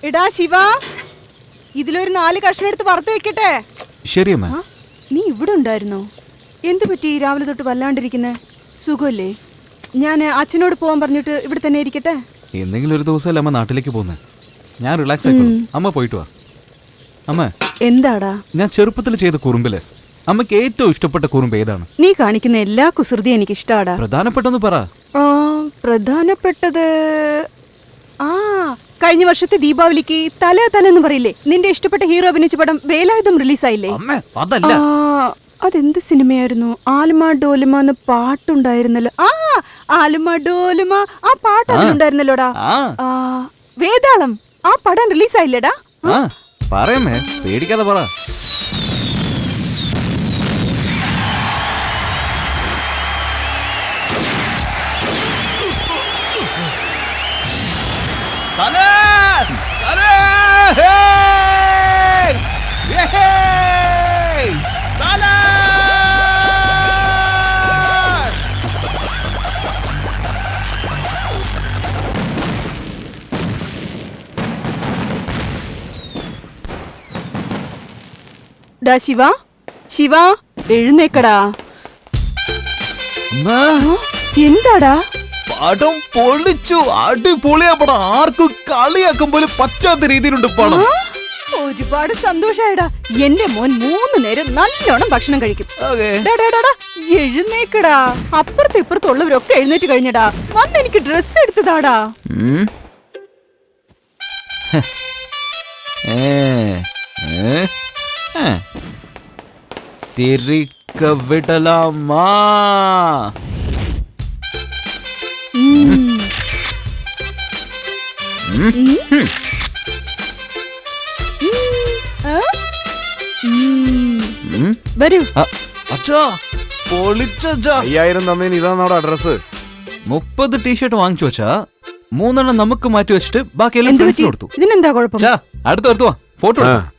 എടാ ശിവ, ഇതിലൊരു 4 കഷ്ണം എടുത്ത് വറുത്ത് വെക്കട്ടെ. ശരിയമ്മ. നീ ഇവിടെ ഉണ്ടായിരുന്നോ? എന്ത് പറ്റി രാവിലെ തൊട്ട് വല്ലാണ്ടിരിക്കുന്നേ? സുഖല്ലേ? ഞാൻ അച്ഛനോട് പോവാൻ പറഞ്ഞിട്ട് ഇവിടെ തന്നെ ഇരിക്കട്ടെ. എന്തെങ്കിലും ഒരു ദിവസമല്ല അമ്മ നാട്ടിലേക്ക് പോകുന്നത്. ഞാൻ റിലാക്സ് ആയിക്കോളൂ. അമ്മ പോയിട്ട് വാ. അമ്മ, എന്താടാ? ഞാൻ ചെറുപ്പത്തിൽ ചെയ്ത കുറുമ്പില് അമ്മക്ക് ഏറ്റവും ഇഷ്ടപ്പെട്ട കുറുമ്പ് ഏതാണ്? നീ കാണിക്കുന്ന എല്ലാ കുസൃതിയും എനിക്ക് ഇഷ്ടാടാ. പ്രധാനപ്പെട്ടൊന്ന് പറ. പ്രധാനപ്പെട്ടത് കഴിഞ്ഞ വർഷത്തെ ദീപാവലിക്ക് തലെന്ന് പറയില്ലേ, നിന്റെ ഇഷ്ടപ്പെട്ട ഹീറോ അഭിനയിച്ച പടം വേലായുധം റിലീസായില്ലേ? അതെന്ത് സിനിമയായിരുന്നു? ആലുമ ഡോലുമ എന്ന് പാട്ടുണ്ടായിരുന്നല്ലോ. ആലുമ ഡോലുമ, ആ പാട്ട് അതിലുണ്ടായിരുന്നല്ലോടാ. വേതാളം, ആ പടം റിലീസായില്ലേടാ? പറയമ്മേ, പേടിക്കാതെ പറ. ഡാ ശിവ, ശിവ എഴുന്നേക്കടാ. എന്താടാ? പടം പൊളിച്ചു, അടിപൊളിയാ പടം. ആർക്കും കളിയാക്കും പോലും പറ്റാത്ത രീതിയിലുണ്ട് പടം. ഒരുപാട് സന്തോഷായടാ. എന്റെ മോൻ 3 നേരം നല്ലോണം ഭക്ഷണം കഴിക്കും. എഴുന്നേക്കടാ. അപ്പുറത്ത് ഇപ്പുറത്തുള്ളവരൊക്കെ എഴുന്നേറ്റ് കഴിഞ്ഞടാ. വന്ന് എനിക്ക് ഡ്രസ് എടുത്തതാടാ. തിരിക്ക വിടലാമാ. വരൂ. അച്ഛാ, പൊളിച്ചാ. 5000 തന്നേന് ഇതാണോടെ അഡ്രസ്? 30 ടീഷർട്ട് വാങ്ങിച്ചു വെച്ചാ 3 നമുക്ക് മാറ്റി വെച്ചിട്ട് ബാക്കി എല്ലാം ഫ്രണ്ട്സിന് കൊടുത്തു. ഇതിനെന്താ കുഴപ്പം? അടുത്ത് വാ, ഫോട്ടോ എടുക്കാം.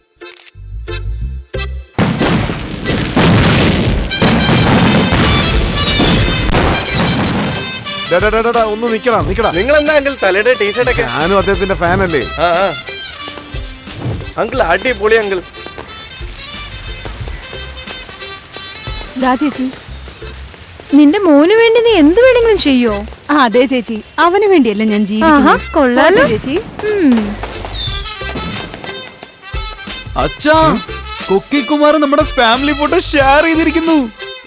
ഒന്ന് നിക്കടാ. നിങ്ങൾ എന്താ അങ്കിൾ തലയുടെ ടീഷർട്ട് ഒക്കെ? ഞാനും അദ്ദേഹത്തിന്റെ ഫാൻ അല്ലേ. അങ്കിൾ അടിപൊളി അങ്കിൾ. ചേച്ചി, നിന്റെ മോന് വേണ്ടി നീ എന്ത് വേണമെങ്കിലും ചെയ്യോ? അതെ ചേച്ചി, അവന് വേണ്ടിയല്ലേ ഞാൻ കൊള്ളാലോ ചേച്ചി. അച്ഛാ, കുക്കി കുമാർ നമ്മുടെ ഫാമിലി ഫോട്ടോ ഷെയർ ചെയ്തിരിക്കുന്നു.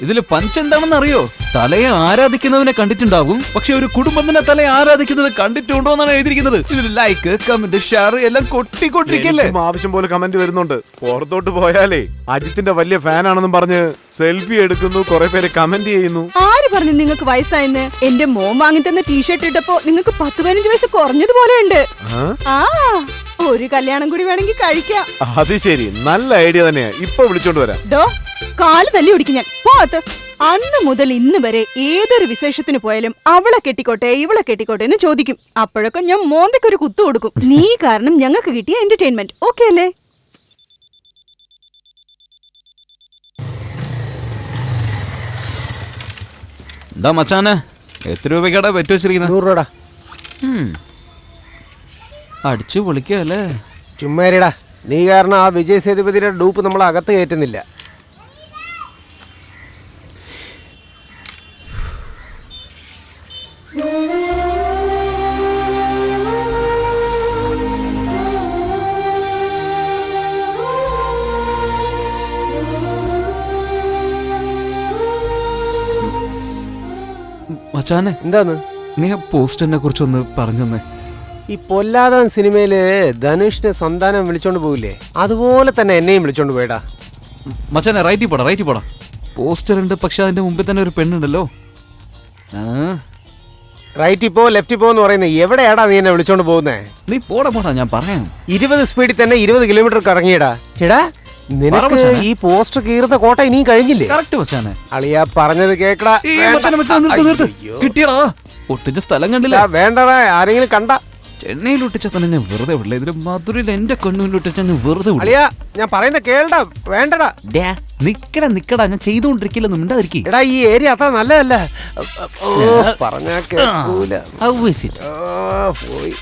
ഇതില് പഞ്ച് എന്താണെന്ന് അറിയോ? തലയെ ആരാധിക്കുന്നവനെ കണ്ടിട്ടുണ്ടാവും, പക്ഷെ ഒരു കുടുംബം തന്നെ തലയെ ആരാധിക്കുന്നത് കണ്ടിട്ടുണ്ടോ എന്നാണ് എഴുതിയിരിക്കുന്നത്. ഇതിൽ ലൈക്ക്, കമന്റ്, ഷെയർ എല്ലാം കൊട്ടിക്കൊണ്ടിരിക്കല്ലേ. ആവശ്യം പോലെ കമന്റ് വരുന്നുണ്ട്. പുറത്തോട്ട് പോയാലേ അജിത്തിന്റെ വലിയ ഫാൻ ആണെന്നും പറഞ്ഞ് സെൽഫി എടുക്കുന്നു, കുറെ പേര് കമന്റ് ചെയ്യുന്നു. ആര് പറഞ്ഞു നിങ്ങൾക്ക് വയസ്സായെന്ന്? എന്റെ മോൻ വാങ്ങി തന്ന ടീഷർട്ട് ഇട്ടപ്പോ നിങ്ങൾക്ക് 10-15 വയസ്സ് കുറഞ്ഞതുപോലെ ഉണ്ട്. ഒരു കല്യാണം കൂടി വേണമെങ്കിൽ കഴിക്കാം. അത് ശരി, നല്ല ഐഡിയ തന്നെയാ. ഇപ്പൊ വിളിച്ചോണ്ട് വരാം. കാല് തല്ലി ഓടിക്കും ഞാൻ. പോത്ത്. അന്ന് മുതൽ ഇന്ന് വരെ ഏതൊരു വിശേഷത്തിന് പോയാലും അവളെ കെട്ടിക്കോട്ടെ ഇവളെ കെട്ടിക്കോട്ടെ എന്ന് ചോദിക്കും. അപ്പോഴൊക്കെ ഞാൻ മോന്തയ്ക്കൊരു കുത്തു കൊടുക്കും. നീ കാരണം ഞങ്ങൾക്ക് കിട്ടിയ എന്റർടൈൻമെന്റ്. ഓക്കെ അല്ലേ? എന്താ മച്ചാനെ, എത്ര രൂപയ്ക്കാടാ പറ്റു വെച്ചിരിക്കുന്നത്? 100 രൂപ. അടിച്ചു പൊളിക്കല്ലേ. ചുമ്മാരിടാ, നീ കാരണം ആ വിജയ് സേതുപതിയുടെ ഡൂപ്പ് നമ്മൾ അകത്ത് കയറ്റുന്നില്ല. മച്ചാനെ, എന്താന്ന് നീ ആ പോസ്റ്ററിനെ കുറിച്ചൊന്ന് പറഞ്ഞൊന്നേ. ഈ പൊല്ലാതൻ സിനിമയില് ധനുഷിനെ സന്താനം വിളിച്ചോണ്ട് പോയില്ലേ, അതുപോലെ തന്നെ എന്നെയും വിളിച്ചോണ്ട് പോയടാ. മച്ചാനെ, റൈറ്റിൽ പോടാ. പോസ്റ്റർ ഉണ്ട്, പക്ഷെ അതിന്റെ മുമ്പിൽ തന്നെ ഒരു പെണ്ണുണ്ടല്ലോ. റൈറ്റിൽ പോ ലെഫ്റ്റിൽ പോ എന്ന് പറയുന്നത് എവിടെയാടാ നീ എന്നെ വിളിച്ചോണ്ട് പോകുന്നേ? നീ പോടാ, ഞാൻ പറയാം. 20 സ്പീഡിൽ തന്നെ 20 കിലോമീറ്റർ കറങ്ങിയടാ. എടാ, നിനക്ക് ഈ പോസ്റ്റർ കീറുന്ന കോട്ട ഇനിയും കഴിഞ്ഞില്ലേ? കറക്റ്റ് മച്ചാനെ. അളിയാ പറഞ്ഞത് കേക്കടാ. കിട്ടിയടാ, ഒട്ടിച്ച സ്ഥലം കണ്ടില്ല. വേണ്ടടാ, ആരെങ്കിലും കണ്ട. ചെന്നൈയിൽ ഒട്ടിച്ച തന്നെ ഞാൻ വെറുതെ വിടില്ല. ഇതിൽ മധുരയിൽ എന്റെ കണ്ണൂരിൽ ഒട്ടിച്ച ഞാൻ വെറുതെ വിടില്ല. അളിയാ, ഞാൻ പറയുന്ന കേൾടാ. വേണ്ടടാ. നിക്കടാ, ഞാൻ ചെയ്തുകൊണ്ടിരിക്കില്ലെന്ന് മിണ്ടാതിരിക്കും. എടാ, ഈ ഏരിയ അത്ര നല്ലതല്ല. പറഞ്ഞാ കേൾക്കൂല. പോയി.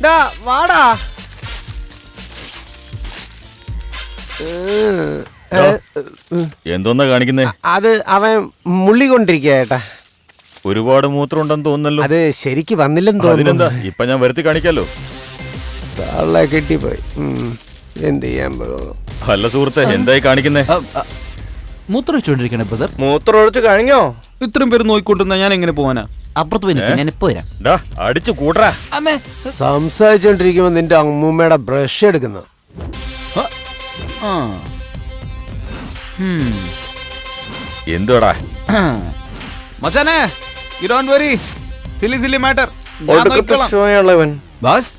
ഡാ വാടാ. എന്തോന്നാ കാണിക്കുന്നേ? അത് അവൻ മുള്ളിക്കൊണ്ടിരിക്കുക ചേട്ടാ. ഒരുപാട് മൂത്രം ഉണ്ടെന്ന് തോന്നുന്നല്ലോ. അത് ശരിക്ക് വന്നില്ലെന്ന് അതിനെന്താ, തോന്നുന്നു. ഇപ്പൊ ഞാൻ വരുത്തി കാണിക്കാലോ. ആളെ കെട്ടിപ്പോയി. എന്ത് ചെയ്യാൻ പോകും? അല്ല സുഹൃത്തെ, എന്തായി കാണിക്കുന്നേ? മൂത്രം വെച്ചോണ്ടിരിക്കണേ ബ്രദർ. മൂത്രം ഒഴിച്ച് കഴിഞ്ഞോ? ഇത്രയും പേര് നോയിക്കൊണ്ടിരുന്ന ഞാൻ എങ്ങനെ പോവാനാ? അപ്പുറത്ത് പോയി നിൽക്ക്, ഞാൻ ഇപ്പൊ വരാം. ഡാ അടിച്ചു കൂട്ടറാ. അമ്മേ. സംസാരിച്ചോണ്ടിരിക്കുമ്പോ നിന്റെ അമ്മൂമ്മയുടെ ബ്രഷ് എടുക്കുന്നു. ആ. എന്തുവാടാ? മച്ചാനെ, you don't worry. Silly matter. ബാസ്,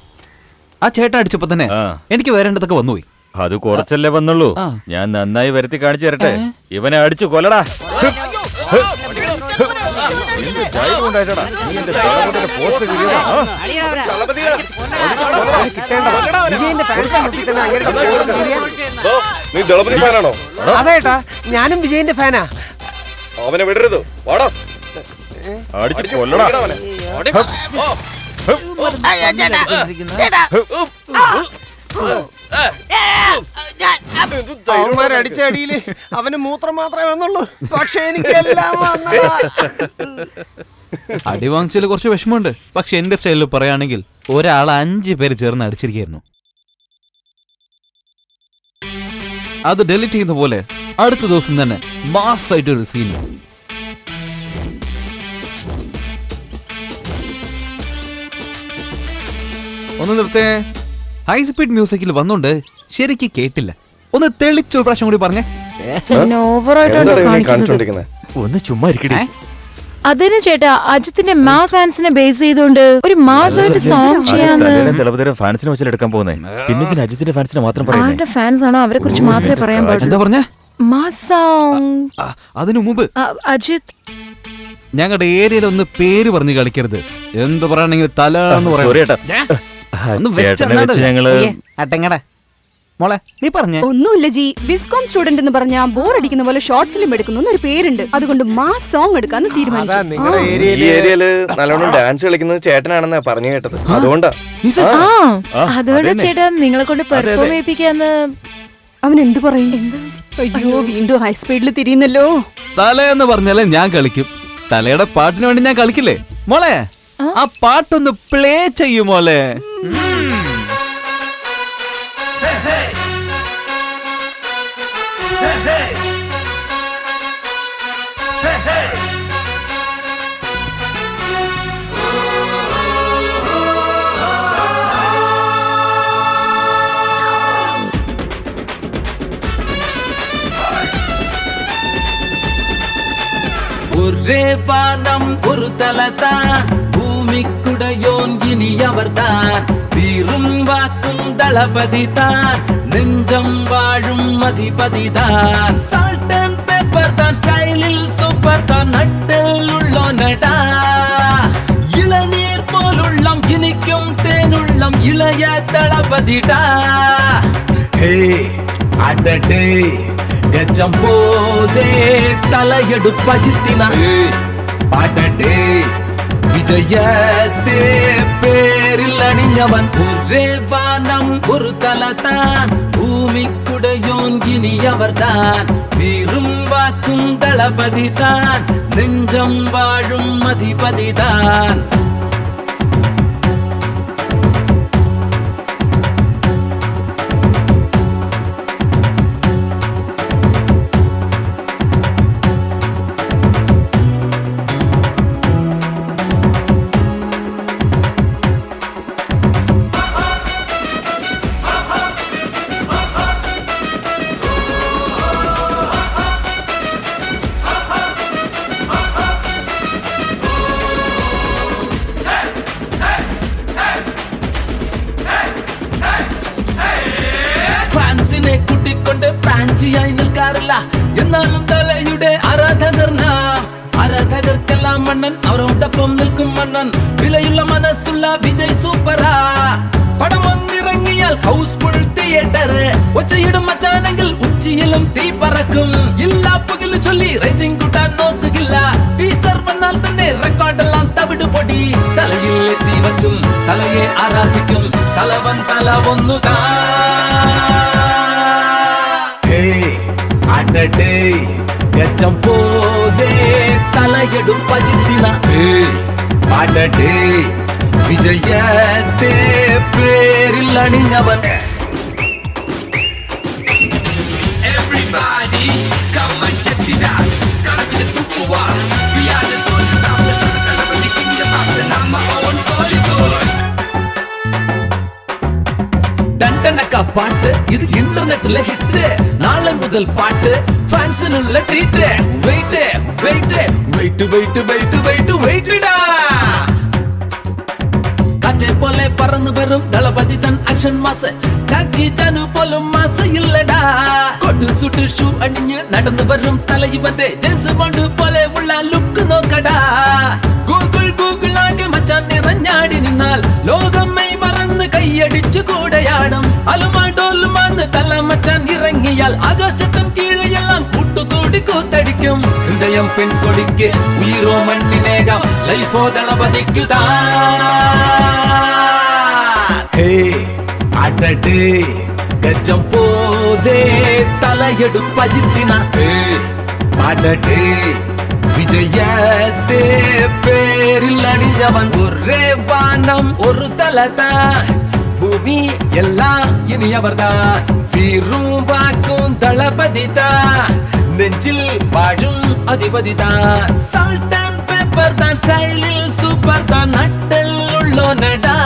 ആ ചേട്ടൻ അടിച്ചപ്പോ തന്നെ ആ. എനിക്ക് വരേണ്ടതൊക്കെ വന്നുപോയി. അത് കുറച്ചല്ലേ വന്നുള്ളൂ. ആ. ഞാൻ നന്നായി വരുത്തി കാണിച്ചു തരട്ടെ. ഇവനെ അടിച്ചു കൊല്ലടാ. എന്ത് ധൈര്യം ഉണ്ടായിട്ടാടാ നീ എന്റെ തലമുടിയുടെ പോസ്റ്റ് കീറിയതാ? നീ ദളപതി ഫാനാണോ? അതേട്ടാ, ഞാനും വിജയന്റെ ഫാനാ. അവനെ വിടരുത്. വാടാ. അടിച്ചു കൊല്ലടാ. അവന്മാരടിച്ച അടിയില് അവന് മൂത്രം മാത്രമേ വന്നുള്ളൂ. പക്ഷെ എനിക്കെല്ലാം വന്നതാ. അടി വാങ്ങിച്ചതിൽ കുറച്ച് വിഷമമുണ്ട്. പക്ഷെ എന്റെ സ്റ്റൈലിൽ പറയുകയാണെങ്കിൽ ഒരാൾ 5 പേര് ചേർന്ന് അടിച്ചിരിക്കുന്നു. അത് ഡെലിറ്റ് ചെയ്യുന്ന പോലെ അടുത്ത ദിവസം തന്നെ മാസായിട്ടൊരു സീൻ. ഒന്ന് നിർത്തേ. ഹൈ സ്പീഡ് മ്യൂസിക്കിൽ വന്നോണ്ട് ശരിക്ക് കേട്ടില്ല. ഒന്ന് തെളിച്ചൊരു പ്രാവശ്യം കൂടി പറഞ്ഞേ. പിന്നെ ഓവറായിട്ടാണ് കാണിക്കുന്നത്. ഒന്ന് ചുമ്മാ ഇരിക്കട്ടെ. അതിന് ചേട്ടാ, അജിത്തിന്റെ മാസ് ഫാൻസിനെ ബേസ് ചെയ്തുകൊണ്ട് ഒരു മാസ് ആയിട്ട് സോങ് ചെയ്യാന്ന്. ഫാൻസിനെ വെച്ചാൽ എടുക്കാൻ പോകുന്നേ. പിന്നെ അജിത്തിന്റെ ഫാൻസിനെ മാത്രം പറയുന്നേ. ആരുടെ ഫാൻസ് ആണോ അവരെ കുറിച്ച് മാത്രമേ പറയാൻ പാടുള്ളൂ. എന്താ പറഞ്ഞ? Mass song. അതിനു മുമ്പ് അജിത്, ഞങ്ങളുടെ ഏരിയയിൽ ഒന്ന് പേര് പറഞ്ഞു കളിക്കരുത്. എന്ത് പറയണെങ്കിൽ തല എന്ന് പറയാം. മോളെ നീ പറഞ്ഞേ. ഒന്നുമില്ല ജി, ബിസ്കോം സ്റ്റുഡന്റ് എന്ന് പറഞ്ഞാ ബോർ അടിക്കുന്ന പോലെ ഷോർട്ട് ഫിലിം എടുക്കുന്നു ഒരു പേരുണ്ട്. അതുകൊണ്ട് മാസ് സോങ് എടുക്കാന്ന് തീരുമാനിച്ചു. നിങ്ങളുടെ ഈ ഏരിയയില് നല്ലോണം ഡാൻസ് കളിക്കുന്നത് ചേട്ടനാണെന്നാ പറഞ്ഞു കേട്ടത്. അതുകൊണ്ടാ. അതുകൊണ്ട് ചേട്ടാ നിങ്ങളെ കൊണ്ട് പെർഫോം ചെയ്യിപ്പിക്കാന്ന്. അവൻ എന്ത് പറയും? അയ്യോ, വീണ്ടും ഹൈ സ്പീഡിൽ തിരിയുന്നല്ലോ. തല എന്ന് പറഞ്ഞാലേ ഞാൻ കളിക്കും. തലയുടെ പാട്ടിന് വേണ്ടി ഞാൻ കളിക്കില്ലേ മോളെ? ആ പാട്ടൊന്ന് പ്ലേ ചെയ്യും മോളെ. ஒரே வானம் ஒரு தலதான், பூமிக்குடையோன் இனி அவர்தான், தீரும் வாக்கும் தளபதி தான், நெஞ்சம் வாழும் அதிபதி தான், சால்ட் அண்ட் பேப்பர் தான், ஸ்டைலில் சூப்பர் தான், நட்டில் உள்ளோனடா, இளநீர் போலுள்ளம் இனிக்கும் தேனுள்ளம் இளைய தளபதிடா. ஹே அடடே ഗജം പോതേ തലയെടുപ്പജിത്തിന പാടട്ടെ വിജയത്തെ പേരിൽ അണിഞ്ഞവൻ. ഒരേ വാനം ഒരു തലതാൻ, ഭൂമിക്കുടയോൻ ഇനി അവർതാൻ, വീറും വാക്കും ദളപതി താൻ, നെഞ്ചം വാഴും അധിപതി താൻ. കൂട്ടിക്കൊണ്ട് പ്രാഞ്ചിയായി നിൽക്കാറില്ല, എന്നാലും തലയുടെ ആരാധകർ നാം. ആരാധകർക്കെല്ലാം മണ്ണൻ, അവരോടൊപ്പം നിൽക്കും മണ്ണൻ, വിലയുള്ള മനസ്സുള്ള വിജയ് സൂപ്പറാ. പടം വന്നിറങ്ങിയാൽ ഹൗസ്ഫുൾ തിയേറ്റർ, ഒച്ചയിടും മച്ചാനെങ്കിൽ ഉച്ചിയിലും തീ പറക്കും. ഇല്ലാ പകല് ചൊല്ലി റേറ്റിംഗ് കൂട്ടാൻ നോക്കുകയില്ല, ടീസർ വന്നാൽ തന്നെ റെക്കോർഡെല്ലാം തവിട് പൊടി. തലയിൽ എത്തി വച്ചും തലയെ ആരാധിക്കും തലവൻ തല ഒന്നുതാ അടടേ ഗജം പോലെ തലയെടും പജിത്തിന അടടേ വിജയത്തെ പേരിൽ അണിഞ്ഞവൻ Everybody, come and check this out. It's gonna be the super war. We are the soldiers of the Talabadi kingdom of the number one Bollywood. டண்டனக்கா பாட்டு இது இன்டர்நெட்ல ஹிட் நாளை முதல் பாட்டு ஃபேன்ஸினுள்ள treat wait wait wait wait wait wait வெயிட்டடா காற்றை போல பறந்து வரும் தளபதி தன் ஆக்ஷன் மாச ஜாக்கி ஜானு போலும் மாச இல்லடா கொட்டு சுட்டு ஷூ அணிஞ்சு நடந்து வரும் தலைவரே ஜேம்ஸ் பாண்ட் போல உள்ள லுக் നോക്കടാ ഗൂഗിൾ ഗൂഗിൾ ആകെ മച്ചാൻ നിറഞ്ഞാടി നിന്നാൽ ലോകമേ മറന്ന് കൈയടിച്ചു കൂടെയാടും അലുമാഡോലുമാന്ന് തല മച്ചാൻ ഇറങ്ങിയാൽ ആകാശത്തിൻ കീഴെല്ലാം കൂട്ടുകൂടി കൂത്തടിക്കും ഹൃദയം പെൺകൊടിക്ക് ഉയരോ മണ്ണിനേകം ലൈഫോ ദളപതിക്കുതാ അടടേ ഗജം പോലെ തലയെടും പജിത്തിന അടടേ വിജയത്തെ പേരിൽ അണിഞ്ഞവൻ ഒരേ വാനം ഒരു തലതാ ഭൂമി എല്ലാം ഇനി അവർതാൻ വീറും വാക്കും ദളപതിതാ നെഞ്ചിൽ വാഴും അധിപതിതാ സാൾട്ട് ആൻഡ് പേപ്പർ താൻ സ്റ്റൈലിൽ സൂപ്പർ താൻ നട്ടലുള്ളോനടാ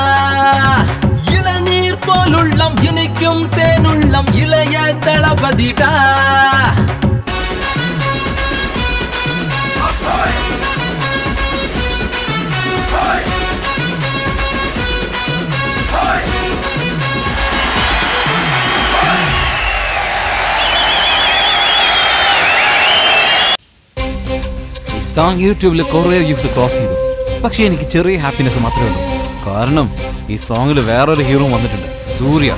ഇളനീർ പോലുള്ളം എനിക്കും തേനുള്ളം ഇളയ ദളപതിടാ സോങ് യൂട്യൂബിൽ കുറേ വ്യൂസ് ക്രോസ് ചെയ്തു. പക്ഷെ എനിക്ക് ചെറിയ ഹാപ്പിനെസ് മാത്രമേ ഉള്ളൂ. കാരണം ഈ സോങ്ങിൽ വേറൊരു ഹീറോ വന്നിട്ടുണ്ട്, സൂര്യ.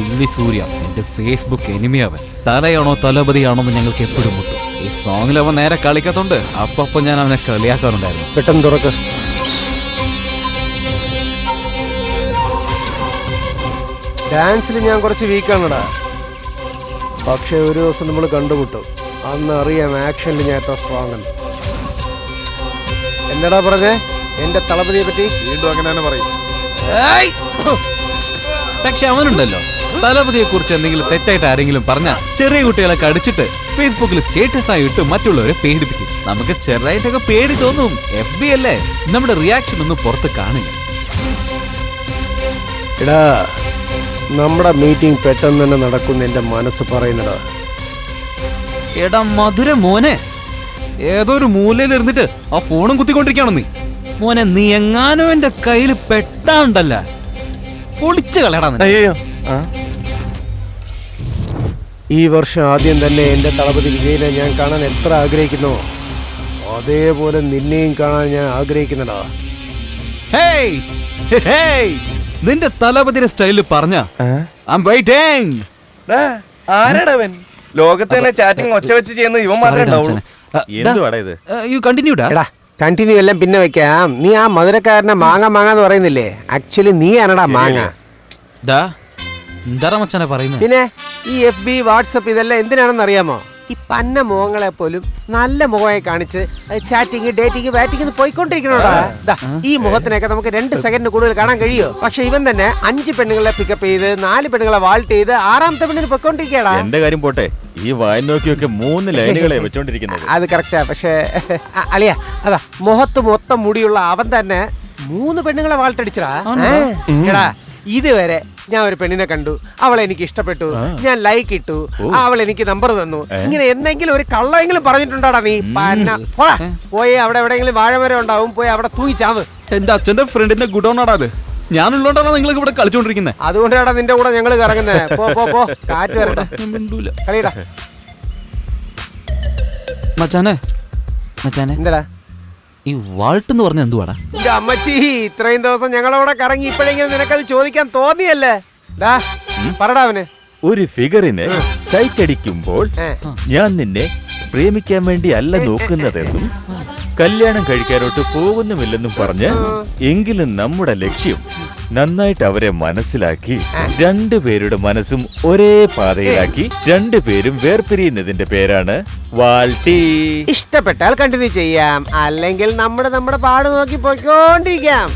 ഇല്ലി സൂര്യ എന്റെ ഫേസ്ബുക്ക് എനിമിയവൻ. തലയാണോ തലപതിയാണോ എന്ന് ഞങ്ങൾക്ക് എപ്പോഴും മുട്ടും. ഈ സോങ്ങിൽ അവൻ നേരെ കളിക്കാത്തോണ്ട് അപ്പൊ ഞാൻ അവനെ കളിയാക്കാറുണ്ടായിരുന്നു. പെട്ടെന്ന് തുറക്ക്. ഡാൻസിൽ ഞാൻ കുറച്ച് വീക്കാണടാ. പക്ഷെ ഒരു ദിവസം നമ്മൾ കണ്ടുമുട്ടും, അന്ന് അറിയാം ആക്ഷനിൽ ഞാൻ എത്ര സ്ട്രോങ് ആണ്. എന്നടാ പറഞ്ഞേ എന്റെ തളപതിയെ പറ്റി? വീണ്ടും അങ്ങനെ തന്നെ പറയും. പക്ഷെ അവനുണ്ടല്ലോ, തലപതിയെ കുറിച്ച് എന്തെങ്കിലും തെറ്റായിട്ട് ആരെങ്കിലും പറഞ്ഞാൽ ചെറിയ കുട്ടികളെ കടിച്ചിട്ട് ഫേസ്ബുക്കിൽ സ്റ്റേറ്റസ് ആയി ഇട്ട് മറ്റുള്ളവരെ പേടിപ്പിക്കും. നമുക്ക് ചെറുതായിട്ടൊക്കെ പേടി തോന്നും. FB അല്ലേ, നമ്മുടെ റിയാക്ഷൻ ഒന്നും പുറത്ത് കാണില്ല. എടാ, നമ്മുടെ മീറ്റിംഗ് പെട്ടെന്ന് തന്നെ നടക്കുന്ന എന്റെ മനസ്സ് പറയുന്നടാ. എടാ മധുര മോനെ, ഏതോ ഒരു മൂലയിൽ ഇരുന്നിട്ട് ആ ഫോണും കുത്തിക്കൊണ്ടിരിക്കുകയാണോ നീ? മോനെ, നീ എങ്ങാനോ എന്റെ കയ്യിൽ പെട്ടാണ്ടല്ല, പൊളിച്ചു കളയടാ നിന്നെ. അയ്യോ ഈ വർഷം ആദ്യം തന്നെ എന്റെ തളപതി വിജയനെ ഞാൻ കാണാൻ എത്ര ആഗ്രഹിക്കുന്നോ അതേപോലെ നിന്നെയും കാണാൻ ഞാൻ ആഗ്രഹിക്കുന്നടാ. ഹേയ് ഹേയ്, നിന്റെ തലപതിയുടെ സ്റ്റൈലിൽ പറഞ്ഞ ആരാടവൻ? ലോകത്ത് തന്നെ ചാറ്റിംഗ് ഒച്ച വെച്ച് ചെയ്യുന്ന ഇവൻ മാത്രമേ ഉണ്ടാവുള്ളൂ. എന്തുവാടാ ഇത്? യു കണ്ടിന്യൂ ഡാ. എടാ, കണ്ടിന്യൂ എല്ലാം പിന്നെ വെക്കാം. നീ ആ മധുരക്കാരനെ മാങ്ങ മാങ്ങ എന്ന് പറയുന്നില്ലേ, ആക്ച്വലി നീ ആണടാ മാങ്ങ. എന്താ മച്ചാനെ പറയുന്നത്? പിന്നെ ഈ FB വാട്സപ്പ് ഇതെല്ലാം എന്തിനാണെന്ന് അറിയാമോ? ഈ പന്ന മുഖങ്ങളെ പോലും നല്ല മുഖമായി കാണിച്ച് ചാറ്റിങ് ഡേറ്റിങ് ബാറ്റിങ് പോയിക്കൊണ്ടിരിക്കണോടാ. ഈ മുഖത്തിനൊക്കെ നമുക്ക് 2 സെക്കൻഡ് കൂടുതൽ കാണാൻ കഴിയോ? പക്ഷെ ഇവൻ തന്നെ 5 പെണ്ണുങ്ങളെ പിക്കപ്പ് ചെയ്ത് 4 പെണ്ണുങ്ങളെ വാൾട്ട് ചെയ്ത് 6ാമത്തെ പെണ്ണിന് പൊയ്ക്കൊണ്ടിരിക്കടാ. എന്റെ കാര്യം പോട്ടെ, ഈ വായി നോക്കിയൊക്കെ 3 ലൈനുകളെ വെച്ചോണ്ടിരിക്കുന്നത്. അത് കറക്റ്റാ. പക്ഷേ അളിയ അതാ മുഖത്ത് മൊത്തം മുടിയുള്ള അവൻ തന്നെ 3 പെണ്ണുങ്ങളെ വാൾട്ടടിച്ചടാ. എടാ, ഇതുവരെ ഞാൻ ഒരു പെണ്ണിനെ കണ്ടു, അവളെ എനിക്ക് ഇഷ്ടപ്പെട്ടു, ഞാൻ ലൈക്ക് ഇട്ടു, അവൾ എനിക്ക് നമ്പർ തന്നു, ഇങ്ങനെ എന്തെങ്കിലും ഒരു കള്ളെങ്കിലും പറഞ്ഞിട്ടുണ്ടാടാ നീ? പോയി അവിടെ എവിടെയെങ്കിലും വാഴമരം ഉണ്ടാവും, പോയി അവിടെ തൂങ്ങിച്ചാവ്. എന്റെ അച്ഛന്റെ ഫ്രണ്ടിന്റെ ഗുഡൌണാടാ അത്. ഞാനുള്ളോണ്ടാണ് നിങ്ങൾക്ക് ഇവിടെ കളിച്ചോണ്ടിരിക്കുന്നത്. അതുകൊണ്ടാണ് നിന്റെ കൂടെ ഞങ്ങൾ കറങ്ങുന്നത്. പോ കാറ്റ് വരട്ടെ, കളിയടാ. മച്ചാനെ എന്താടാ ഈ വാൾട്ട് എന്ന് പറഞ്ഞ എന്തുവാടാ? അമ്മച്ചി, ഇത്രയും ദിവസം ഞങ്ങളവിടെ കറങ്ങി ഇപ്പോഴെങ്കിലും നിനക്കത് ചോദിക്കാൻ തോന്നിയല്ലേ? പറടാ അവന്. ഒരു ഫിഗറിന് സൈറ്റ് അടിക്കുമ്പോൾ ഞാൻ നിന്നെ പ്രേമിക്കാൻ വേണ്ടി അല്ല നോക്കുന്നതെന്നും കല്യാണം കഴിക്കാനോട്ട് പോകുന്നുമില്ലെന്നും പറഞ്ഞ് എങ്കിലും നമ്മുടെ ലക്ഷ്യം നന്നായിട്ട് അവരെ മനസ്സിലാക്കി രണ്ടുപേരുടെ മനസ്സും ഒരേ പാതയിലാക്കി രണ്ടുപേരും വേർപിരിയുന്നതിന്റെ പേരാണ് വാൾട്ടി. ഇഷ്ടപ്പെട്ടാൽ കണ്ടിന്യൂ ചെയ്യാം, അല്ലെങ്കിൽ നമ്മുടെ പാട് നോക്കി പോയിക്കൊണ്ടിരിക്കാം.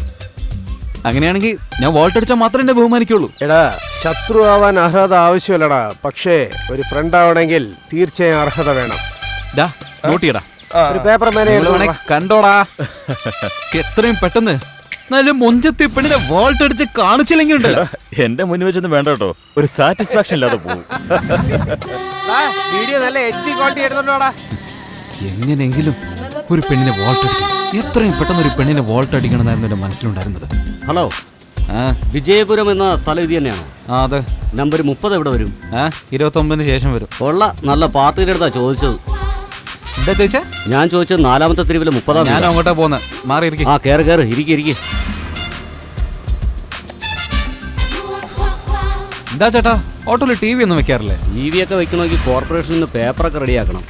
അങ്ങനെയാണെങ്കിൽ ഞാൻ വോൾട്ട് അടിച്ചാൽ മാത്രമേ എന്നെ ബഹുമാനിക്കുള്ളൂ. എടാ, ശത്രു ആവാൻ അർഹത ആവശ്യമില്ലടാ, പക്ഷേ ഒരു ഫ്രണ്ട് ആവണമെങ്കിൽ തീർച്ചയായും അർഹത വേണം. ഡാ നോട്ട് ചെയ്യടാ. ഒരു പേപ്പർ മേലെ കണ്ടോടാ. എത്രയും പെട്ടെന്ന് നല്ല മൊഞ്ചത്തി പെണ്ണിനെ വോൾട്ട് അടിച്ച് കാണിച്ചില്ലെങ്കിൽ ഉണ്ടല്ലോ. എന്റെ മുന്നിൽ വെച്ചൊന്നും വേണ്ട കേട്ടോ, ഒരു സാറ്റിസ്ഫാക്ഷൻ ഇല്ലാതെ പോകും. വീഡിയോ നല്ല HD ക്വാളിറ്റി എടുത്തോണ്ടാ. എങ്ങനെയെങ്കിലും ഒരു പെണ്ണിനെ വോൾട്ട് അടിക്കണം, എത്രയും പെട്ടെന്ന് ഒരു പെണ്ണിനെ വോൾട്ട് അടിക്കണമെന്നായിരുന്നു എന്റെ മനസ്സിലുണ്ടായിരുന്നത്. ഹലോ, വിജയപുരം എന്ന സ്ഥലം ഇത് തന്നെയാണോ? ആ അതെ. നമ്പർ 30 എവിടെ വരും? 29 ശേഷം വരും. കൊള്ള, നല്ല പാർട്ടിയുടെ അടുത്താ ചോദിച്ചത്. എന്താ ചോദിച്ചാ? ഞാൻ ചോദിച്ചത് 4-ാമത്തെ തെരുവിലെ 30-ാം. ഞാൻ അങ്ങോട്ടാ പോന്നെ, മാറിയിരിക്കും. ആ കേറ് ഇരിക്കെ. എന്താ ചേട്ടാ, ഓട്ടോയിൽ TV ഒന്നും വെക്കാറില്ലേ? TV ഒക്കെ വെക്കണമെങ്കിൽ കോർപ്പറേഷനിൽ നിന്ന് പേപ്പറൊക്കെ റെഡിയാക്കണം.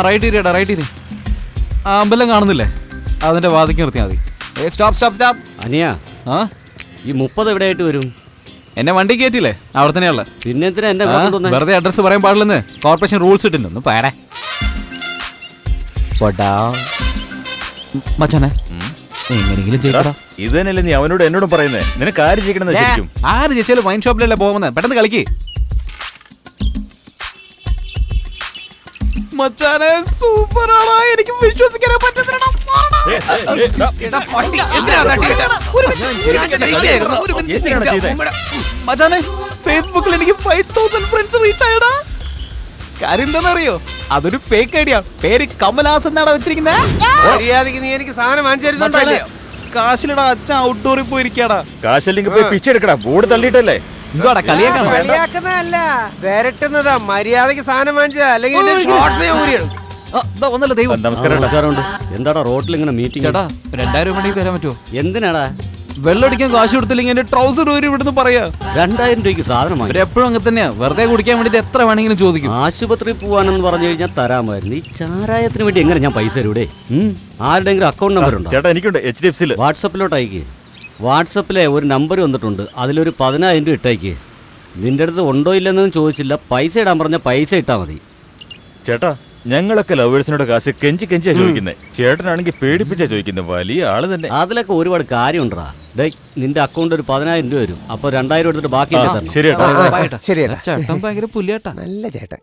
റൈറ്റ് ഇരിയടാ, റൈറ്റ് ഇരി. അമ്പലം കാണുന്നില്ലേ, അതിന്റെ വാതിക്ക് നിർത്തിയാൽ മതി. സ്റ്റോപ്പ്. അനിയാ, ഈ 30 എവിടെയായിട്ട് വരും? എന്നെ വണ്ടി കയറ്റില്ലേ, അവിടെ തന്നെയുള്ള. പിന്നെ എന്തിനാ എന്നെ കൊണ്ടുവന്നേ? വെറുതെ അഡ്രസ് പറയാൻ പാടില്ലെന്ന് കോർപ്പറേഷൻ റൂൾസ് ഇട്ടുണ്ട്. ഒന്ന് പാടേ മച്ചാനെ, എങ്ങനെയെങ്കിലും ചെയ്യടാ. ഇത് തന്നെയല്ലേ നീ അവനോട് എന്നോടും പറയുന്നേ? നിനക്ക് ആര് ചെയ്യണമെന്ന് ശരിക്കും? ആര് ചേച്ചാലും വൈൻ ഷോപ്പിലല്ലേ പോകുന്നത്, പെട്ടെന്ന് കളിക്ക്. മച്ചാനെ സൂപ്പറാണോ, എനിക്ക് വിശ്വസിക്കാനേ പറ്റുന്നില്ല. മച്ചാനെ, ഫേസ്ബുക്കിൽ എനിക്ക് 5000 ഫ്രണ്ട്സ് റീച്ച് ആയടാ. കാര്യം എന്താണെന്നറിയോ, അതൊരു ഫേക്ക് ഐഡിയ. പേര് കമൽഹാസൻ എന്നാണ് വെച്ചിരിക്കുന്നത്. മര്യാദയ്ക്ക് നീ എനിക്ക് സാധനം വാങ്ങിച്ചു. കാശിലടാ, അച്ഛൻ ഔട്ട്ഡോറിൽ പോയിരിക്കാടാ. കാശല്ലെങ്കിൽ പോയി പിച്ചെടുക്കടാ, ബോർഡ് തള്ളിയിട്ടല്ലേ. എന്തുവാടാ കളിയാക്കണം? കളിയാക്കുന്നതല്ല, വരട്ടുന്നതാ. മര്യാദയ്ക്ക് സാധനം വാങ്ങിച്ചാ, അല്ലെങ്കിൽ ഒന്നല്ല ദൈവം. നമസ്കാരം. എന്താടാ റോഡിൽ ഇങ്ങനെ മീറ്റിംഗ്? ചേട്ടാ 2000 രൂപ തരാൻ പറ്റുമോ? എന്തിനാടാ? വെള്ളമടിക്കാൻ കാശ് കൊടുത്തില്ലെങ്കിൽ എന്റെ ട്രൗസർ ഊരി ഇവിടുന്ന് പറയാ. 2000 രൂപയ്ക്ക് സാധനം വാങ്ങി. എപ്പോഴും അങ്ങനെ തന്നെയാ, വെറുതെ കുടിക്കാൻ വേണ്ടിട്ട് എത്ര വേണമെങ്കിലും ചോദിക്കും. ആശുപത്രി പോവാനെന്ന് പറഞ്ഞു കഴിഞ്ഞാൽ തരാമായിരുന്നു. ഈ ചാരായത്തിന് വേണ്ടി എങ്ങനെ ഞാൻ പൈസ തരൂടെ? ആരുടെങ്കിലും അക്കൗണ്ട് നമ്പർ ഉണ്ടോ? ചേട്ടാ എനിക്കുണ്ട്, HDFC. വാട്സപ്പിലോട്ട് അയക്ക്. വാട്സപ്പിലെ ഒരു നമ്പർ വന്നിട്ടുണ്ട്, അതിലൊരു 10000 രൂപ ഇട്ടയക്ക്. നിന്റെ അടുത്ത് ഉണ്ടോ ഇല്ലെന്നൊന്നും ചോദിച്ചില്ല, പൈസ ഇടാൻ പറഞ്ഞ പൈസ ഇട്ടാ മതി. ചേട്ടാ, ഞങ്ങളൊക്കെ ലവേഴ്സിനോട് കാശ് കെഞ്ചിയാ ചോദിക്കുന്നത്. ചേട്ടനാണെങ്കിൽ പേടിപ്പിച്ചാ ചോദിക്കുന്നത്. വലിയ ആള് തന്നെ. അതിലൊക്കെ ഒരുപാട് കാര്യമുണ്ടാ. നിന്റെ അക്കൗണ്ട് ഒരു 10000 രൂപ വരും. അപ്പൊ 2000 എടുത്തിട്ട് ബാക്കി ശരിയാ. ചേട്ടൻ ഭയങ്കര പുല്ലിയാട്ടാ. നല്ല ചേട്ടൻ.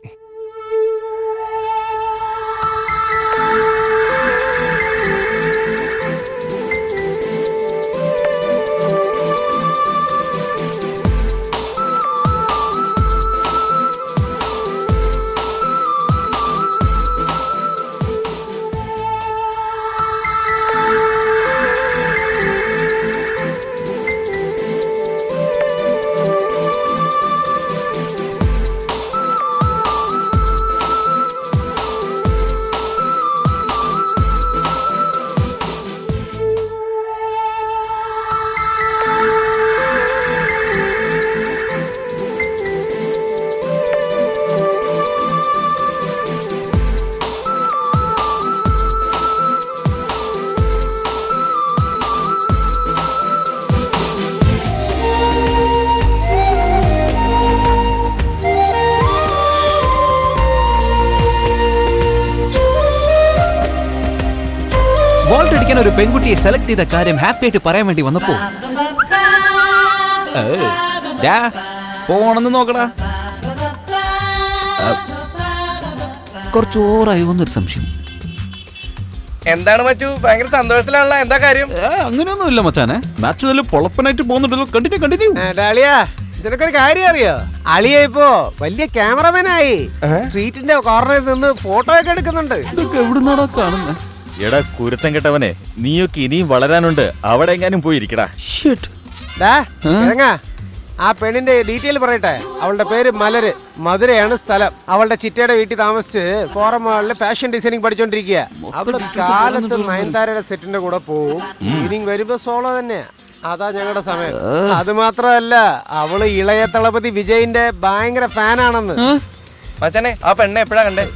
വോൾട്ട് അടിക്കാൻ ഒരു പെൺകുട്ടിയെ സെലക്ട് ചെയ്ത കാര്യം ഹാപ്പി ആയിട്ട് പറയാൻ വേണ്ടി വന്നപ്പോ ഫോണെന്ന് നോക്കടാ. കുറച്ച് ഓവറായി വന്നൊരു സംശയം. എന്താണ് മച്ചു, ഭയങ്കര സന്തോഷത്തിലാണല്ലോ, എന്താ കാര്യം? അങ്ങനെയൊന്നും ഇല്ല മച്ചാനെ, മാച്ച് നല്ല പൊളപ്പനായിട്ട് പോകുന്നുണ്ടല്ലോ. കണ്ടിന്യൂ. ഇതിനൊക്കെ കാര്യം അറിയോ? അളിയ ഇപ്പോ വലിയ ക്യാമറമാനായി. സ്ട്രീറ്റിന്റെ കോർണറിൽ നിന്ന് ഫോട്ടോ ഒക്കെ എടുക്കുന്നുണ്ട്. ഇതൊക്കെ എവിടുന്നാടാ കാണുന്നത്? എടാ കുരുത്തം കെട്ടവനെ, നീയൊക്കെ ഇനിയും വളരാനുണ്ട്. അവിടെ എങ്ങാനും പോയിരിക്കടാ. ആ പെണ്ണിന്റെ ഡീറ്റെയിൽ പറയട്ടെ. അവളുടെ പേര് മലര്, മധുരയാണ് സ്ഥലം. അവളുടെ ചിറ്റയുടെ വീട്ടിൽ താമസിച്ച് ഫോറം മാളില് ഫാഷൻ ഡിസൈനിങ് പഠിച്ചോണ്ടിരിക്കുക. അവള് കാലത്ത് നയൻതാരയുടെ സെറ്റിന്റെ കൂടെ പോവും. ഈവനിങ് വരുമ്പോ സോളോ തന്നെയാ. അതാ ഞങ്ങളുടെ സമയം. അത് മാത്രമല്ല, അവള് ഇളയ തളപതി വിജയിന്റെ ഭയങ്കര ഫാനാണെന്ന്. മച്ചാനെ, ആ പെണ്ണെ എപ്പോഴാ കണ്ടേ?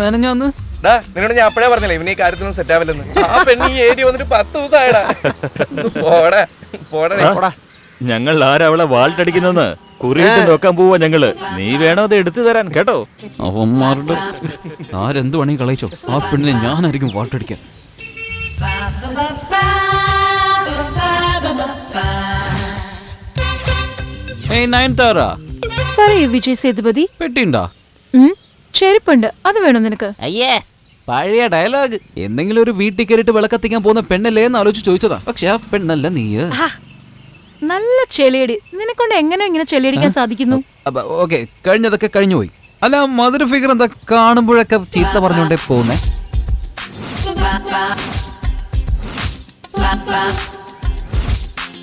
മെനഞ്ഞാന്ന് നിന്നോട് ഞാൻ അപ്പഴേ പറഞ്ഞില്ല ഇവന് ഈ കാര്യത്തിനും സെറ്റ് ആവില്ലെന്ന്. ആ പെണ്ണ് ഈ ഏരിയ വന്നിട്ട് 10 ദിവസം ആയടാ. പോടാ. ഞങ്ങൾ ആരാ അവളെ വാൾട്ടടിക്കുന്നെന്ന് കുറിയിട്ട് നോക്കാൻ പോവാ ഞങ്ങള്. നീ വേണോ അത് എടുത്തു തരാൻ കേട്ടോ. അവന്മാരുടെ ആരെന്ത് വേണമെങ്കിൽ കളയിച്ചോ, ആ പെണ്ണിനെ ഞാനായിരിക്കും വാട്ടടിക്കാൻ. നയൻതാര പറയൂ വിജയ് സേതുപതി. പെട്ടിണ്ടാ? ചെരുപ്പുണ്ട്, അത് വേണോ നിനക്ക്? അയ്യേ, പഴയ ഡയലോഗ്. എന്തെങ്കിലും ഒരു വീട്ടിൽ കയറിയിട്ട് വിളക്കത്തിക്കാൻ പോകുന്ന പെണ്ണല്ലേ എന്ന് ആലോചിച്ച് ചോദിച്ചതാ. പക്ഷെ ആ പെണ്ണല്ല നീ. നല്ല ചെളിയടി. നിനക്കൊണ്ട് എങ്ങനെ ഇങ്ങനെ ചെളിയടിക്കാൻ സാധിക്കുന്നു? ഓക്കെ, കഴിഞ്ഞതൊക്കെ കഴിഞ്ഞു പോയി. അല്ല, മധുര ഫിഗർ എന്താ കാണുമ്പോഴൊക്കെ ചീത്ത പറഞ്ഞോണ്ടേ പോകുന്നേ?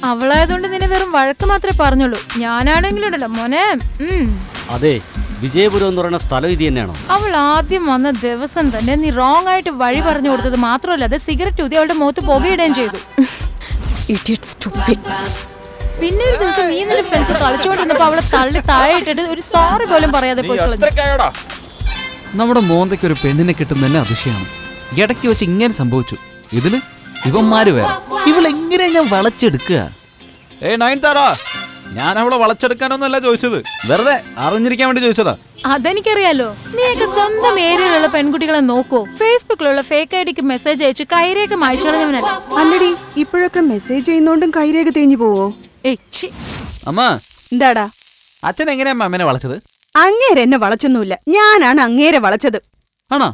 അവളായതുകൊണ്ട് നിന്നെ വെറും വഴക്ക് മാത്രമേ പറഞ്ഞുള്ളൂ. ഞാനാണെങ്കിലും ഉണ്ടല്ലോ മോനെ. അതെ, വിജയപുരം എന്ന് പറയുന്ന സ്ഥലം ഇത് തന്നെയാണോ? അവൾ ആദ്യം വന്ന ദിവസം തന്നെ നീ റോങ് ആയിട്ട് വഴി പറഞ്ഞു കൊടുത്തത് മാത്രമല്ല, അത് സിഗരറ്റ് ഊതി അവളുടെ മുഖത്ത് പുകയിടുകയും ചെയ്തു. പിന്നെ ഒരു ദിവസം നീ നിന്റെ ഫ്രണ്ട്സ് കളിച്ചുകൊണ്ടിരുന്നപ്പോ അവളെ തള്ളി താഴെ ഇട്ടിട്ട് ഒരു സോറി പോലും പറയാതെ പോയി കളഞ്ഞു. നമ്മുടെ മോന്തയ്ക്ക് ഒരു പെണ്ണിനെ കിട്ടുന്നതന്നെ അതിശയാണ്. ഇടയ്ക്ക് വെച്ച് ഇങ്ങനെ സംഭവിച്ചു. ഇതില് ഇവന്മാര് വേറെ. ഇവളെങ്ങനെ ഞാൻ വളച്ചെടുക്കുക? നയൻതാര, ഞാൻ അവളെ വളച്ചെടുക്കാനൊന്നല്ല ചോദിച്ചത്, വെറുതെ അറിഞ്ഞിരിക്കാൻ വേണ്ടി ചോദിച്ചതാ. അതെനിക്കറിയാലോ. നീയൊക്കെ സ്വന്തം ഏരിയയിലുള്ള പെൺകുട്ടികളെ നോക്കൂ. ഫേസ്ബുക്കിലുള്ള ഫേക്ക് ഐഡിക്ക് മെസ്സേജ് അയച്ച് കൈരേഖ മായ്ച്ചളഞ്ഞവനല്ല. അല്ലടി, ഇപ്പോഴൊക്കെ മെസ്സേജ് ചെയ്യുന്നോണ്ടും കൈരേഖ തേഞ്ഞു പോവോ? അമ്മ, എന്താടാ അച്ഛൻ എങ്ങനെയാ അമ്മേനെ വളച്ചത്? അങ്ങേരെ എന്നെ വളച്ചൊന്നുമില്ല, ഞാനാണ് അങ്ങേരെ വളച്ചത്. ആണോ?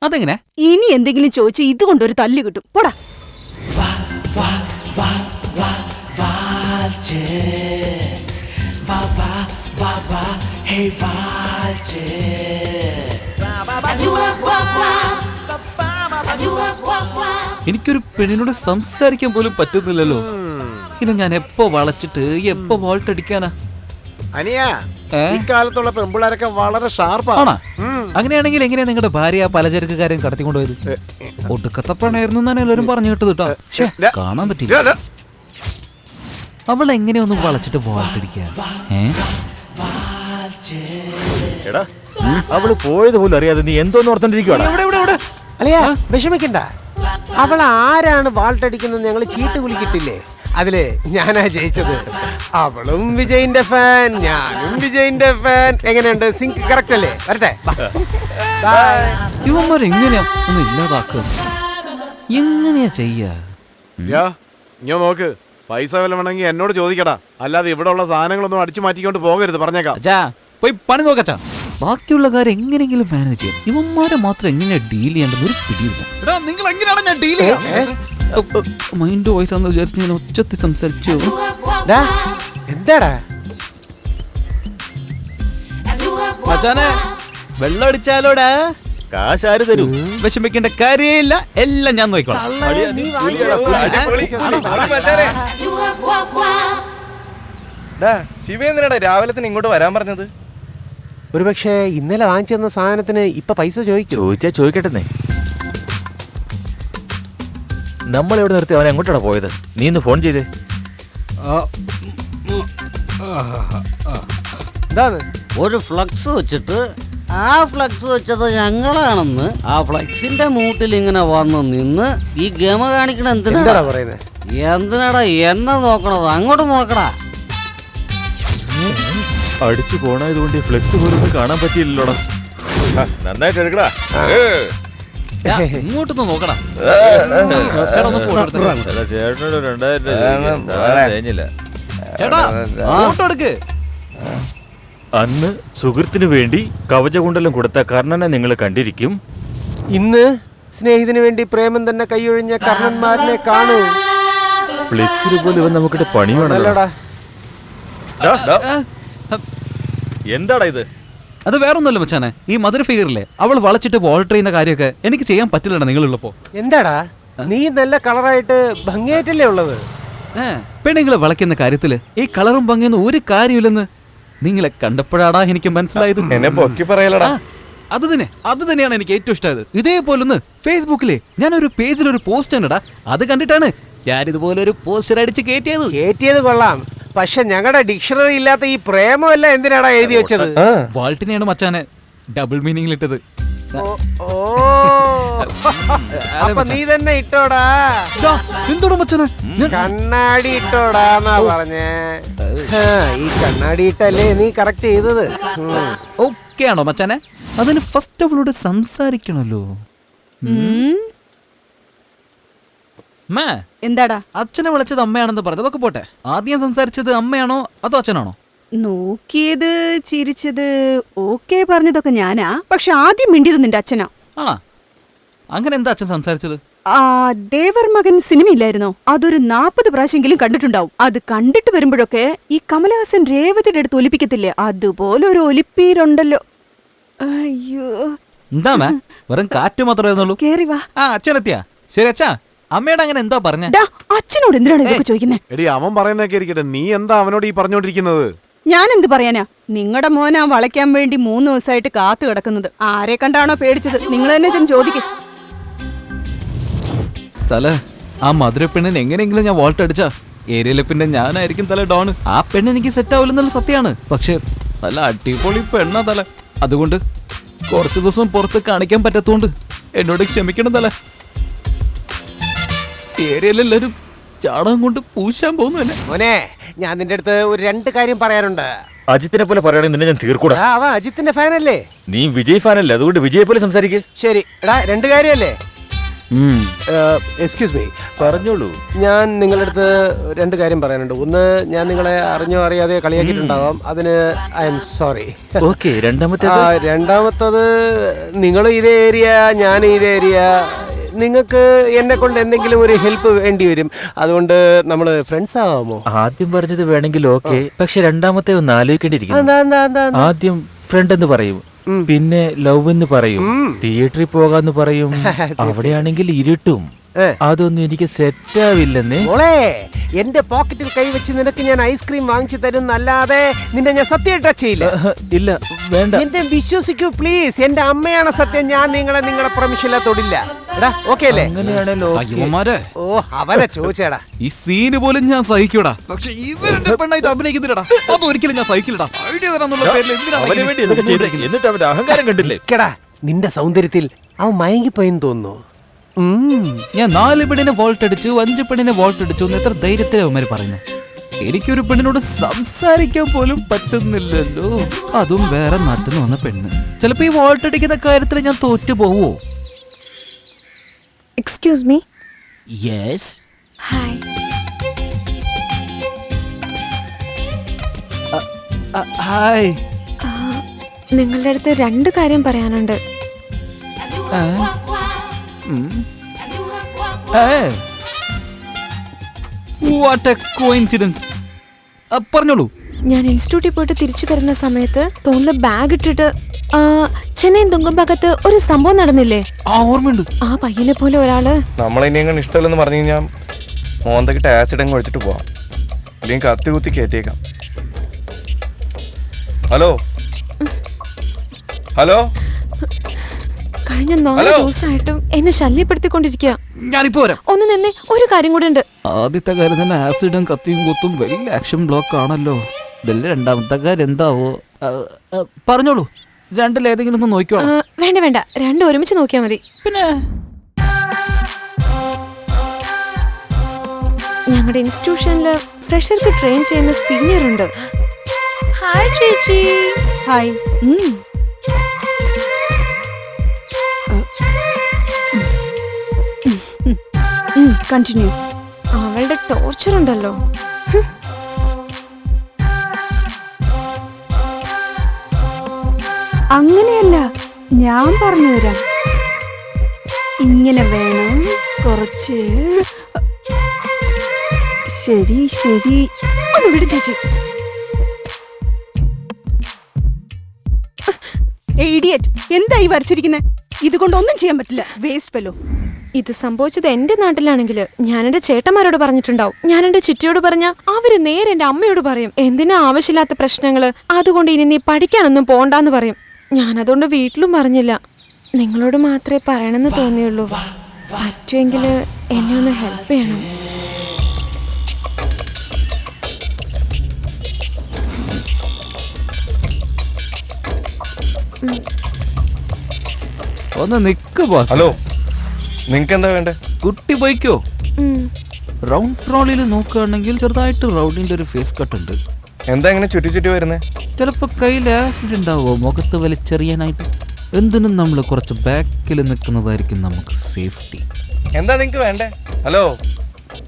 അതെങ്ങനെ? ഇനി എന്തെങ്കിലും ചോദിച്ച് ഇതുകൊണ്ടൊരു തല്ല് കിട്ടും. പോടാ. എനിക്കൊരു പെണ്ണിനോട് സംസാരിക്കാൻ പോലും പറ്റുന്നില്ലല്ലോ. ഇനി ഞാൻ എപ്പോ വളച്ചിട്ട് എപ്പോ വോൾട്ടടിക്കാനാ? അനിയാ, ഇക്കാലത്തുള്ള പെമ്പിള്ളാരൊക്കെ വളരെ ഷാർപ്പാണ്. അങ്ങനെയാണെങ്കിൽ എങ്ങനെയാ നിങ്ങളുടെ ഭാര്യ പലചരക്കുകാരൻ കടത്തിക്കൊണ്ടുപോയത്? ഒടുക്കത്തെ പണയായിരുന്നു എന്നാണ് എല്ലാവരും പറഞ്ഞു കേട്ടത് കേട്ടോ. കാണാൻ പറ്റില്ല. അവൾ എങ്ങനെയൊന്നും വളച്ചിട്ട് വോൾട്ടടിക്കാൻ? അവള് പോയത് പോലും അറിയാതെ നീ എന്തോന്ന് ഓർത്തോണ്ടിരിക്കുവാണ്. അല്ലയാ, വിഷമിക്കണ്ട. അവൾ ആരാണ് വാൾട്ടടിക്കുന്നത് ഞങ്ങൾ ചീട്ട് കുലിക്കിട്ടില്ലേ? അതില് ഞാനാ ജയിച്ചത്. അവളും വിജയിന്റെ ഫാൻ, ഞാനും വിജയിന്റെ ഫാൻ. എങ്ങനെയുണ്ട്? സിങ്ക് കറക്റ്റ് അല്ലേ? വരട്ടെ. ഇവന്മാരെങ്ങനെയാ ഒന്ന് ഇല്ലാതാക്കുക? എങ്ങനെയാ ചെയ്യാ? ഞാൻ നോക്ക്, പൈസ വല്ല വേണമെങ്കിൽ എന്നോട് ചോദിക്കടാ, അല്ലാതെ ഇവിടെ ഉള്ള സാധനങ്ങളൊന്നും അടിച്ചു മാറ്റിക്കൊണ്ട് പോകരുത്, പറഞ്ഞേക്കാം. പോയി പണി നോക്കച്ചാ. ബാക്കിയുള്ള കാര്യം എങ്ങനെയെങ്കിലും മാനേജ് ചെയ്യാം. ഇവന്മാരെ മാത്രം എങ്ങനെയാ ഡീൽ ചെയ്യേണ്ടെന്ന് ഒരു പിടിയില്ല. നിങ്ങൾ എങ്ങനെയാണ് ഞാൻ ഡീൽ ചെയ്യാം? മൈൻഡ് വോയിസ് ആണെന്ന് വിചാരിച്ച് ഞാൻ ഒച്ചത്തിൽ സംസാരിച്ചു. എന്താടാ മച്ചാനെ, വെള്ളം അടിച്ചാലോടാ? കാശാര് തരൂ. വിഷമിക്കേണ്ട കാര്യമില്ല, എല്ലാം ഞാൻ നോക്കിക്കോളാം. ശിവേന്ദ്രടാ രാവിലെ തന്നെ ഇങ്ങോട്ട് വരാൻ പറഞ്ഞത്? ഒരുപക്ഷെ ഇന്നലെ വാങ്ങിച്ചു തന്ന സാധനത്തിന് ഇപ്പൊ പൈസ ചോദിച്ചാ ചോദിക്കട്ടെ. നമ്മളെവിടെ നിർത്തി അവനെ എങ്ങോട്ടാണ് പോയത്? നീ ഒന്ന് ഫോൺ ചെയ്തേ. ഒരു ഫ്ലക്സ് വെച്ചിട്ട് ആ ഫ്ലക്സ് വെച്ചത് ഞങ്ങളാണെന്ന് ആ ഫ്ലക്സിന്റെ മൂട്ടിൽ ഇങ്ങനെ വന്ന് നിന്ന് ഈ ഗമ കാണിക്കണ എന്തിനാ പറയുന്നത്? എന്തിനാടാ എന്നെ നോക്കണത്? അങ്ങോട്ട് നോക്കടാ. അടിച്ചു പോണായതുകൊണ്ട് ഫ്ലെക്സ് പോലും കാണാൻ പറ്റിയില്ലല്ലോടാ. നന്നായിട്ട് എടുക്കടാ. ഇങ്ങോട്ടൊന്ന് നോക്കടാ. ചേട്ടനോട് 2000 ഫോട്ടോ എടുക്ക്. അന്ന് സുഹൃത്തിനു വേണ്ടി കവചകുണ്ടലം കൊടുത്ത കർണനെ നിങ്ങൾ കണ്ടിരിക്കും. ഇന്ന് സ്നേഹിതന് വേണ്ടി പ്രേമം തന്നെ കൈയൊഴിഞ്ഞ കർണന്മാരിനെ കാണൂ. ഫ്ലെക്സിന് പോലും ഇവൻ നമുക്കിട്ട് പണിയാണല്ലോടാ. എന്താടാ ഇത്? അത് വേറൊന്നുമല്ല മച്ചാനെ, ഈ മധുര ഫിഗറില്ലേ, അവൾ വളച്ചിട്ട് വോൾട്ടർ ചെയ്യുന്ന കാര്യമൊക്കെ എനിക്ക് ചെയ്യാൻ പറ്റില്ലടാ നിങ്ങളുള്ളപ്പോ. എന്താടാ നീ നല്ല കളറായിട്ട് ഭംഗിയായിട്ടല്ലേ ഉള്ളത്? പെണ്ണുങ്ങളെ വളയ്ക്കുന്ന കാര്യത്തില് ഈ കളറും ഭംഗിയൊന്നും ഒരു കാര്യമില്ലെന്ന് നിങ്ങളെ കണ്ടപ്പോഴാടാ എനിക്ക് മനസ്സിലായത്. എന്നെ പൊക്കി പറയലടാ. അത് തന്നെയാണ് എനിക്ക് ഏറ്റവും ഇഷ്ടമായത്. ഇതേപോലൊന്ന് ഫേസ്ബുക്കിലെ ഞാനൊരു പേജിലൊരു പോസ്റ്റ് കണ്ടടാ, അത് കണ്ടിട്ടാണ് ഞാനിതുപോലെ ഒരു പോസ്റ്റർ അടിച്ച് കയറ്റിയത് കൊള്ളാം. പക്ഷെ ഞങ്ങളുടെ ഡിക്ഷണറി ഇല്ലാത്ത ഈ പ്രേമമല്ല എന്തിനാടാ എഴുതി വെച്ചത്? വാൾട്ടിനെയാണ് മച്ചാനെ ഡബിൾ മീനിങ്ങിൽ ഇട്ടത്. അപ്പൊ നീ തന്നെ ഇട്ടോടാ. എന്തോടാ മച്ചനെ? കണ്ണാടി ഇട്ടോടാന്നാ പറഞ്ഞേ. ഈ കണ്ണാടി ഇട്ടല്ലേ നീ കറക്റ്റ് ചെയ്തത്. ഓക്കെ ആണോ മച്ചാനെ? അതിന് ഫസ്റ്റ് അവളോട് സംസാരിക്കണല്ലോ. എന്താടാ? അച്ഛനെ വിളിച്ചത് അമ്മയാണെന്ന് പറഞ്ഞു. അതൊക്കെ പോട്ടെ, ആദ്യം സംസാരിച്ചത് അമ്മയാണോ അതോ അച്ഛനാണോ? നോക്കിയത്, ചിരിച്ചത്, ഓക്കെ പറഞ്ഞതൊക്കെ ഞാനാ. പക്ഷെ ആദ്യം മിണ്ടിയത് നിന്റെ അച്ഛനാ. ആ, അങ്ങനെ എന്താ അച്ഛൻ സംസാരിച്ചത്? ആ ദേവർ മകൻ സിനിമയില്ലായിരുന്നോ? അതൊരു 40 പ്രാവശ്യമെങ്കിലും കണ്ടിട്ടുണ്ടാവും. അത് കണ്ടിട്ട് വരുമ്പോഴൊക്കെ ഈ കമലഹാസൻ രേവതിയുടെ അടുത്ത് ഒലിപ്പിക്കത്തില്ലേ, അതുപോലെ ഒരു ഒലിപ്പീരുണ്ടല്ലോ. അയ്യോ, എന്താ മേ, വെറും കാറ്റ് മാത്രമേ കേറി വാ. ആ, അച്ഛനെത്തിയാ? ശരി അച്ഛാ, അമ്മയോട് അങ്ങനെ എന്താ പറഞ്ഞ? അച്ഛനോട് എന്തിനാണ് ഇതൊക്കെ ചോദിക്കുന്നേ? എടി, അവൻ പറയുന്നൊക്കെ ഇരിക്കട്ടെ, നീ എന്താ അവനോട് ഈ പറഞ്ഞോണ്ടിരിക്കുന്നത്? ഞാൻ എന്ത് പറയാനാ? നിങ്ങളുടെ മോനാ വളയ്ക്കാൻ വേണ്ടി 3 ദിവസമായിട്ട് കാത്തു കിടക്കുന്നത്. ആരെ കണ്ടാണോ പേടിച്ചത്? നിങ്ങൾ തന്നെ ചെന്ന് ചോദിക്കും. തല, ആ മധുര പെണ്ണിന് എങ്ങനെയെങ്കിലും ഞാൻ വോൾട്ട് അടിച്ചാ ഏരിയയിലെ പിന്നെ ഞാനായിരിക്കും തല ഡോൺ. ആ പെണ്ണ് എനിക്ക് സെറ്റ് ആവില്ലെന്നുള്ള സത്യമാണ്. പക്ഷെ നല്ല അടിപൊളി പെണ്ണാ തല. അതുകൊണ്ട് കുറച്ചു ദിവസം പുറത്ത് കാണിക്കാൻ പറ്റത്തോണ്ട് എന്നോട് ക്ഷമിക്കണം തല. ഏരിയയിലെല്ലാരും ചാടകം കൊണ്ട് പൂശാൻ പോകുന്നു എന്നെ. മോനെ, ഞാൻ നിന്റെ അടുത്ത് ഒരു 2 കാര്യം പറയാനുണ്ട്. അജിത്തിനെ പോലെ പറയുകയാണെങ്കിൽ നിന്നെ ഞാൻ തീർക്കൂടാ. അവൻ അജിത്തിന്റെ ഫാനല്ലേ? നീ വിജയ് ഫാനല്ലേ, അതുകൊണ്ട് വിജയെ പോലെ സംസാരിക്കേ. ശരി എടാ, 2 കാര്യല്ലേ? എക്സ്ക്യൂസ് മീ, പറഞ്ഞോളൂ. ഞാൻ നിങ്ങളുടെ അടുത്ത് 2 കാര്യം പറയാനുണ്ട്. ഒന്ന്, ഞാൻ നിങ്ങളെ അറിഞ്ഞോ അറിയാതെ കളിയാക്കിയിട്ടുണ്ടാവാം, അതിന് ഐ എം സോറി. ഓക്കെ. രണ്ടാമത്തത്, നിങ്ങൾ ഇതേ ഏരിയ, ഞാൻ ഇതേ ഏരിയ. നിങ്ങൾക്ക് എന്നെ കൊണ്ട് എന്തെങ്കിലും ഒരു ഹെൽപ്പ് വേണ്ടി വരും. അതുകൊണ്ട് നമ്മൾ ഫ്രണ്ട്സ് ആവാമോ? ആദ്യം പറഞ്ഞത് വേണമെങ്കിൽ ഓക്കെ, പക്ഷെ രണ്ടാമത്തെ ഒന്ന് ആലോചിക്കേണ്ടിയിരിക്കുന്നു. ആദ്യം ഫ്രണ്ട് എന്ന് പറയും, പിന്നെ ലവ് എന്ന് പറയും, തിയേറ്ററിൽ പോകാന്ന് പറയും. അവിടെയാണെങ്കിൽ ഇരുട്ടും. അതൊന്നും എനിക്ക് സെറ്റ് ആവില്ലെന്നേ. മോളെ, എന്റെ പോക്കറ്റിൽ കൈവച്ച് നിനക്ക് ഞാൻ ഐസ്ക്രീം വാങ്ങിച്ചു തരും അല്ലാതെ നിന്നെ ഞാൻ സത്യം ടച്ച് ചെയ്യില്ല. ഇല്ല, വേണ്ട. എന്റെ വിശ്വസിക്കൂ പ്ലീസ്. എന്റെ അമ്മയാണ് സത്യം. ഞാൻ നിങ്ങളെ പെർമിഷൻ തൊടില്ല. എടാ, ഓക്കെ അല്ലേ? അങ്ങനെയാണല്ലോ. ഓ, അവനെ ചോദിച്ചേടാ. ഈ സീന് പോലും ഞാൻ സഹിക്കൂടാ, പക്ഷെ ഇവരുടെ പെണ്ണായിട്ട് അഭിനയിക്കുന്നില്ലടാ. അതൊരിക്കലും ഞാൻ സഹിക്കില്ലടാ. ഐഡിയ തരാന്നുള്ള പേരിൽ അവന് വേണ്ടി ഇതൊക്കെ ചെയ്തേക്ക്. എന്നിട്ട് അവന്റെ അഹങ്കാരം കണ്ടില്ലേ? കേടാ, നിന്റെ സൗന്ദര്യത്തിൽ അവൻ മയങ്ങിപ്പോയെന്ന് തോന്നുന്നു. ഞാൻ 4 പെണ്ണിനെ വോൾട്ട് അടിച്ചു, 5 പെണ്ണിനെ വോൾട്ട് അടിച്ചു എന്ന് എത്ര ധൈര്യത്തിലാണ് അവന്മാര് പറയുന്നത്. എനിക്കൊരു പെണ്ണിനോട് സംസാരിക്കാൻ പോലും പറ്റുന്നില്ലല്ലോ, അതും വേറെ നാട്ടിൽ നിന്ന് വന്ന പെണ്ണ്. ചിലപ്പോ ഈ വോൾട്ട് അടിക്കുന്ന കാര്യത്തിൽ ഞാൻ തോറ്റു പോവോ? Excuse me. Yes. Hi. Hi. നിങ്ങളുടെ അടുത്ത് 2 കാര്യം പറയാനുണ്ട്. What a coincidence. പറഞ്ഞോളൂ. ഞാൻ ഇൻസ്റ്റിറ്റ്യൂട്ടിൽ പോയിട്ട് തിരിച്ചു വരുന്ന സമയത്ത് തോളില് ബാഗ് ഇട്ടിട്ട് ചെന്നൈ തുങ്കഭാഗത്ത് ഒരു സംഭവം നടന്നില്ലേ? ഓർമ്മയുണ്ട്. ആ പയ്യനെ പോലെ ഒരാള്. നമ്മളെന്നെ ഇഷ്ടമല്ലെന്ന് പറഞ്ഞു കഴിഞ്ഞാൽ മോന്തക്കിട്ട് ആസിഡ് അങ്ങ് ഒഴിച്ചിട്ട് പോവാം, അല്ലെങ്കിൽ കത്തി കുത്തി കയറ്റിയേക്കാം. ഹലോ ഹലോ, കഴിഞ്ഞ 4 ദിവസമായിട്ടും എന്നെ ശല്യപ്പെടുത്തിക്കൊണ്ടിരിക്കുക. ഞാനിപ്പോ വരാം. ഒന്ന് നിന്നെ, ഒരു കാര്യം കൂടെ ഉണ്ട്. ആദ്യത്തെ കാര്യം തന്നെ ആസിഡും കത്തിയും കുത്തും വലിയ ആക്ഷൻ ബ്ലോക്ക് ആണല്ലോ. ഇതിൽ രണ്ടാമത്തെ കാര്യം എന്താവോ? പറഞ്ഞോളൂ, 2 ഏതെങ്കിലും ഒന്ന് നോക്കിക്കോ. വേണ്ട വേണ്ട, 2 ഒരുമിച്ച് നോക്കിയാൽ മതി. പിന്നെ ഞങ്ങളുടെ ഇൻസ്റ്റിറ്റ്യൂഷനില് ഫ്രഷർക്ക് ട്രെയിൻ ചെയ്യുന്ന സീനിയർ ഉണ്ട്. ഹായ് ചേച്ചി. ഹായ്. കണ്ടിന്യൂ. അവളുടെ ടോർച്ചർ ഉണ്ടല്ലോ. അങ്ങനെയല്ല, ഞാൻ പറഞ്ഞു തരാം. ഇങ്ങനെ വേണം, കുറച്ച്. ശരി ശരി, ഒന്ന് വിട് ചേച്ചി. ഇഡിയറ്റ്, എന്തായി വരച്ചിരിക്കുന്നത്? ഇതുകൊണ്ടൊന്നും ചെയ്യാൻ പറ്റില്ല. Waste fellow. ഇത് സംഭവിച്ചത് എന്റെ നാട്ടിലാണെങ്കിൽ ഞാൻ എന്റെ ചേട്ടന്മാരോട് പറഞ്ഞിട്ടുണ്ടാവും. ഞാൻ എന്റെ ചിറ്റിയോട് പറഞ്ഞ അവര് നേരെ എന്റെ അമ്മയോട് പറയും, എന്തിനാ ആവശ്യമില്ലാത്ത പ്രശ്നങ്ങള്, അതുകൊണ്ട് ഇനി നീ പഠിക്കാനൊന്നും പോണ്ടാന്ന് പറയും. ഞാൻ അതുകൊണ്ട് വീട്ടിലും പറഞ്ഞില്ല. നിങ്ങളോട് മാത്രമേ പറയണമെന്ന് തോന്നിയുള്ളൂ. പറ്റുമെങ്കിൽ എന്നെ ഒന്ന് ഹെൽപ്പ് ചെയ്യണം. ഒന്ന് നിക്ക് ബോസ്. ഹലോ, നിങ്ങക്ക് എന്താ വേണ്ടേ? കുട്ടി പോയിക്കോ. ഉം. റൗണ്ട് ട്രോളിൽ നോക്കുകയാണെങ്കിൽ ചെറുതായിട്ട് റൗണ്ടിന്റെ ഒരു ഫേസ് കട്ട് ഉണ്ട്. എന്താ ഇങ്ങനെ ചുറ്റി ചുറ്റി വരുന്നേ? ചിലപ്പോ കയ്യിൽ ആസിഡ് ഉണ്ടാവോ മുഖത്ത് വലിച്ചെറിയാനായിട്ട്. എന്തിനും നമ്മൾ കുറച്ച് ബാക്കിൽ നിൽക്കുന്നതായിരിക്കും നമുക്ക് സേഫ്റ്റി. എന്താ നിങ്ങക്ക് വേണ്ടേ? ഹലോ,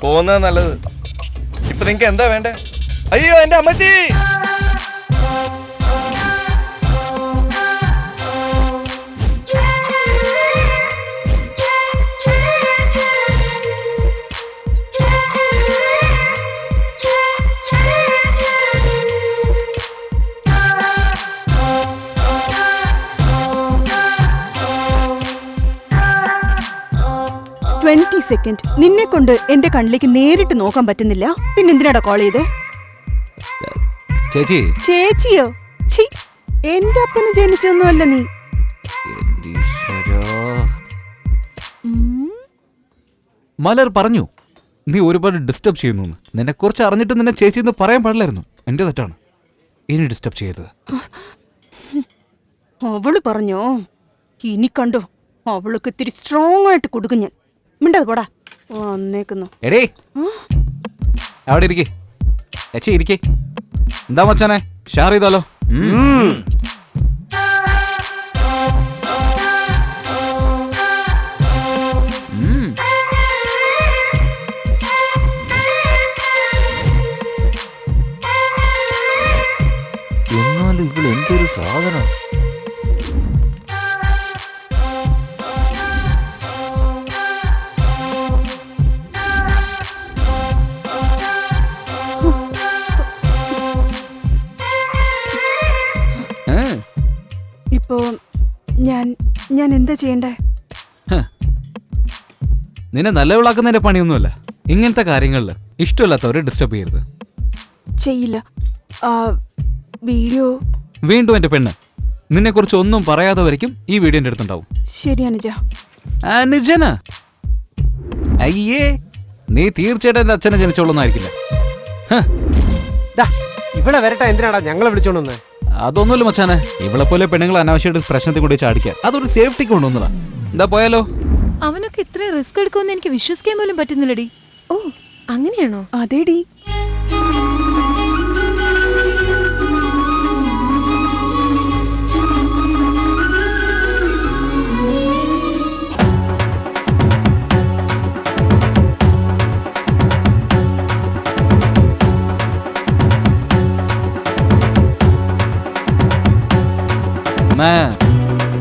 പോകുന്നത് നല്ലത്. ഇപ്പൊ നിങ്ങക്ക് എന്താ വേണ്ടേ? അയ്യോ എന്റെ അമ്മച്ചി! സെക്കൻഡ് നിന്നെ കൊണ്ട് എന്റെ കണ്ണിലേക്ക് നേരിട്ട് നോക്കാൻ പറ്റുന്നില്ല. പിന്നെന്തിനാടാ കോൾ ചെയ്തേ? ചേച്ചി. ചേച്ചിയോ? ഛീ, എന്റെ അപ്പന് ജനിച്ചൊന്നുമല്ല നീ. മലർ പറഞ്ഞു നീ ഒരുപാട് ഡിസ്റ്റർബ് ചെയ്യുന്നു. നിന്നെ കുറിച്ച് അറിഞ്ഞിട്ട് നിന്നെ ചേച്ചി എന്ന് പറയാൻ പാടില്ലായിരുന്നു. എന്റെ തെറ്റാണ്. ഇനി ഡിസ്റ്റർബ് ചെയ്യരുത്. അവള് പറഞ്ഞോ? ഇനി കണ്ടോ, അവൾക്ക് ഇത്തിരി സ്ട്രോങ് ആയിട്ട് കൊടുക്കും ഞാൻ. മിണ്ടാതെ പോടാ. വന്നേക്കുന്നു. എടേ അവിടെ ഇരിക്കേ. ചേച്ചി ഇരിക്കേ. എന്താ മച്ചാനെ, ഷെയർ ചെയ്താലോ? എന്നാലും ഇവിടെ എന്തൊരു സാധനം. ഇപ്പോ ഞാൻ എന്താ ചെയ്യണ്ടേ? നിന്നെ നല്ലവളാക്കുന്നതിന്റെ പണിയൊന്നുമല്ല. ഇങ്ങനത്തെ കാര്യങ്ങളിൽ ഇഷ്ടമില്ലാത്തവരെ ഡിസ്റ്റർബ് ചെയ്യരുത്. ചെയ്യില്ല. വീഡിയോ വീണ്ടും എന്റെ പെണ്ണ് നിന്നെ കുറിച്ച് ഒന്നും പറയാതെ വരയ്ക്കും ഈ വീഡിയോ എന്റെ അടുത്തുണ്ടാവും. ശരി അനുജ. അനുജന? അയ്യേ, നീ തീർച്ചയായിട്ടും എന്റെ അച്ഛനെ ജനിച്ചോളൊന്നായിരിക്കില്ല. ഇവിടെ വരട്ടെ, എന്തിനാടാ ഞങ്ങളെ വിളിച്ചോണ്ടെന്ന്? അതൊന്നുമില്ല മച്ചാനെ, ഇവളെ പോലെ പെണ്ണുങ്ങൾ അനാവശ്യമായിട്ട് പ്രശ്നത്തിൽ കൊണ്ട് ചാടിക്കുക അതൊരു സേഫ്റ്റിക്ക് കൊണ്ടുവന്നതാ. എന്താ പോയാലോ? അവനൊക്കെ ഇത്രയും റിസ്ക് എടുക്കുമെന്ന് എനിക്ക് വിശ്വസിക്കാൻ പോലും പറ്റുന്നില്ലടി. ഓ അങ്ങനെയാണോ? അതേടി.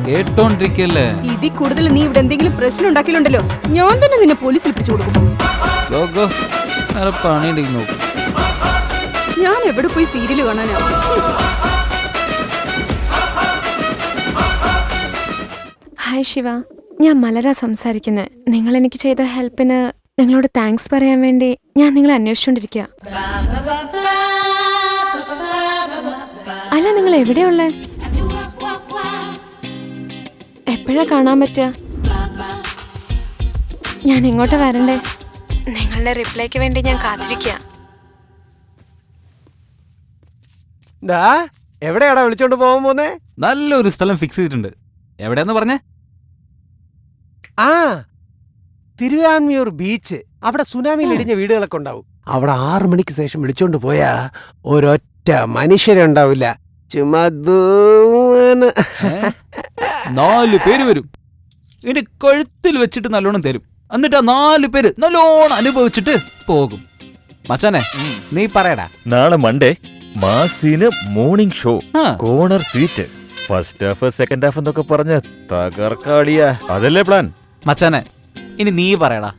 കേട്ടോണ്ടിരിക്കല്ലേ? ഇതിൽ കൂടുതൽ നീ ഇവിടെ എന്തെങ്കിലും പ്രശ്നം ഉണ്ടാക്കിയിട്ടുണ്ടല്ലോ, ഞാൻ തന്നെ നിന്നെ പോലീസിൽ പിടിച്ചു കൊടുക്കും. ഞാൻ എവിടെ പോയി സീരിയൽ കാണാനാ? ഹായ് ശിവ, ഞാൻ മലര സംസാരിക്കുന്നത്. നിങ്ങൾ എനിക്ക് ചെയ്ത ഹെൽപ്പിന് നിങ്ങളോട് താങ്ക്സ് പറയാൻ വേണ്ടി ഞാൻ നിങ്ങളെ അന്വേഷിച്ചോണ്ടിരിക്കുക. അല്ല, നിങ്ങൾ എവിടെയുള്ളേ? എപ്പോഴാ കാണാൻ പറ്റുക? ഞാൻ ഇങ്ങോട്ട് വരണ്ടേ? നിങ്ങളുടെ റിപ്ലൈക്ക് വേണ്ടി ഞാൻ കാത്തിരിക്കുക. എവിടെയാടാ വിളിച്ചോണ്ട് പോകാൻ പോന്നേ? നല്ലൊരു സ്ഥലം ഫിക്സ് ചെയ്തിട്ടുണ്ട്. എവിടെയാന്ന് പറഞ്ഞേ? തിരുവാൻമിയൂർ ബീച്ച്. അവിടെ സുനാമിയിൽ ഇടിഞ്ഞ വീടുകളൊക്കെ ഉണ്ടാവും. അവിടെ 6 മണിക്ക് ശേഷം വിളിച്ചോണ്ട് പോയാ ഒരൊറ്റ മനുഷ്യരുണ്ടാവില്ല. 4 പേര് വരും. എന്റെ കഴുത്തിൽ വെച്ചിട്ട് നല്ലോണം തരും. എന്നിട്ട് 4 പേര് നല്ലോണം അനുഭവിച്ചിട്ട് പോകും. മച്ചാനെ നീ പറയടാ. നാളെ മൺഡേ മാസിന് morning show, corner seat, first half second half എന്നൊക്കെ പറഞ്ഞ തകർക്കാളിയാ. അതല്ലേ പ്ലാൻ? മച്ചാനെ ഇനി നീ പറയടാ.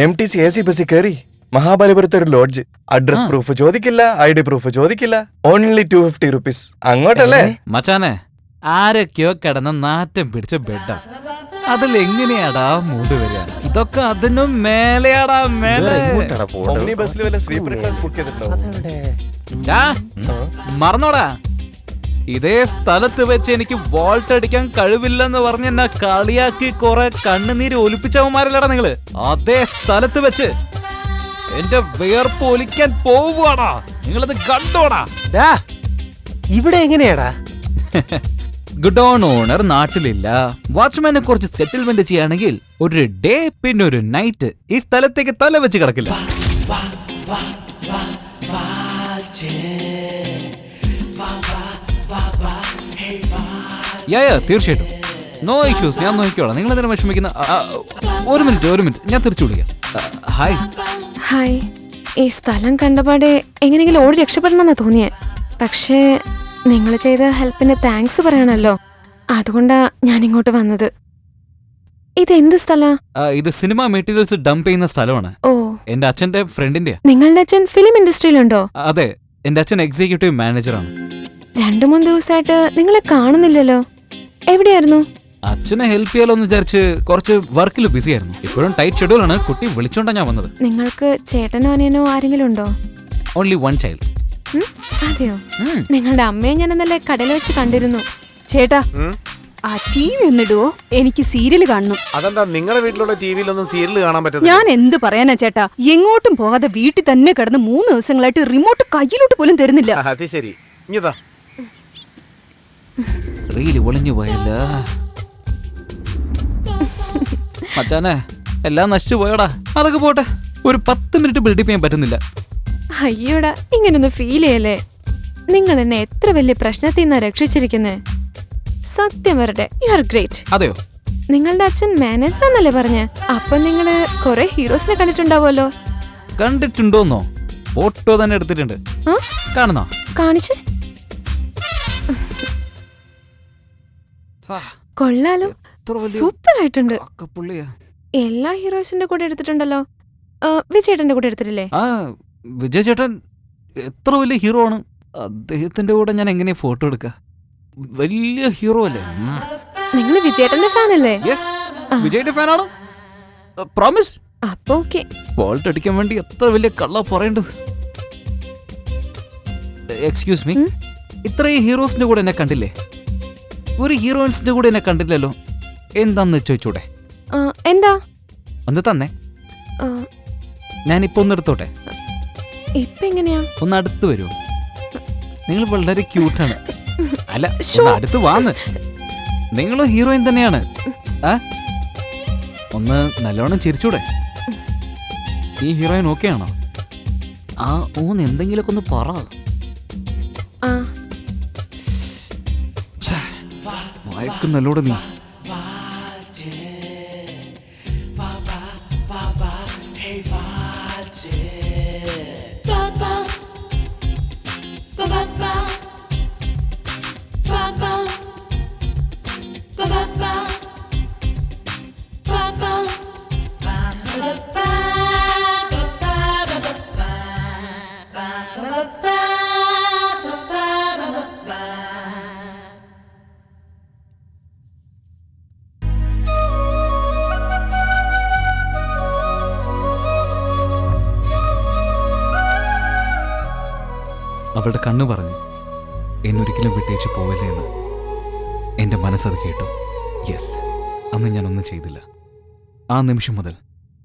MTC AC ബസ്സിൽ കയറി മഹാബലിപുരത്ത് ഒരു ലോഡ്ജ്. അഡ്രസ് പ്രൂഫ് ചോദിക്കില്ല, ID പ്രൂഫ് ചോദിക്കില്ല. Only 250 rupees. അങ്ങോട്ടല്ലേ? മച്ചാനെ ആരൊക്കെയോ കിടന്ന നാറ്റം പിടിച്ച ബെഡാ. അതിൽ എങ്ങനെയാടാ മൂട് വരിക? ഇതൊക്കെ അതിനും മേലെയാടാ, മേലെ. ബസ്സിൽ വല്ല സ്ലീപ്പർ ക്ലാസ് ബുക്ക് ചെയ്തിട്ടുണ്ടോ? മറന്നോടാ, ഇതേ സ്ഥലത്ത് വെച്ച് എനിക്ക് വോൾട്ട് അടിക്കാൻ കഴിവില്ലെന്ന് പറഞ്ഞ് എന്നെ കളിയാക്കി കുറെ കണ്ണുനീര് ഒലിപ്പിച്ചവന്മാരല്ലടാ നിങ്ങള്. അതേ സ്ഥലത്ത് വെച്ച് എന്റെ വിയർപ്പ് ഒലിക്കാൻ പോവുകയാടാ. നിങ്ങളത് കണ്ടോടാ. ഇവിടെ എങ്ങനെയാടാ? ഗുഡോൺ ഓണർ നാട്ടിലില്ല. വാച്ച്മാനെ കുറച്ച് സെറ്റിൽമെന്റ് ചെയ്യുകയാണെങ്കിൽ ഒരു ഡേ പിന്നെ ഒരു നൈറ്റ് ഈ സ്ഥലത്തേക്ക് തല വെച്ച് കിടക്കില്ല. തീർച്ചയായിട്ടും നോ ഇഷ്യൂസ്, ഞാൻ നോക്കിക്കോളാം. നിങ്ങൾ എന്തിനാ വിഷമിക്കുന്ന? ഒരു മിനിറ്റ് ഞാൻ തിരിച്ചു വിളിക്കാം. ഹായ്. ഹായ്. ഈ സ്ഥലം കണ്ടപാടെ എങ്ങനെയെങ്കിലും ഓടി രക്ഷപ്പെടണമെന്നാ തോന്നിയേ. പക്ഷേ നിങ്ങൾ ചെയ്ത ഹെൽപ്പിന് താങ്ക്സ് പറയണല്ലോ, അതുകൊണ്ടാ ഞാൻ ഇങ്ങോട്ട് വന്നത്. ഇതെന്ത് സ്ഥലാ? ഇത് സിനിമ മെറ്റീരിയൽസ് ഡംപ് ചെയ്യുന്ന സ്ഥലമാണ്. ഓ, എന്റെ അച്ഛന്റെ ഫ്രണ്ടിന്റെ. നിങ്ങളുടെ അച്ഛൻ ഫിലിം ഇൻഡസ്ട്രിയിലുണ്ടോ? അതെ, എന്റെ അച്ഛൻ എക്സിക്യൂട്ടീവ് മാനേജറാണ്. 2-3 ദിവസമായിട്ട് നിങ്ങളെ കാണുന്നില്ലല്ലോ, എവിടെയായിരുന്നു? അച്ഛനെ ഹെൽപ്പ് ചെയ്യാലോ എന്ന് വിചാരിച്ച് കുറച്ച് വർക്കിൽ ബിസി ആയിരുന്നു. ഇപ്പോഴും ടൈറ്റ് ഷെഡ്യൂൾ ആണ്. കുട്ടി വിളിച്ചോണ്ടാ ഞാൻ വന്നത്. നിങ്ങൾക്ക് ചേട്ടനോ അനിയനോ ആരെങ്കിലും ഉണ്ടോ? Only one child. അതെയോ? നിങ്ങളുടെ അമ്മയെ ഞാൻ ഇന്നലെ കടയിൽ വെച്ച് കണ്ടിരുന്നു. ചേട്ടാ, ആ TV ഒന്നിടുവോ? എനിക്ക് സീരിയൽ കാണണം. അതെന്താ നിങ്ങളുടെ വീട്ടിലുള്ള ടിവിയിലൊന്നും സീരിയൽ കാണാൻ പറ്റുന്നത്? ഞാൻ എന്ത് പറയാനാ ചേട്ടാ, എങ്ങോട്ടും പോകാതെ വീട്ടിൽ തന്നെ കിടന്ന് 3 ദിവസങ്ങളായിട്ട് റിമോട്ട് കയ്യിലോട്ട് പോലും തരുന്നില്ല. അത് ശരി, ഇഞ്ഞതാ റീല് ഒളിഞ്ഞു പോയല്ല മച്ചാനെ, എല്ലാം നശിച്ചു പോയടാ. അതൊക്കെ പോട്ടെ, ഒരു 10 മിനിറ്റ് ബിൽഡപ്പ് ചെയ്യാൻ പറ്റുന്നില്ല. അയ്യോടാ, ഇങ്ങനൊന്നും ഫീൽ ചെയ്യല്ലേ. നിങ്ങൾ എന്നെ എത്ര വലിയ പ്രശ്നത്തിൽ നിന്നാ രക്ഷിച്ചിരിക്കുന്നേ. സത്യം വരട്ടെ, യു ആർ ഗ്രേറ്റ്. അതെയോ? നിങ്ങളുടെ അച്ഛൻ മാനേജർ എന്നല്ലേ പറഞ്ഞേ? അപ്പൊ നിങ്ങള് കൊറേ ഹീറോസിനെ കണ്ടിട്ടുണ്ടാവുമല്ലോ. കണ്ടിട്ടുണ്ടോന്നോ? ഫോട്ടോ തന്നെ എടുത്തിട്ടുണ്ട്. കാണുന്നോ? കാണിച്ചേ. കൊള്ളാലോ, സൂപ്പർ ആയിട്ടുണ്ട്. എല്ലാ ഹീറോസിന്റെ കൂടെ എടുത്തിട്ടുണ്ടല്ലോ. വിജയേട്ടന്റെ കൂടെ എടുത്തിട്ടില്ലേ? വിജയ് ചേട്ടൻ എത്ര വലിയ ഹീറോ ആണ്. അദ്ദേഹത്തിന്റെ കൂടെ ഞാൻ എങ്ങനെയാ ഫോട്ടോ എടുക്ക? വലിയ ഹീറോ അല്ലേ? നിങ്ങൾ വിജയേട്ടന്റെ ഫാൻ അല്ലേ? വിജയുടെ ഫാനാണ്. പ്രോമിസ്. അപ്പൊ ഓക്കെ. വോൾട്ട് അടിക്കാൻ വേണ്ടി എത്ര വലിയ കള്ള പറയേണ്ടത്. എക്സ്ക്യൂസ് മീ, ഇത്രയും ഹീറോസിന്റെ കൂടെ എന്നെ കണ്ടില്ലേ? ഒരു ഹീറോയിൻസിന്റെ കൂടെ എന്നെ കണ്ടില്ലല്ലോ. എന്താന്ന് ചോദിച്ചൂടെ? എന്താ? ഒന്ന് തന്നെ, ഞാനിപ്പോ ഒന്ന് എടുത്തോട്ടെ. ഇപ്പൊ എങ്ങനെയാ? ഒന്ന് അടുത്ത് വരൂ. നിങ്ങൾ വളരെ ക്യൂട്ടാണ്. അല്ല, ഒന്ന് അടുത്ത് വാന്ന്. നിങ്ങളും ഹീറോയിൻ തന്നെയാണ്. ഒന്ന് നല്ലോണം ചിരിച്ചൂടെ? ഈ ഹീറോയിൻ ഓക്കെ ആണോ? ഓന്ന് എന്തെങ്കിലുമൊക്കെ ഒന്ന് പറ. നല്ലോടെ നീ. അവളുടെ കണ്ണു പറഞ്ഞു എന്നൊരിക്കലും വിട്ടേച്ച് പോവല്ലേ എന്ന്. എൻ്റെ മനസ്സത് കേട്ടു. യെസ്, അന്ന് ഞാനൊന്നും ചെയ്തില്ല. ആ നിമിഷം മുതൽ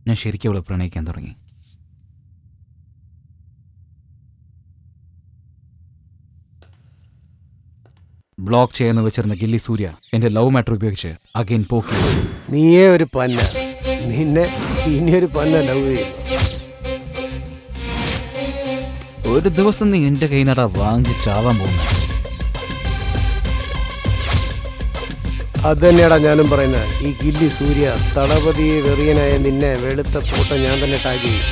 ഞാൻ ശരിക്കും അവളെ പ്രണയിക്കാൻ തുടങ്ങി. ബ്ലോക്ക് ചെയ്യാന്ന് വെച്ചിരുന്ന ഗില്ലി സൂര്യ എൻ്റെ ലവ് മാറ്റർ ഉപയോഗിച്ച് അഗൈൻ പോക്കി. നീയേ ഒരു പന്ന, നിന്നെ ഇനിയൊരു പന്ന ലവ് ചെയ്യും. ഒരു ദിവസം നീ എന്റെ കൈ നടാ വാങ്ങി ചാവാൻ പോകുന്നു. അത് തന്നെയാടാ ഞാനും പറയുന്നത്. ഈ ഗില്ലി സൂര്യ തളപതിയെ വെറിയനായ നിന്നെ വെളുത്ത പൂട്ട ഞാൻ തന്നെ ടാഗ് ചെയ്യും.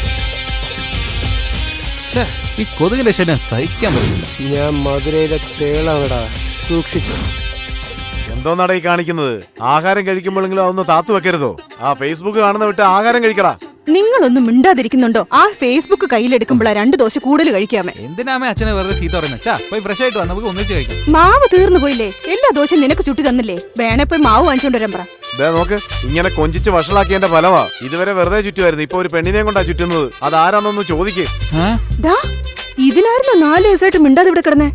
ഈ കൊതുകിന്റെ ശല്യം സഹിക്കാൻ പറ്റില്ല. ഞാൻ മധുരയിലെ തേളാണടാ, സൂക്ഷിച്ചു. എന്തോന്നാടാ ഈ കാണിക്കുന്നത്? ആഹാരം കഴിക്കുമ്പോഴെങ്കിലും അതൊന്ന് താത്തു വെക്കരുതോ? ആ ഫേസ്ബുക്ക് കാണുന്ന വിട്ട് ആഹാരം കഴിക്കടാ. നിങ്ങളൊന്നും മിണ്ടാതിരിക്കുന്നുണ്ടോ? ആ ഫേസ്ബുക്ക് കയ്യിലെടുക്കുമ്പോഴാ 2 ദോശ കൂടുതൽ കഴിക്കാമേ. എന്തിനാമേ അച്ഛനെ വെറുതെ ചീത്ത പറയുന്നത്? പോയി ഫ്രഷ് ആയിട്ട് വാ, നമുക്ക് ഒന്നിച്ച് കഴിക്കാം. മാവ് തീർന്നു പോയില്ലേ? എല്ലാ ദോശയും നിനക്ക് ചുട്ടി തന്നില്ലേ? വേണേ പോയി മാവ് വാങ്ങിച്ചോണ്ട് വരാൻ പറ. നോക്ക്, ഇങ്ങനെ കൊഞ്ചിച്ച് വഷളാക്കിയതിന്റെ ഫലമാ. ഇതുവരെ വെറുതെ ചുറ്റുമായിരുന്നു, ഇപ്പൊ ഒരു പെണ്ണിനെയും കൊണ്ടാ ചുറ്റുന്നത്. അതാരാണെന്നൊന്ന് ചോദിക്കേ. ഇതിലായിരുന്നു 4 ദിവസമായിട്ട് മിണ്ടാതെ ഇവിടെ കിടന്നേ.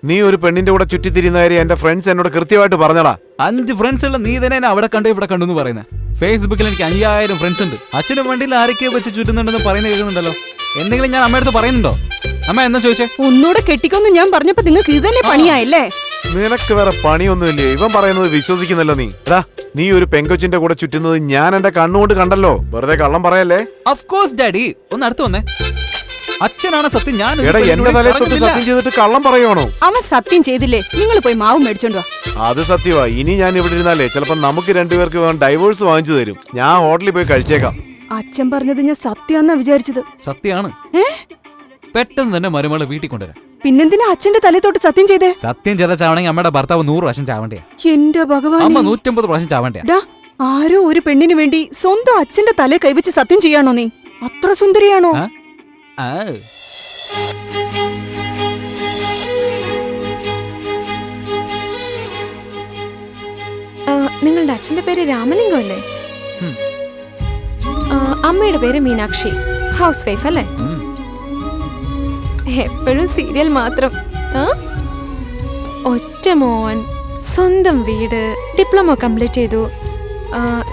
നീ ഒരു പെണ്ണിന്റെ കൂടെ ചുറ്റിത്തിരിയുന്ന കാര്യം എന്റെ ഫ്രണ്ട്സ് എന്നോട് കൃത്യമായിട്ട് പറഞ്ഞടാ. 5 ഫ്രണ്ട്സ് ഉള്ള നീ തന്നെ അവിടെ കണ്ടു ഇവിടെ കണ്ടു എന്ന് പറയുന്നത്. ഫേസ്ബുക്കിൽ എനിക്ക് 5000 ഫ്രണ്ട്സ് ഉണ്ട്. അച്ഛനും വണ്ടിയിൽ ആരൊക്കെയോ വെച്ച് ചുറ്റുന്നുണ്ടെന്ന് പറയുന്നത് കേൾക്കുന്നുണ്ടല്ലോ. എന്തെങ്കിലും ഞാൻ അമ്മയടുത്ത് പറയുന്നുണ്ടോ? അമ്മ എന്നാ ചോദിച്ചേ? ഒന്നൂടെ കെട്ടിക്കൊന്ന് ഞാൻ പറഞ്ഞപ്പോ നിങ്ങൾക്ക് ഇത് തന്നെ പണിയായല്ലേ? നിനക്ക് വേറെ പണിയൊന്നുമില്ലേ? ഇവൻ പറയുന്നത് വിശ്വസിക്കുന്നല്ലോ നീ. എടാ, നീ ഒരു പെങ്കൊച്ചിന്റെ കൂടെ ചുറ്റുന്നത് ഞാൻ എന്റെ കണ്ണുകൊണ്ട് കണ്ടല്ലോ. വെറുതെ കള്ളം പറയല്ലേ? Of course daddy. ഒന്ന് അടുത്ത് വന്നേ. അച്ഛനാണ് സത്യം. ഞാൻ എടാ, എന്റെ തലയിൽ തൊട്ട് സത്യം ചെയ്തിട്ട് കള്ളം പറയുവാണോ? അവൻ സത്യം ചെയ്തില്ലേ? നിങ്ങൾ പോയി മാവ് മേടിച്ചോണ്ട് വാ. അത് സത്യമാ. ഇനി ഞാൻ ഇവിടെ ഇരുന്നാലേ ചിലപ്പോ നമുക്ക് രണ്ടുപേർക്ക് ഡൈവോഴ്സ് വാങ്ങിച്ചു തരും. ഞാൻ ഹോട്ടലിൽ പോയി കഴിച്ചേക്കാം. അച്ഛൻ പറഞ്ഞത് ഞാൻ സത്യാന്നാ വിചാരിച്ചത്. സത്യാണ്. പെട്ടെന്ന് തന്നെ മരുമകളെ വീട്ടിൽ കൊണ്ടുവരാം. പിന്നെന്തിനാ അച്ഛന്റെ തലയിൽ തൊട്ട് സത്യം ചെയ്തേ? സത്യം ചെയ്ത ചാവണെങ്കിൽ അമ്മയുടെ ഭർത്താവ് 100 പ്രാവശ്യം ചാവണ്ടേ? എന്റെ ഭഗവാൻ, അമ്മ 150 പ്രാവശ്യം ചാവണ്ടേ? ആരോ ഒരു പെണ്ണിന് വേണ്ടി സ്വന്തം അച്ഛന്റെ തലയിൽ കൈവച്ച് സത്യം ചെയ്യാണോ നീ? അത്ര സുന്ദരിയാണോ? നിങ്ങളുടെ അച്ഛന്റെ പേര് രാമലിംഗം അല്ലേ? അമ്മയുടെ പേര് മീനാക്ഷി. ഹൗസ് വൈഫ് അല്ലേ? എപ്പോഴും സീരിയൽ മാത്രം. ഒറ്റ മോൻ, സ്വന്തം വീട്, ഡിപ്ലോമ കംപ്ലീറ്റ് ചെയ്തു.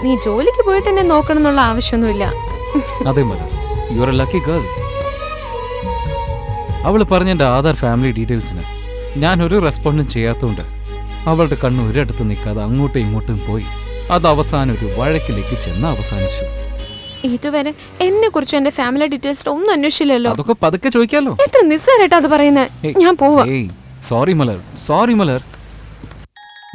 നീ ജോലിക്ക് പോയിട്ട് എന്നെ നോക്കണം എന്നുള്ള ആവശ്യമൊന്നുമില്ല. അവള് പറഞ്ഞ എന്റെ ആധാർ ഫാമിലി ഡീറ്റെയിൽസിന് ഞാൻ ഒരു റെസ്പോണ്ടും ചെയ്യാത്തതുകൊണ്ട് അവളുടെ കണ്ണ് ഒരിടത്ത് നിൽക്കാതെ അങ്ങോട്ടും ഇങ്ങോട്ടും പോയി. അത് അവസാനം ഒരു വഴക്കിലേക്ക് ചെന്ന് അവസാനിച്ചു. ഇതുവരെ എന്നെ കുറിച്ച് എന്റെ ഫാമിലി ഡീറ്റെയിൽസ് ഒന്നും അന്വേഷിച്ചില്ലല്ലോ. അതൊക്കെ പതുക്കെ ചോദിക്കാലോ. എത്ര നിസ്സാരായിട്ടാ അത് പറയുന്നത്. ഞാൻ പോവാ. സോറി മലർ, സോറി മലർ.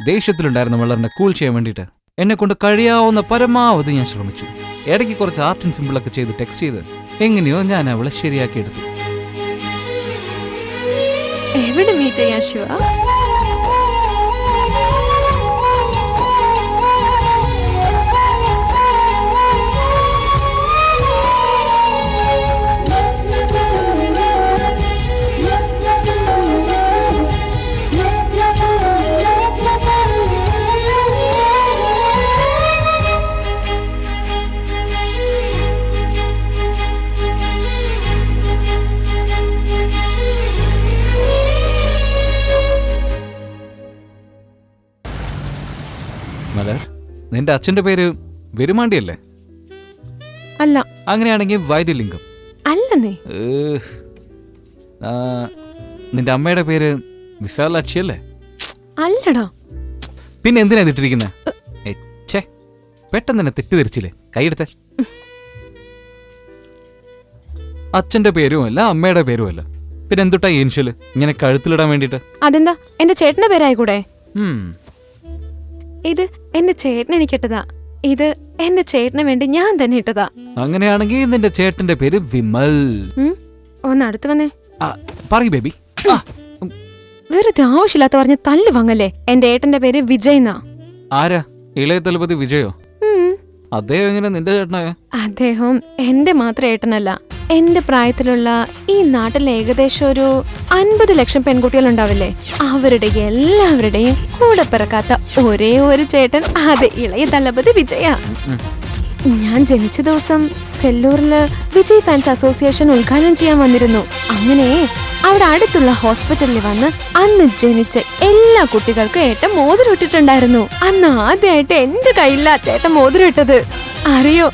ദേഷ്യത്തിലുണ്ടായിരുന്ന മലറിനെ കൂൾ ചെയ്യാൻ വേണ്ടിയിട്ട് എന്നെ കൊണ്ട് കഴിയാവുന്ന പരമാവധി ഞാൻ ശ്രമിച്ചു. ഇടയ്ക്ക് കുറച്ച് ആർട്ട് ആൻഡ് സിമ്പിളൊക്കെ ചെയ്ത് ടെക്സ്റ്റ് ചെയ്ത് എങ്ങനെയോ ഞാൻ അവളെ ശരിയാക്കി എടുത്തു. എവിടെ മീറ്റ് ചെയ്യാ ശിവ? മലർ, നിന്റെ അച്ഛന്റെ പേര് വെരുമാണ്ടിയല്ലേ? അല്ല. അങ്ങനെയാണെങ്കിൽ വൈദ്യലിംഗം അല്ലെന്നേ. നിന്റെ അമ്മയുടെ പേര് വിശാലാക്ഷി അല്ലേ? അല്ലടാ. പിന്നെ എന്തിനാ ഇതിട്ടിരിക്കുന്നത്? പെട്ടെന്ന് തന്നെ തെറ്റിദ്ധരിച്ചില്ലേ? കൈയെടുത്തേ. അച്ഛന്റെ പേരുമല്ല അമ്മയുടെ പേരുമല്ല, പിന്നെ എന്തുട്ടാ ഇനിഷ്യല് ഇങ്ങനെ കഴുത്തിലിടാൻ വേണ്ടിട്ട്? അതെന്താ, എന്റെ ചേട്ടന്റെ പേരായിക്കൂടെ? ഇത് എന്റെ ചേട്ടൻ എനിക്കിട്ടതാ. ഇത് എന്റെ ചേട്ടന് വേണ്ടി ഞാൻ തന്നെ ഇട്ടതാ. അങ്ങനെയാണെങ്കിൽ നിന്റെ ചേട്ടന്റെ പേര് വിമൽ. ഒന്ന് അടുത്ത് വന്നേ. പറയൂ ബേബി. വെറുതെ ആവശ്യമില്ലാത്ത പറഞ്ഞ തല്ല് വാങ്ങല്ലേ. എന്റെ ഏട്ടന്റെ പേര് വിജയ് എന്നാ. ആരാ? ഇളയ തലപതി വിജയോ? അദ്ദേഹം എങ്ങനെ നിന്റെ ചേട്ടനായ? അദ്ദേഹം എന്റെ മാത്രം ഏട്ടനല്ല, എന്റെ പ്രായത്തിലുള്ള ഈ നാട്ടിൽ ഏകദേശം ഒരു 50 ലക്ഷം പെൺകുട്ടികളുണ്ടാവില്ലേ, അവരുടെ എല്ലാവരുടെയും കൂടെ പിറക്കാത്ത ഒരേ ഒരു ചേട്ടൻ അത് ഇളയ തലപതി വിജയ. ഞാൻ ജനിച്ച ദിവസം സെല്ലൂരില് വിജയ് ഫാൻസ് അസോസിയേഷൻ ഉദ്ഘാടനം ചെയ്യാൻ വന്നിരുന്നു. അങ്ങനെ അവിടെ അടുത്തുള്ള ഹോസ്പിറ്റലിൽ വന്ന് അന്ന് ജനിച്ച എല്ലാ കുട്ടികൾക്കും ഏട്ടൻ മോതിരം ഇട്ടിട്ടുണ്ടായിരുന്നു. അന്ന് ആദ്യമായിട്ട് എന്റെ കയ്യിലാ ചേട്ടൻ മോതിരം ഇട്ടത്. അറിയോ?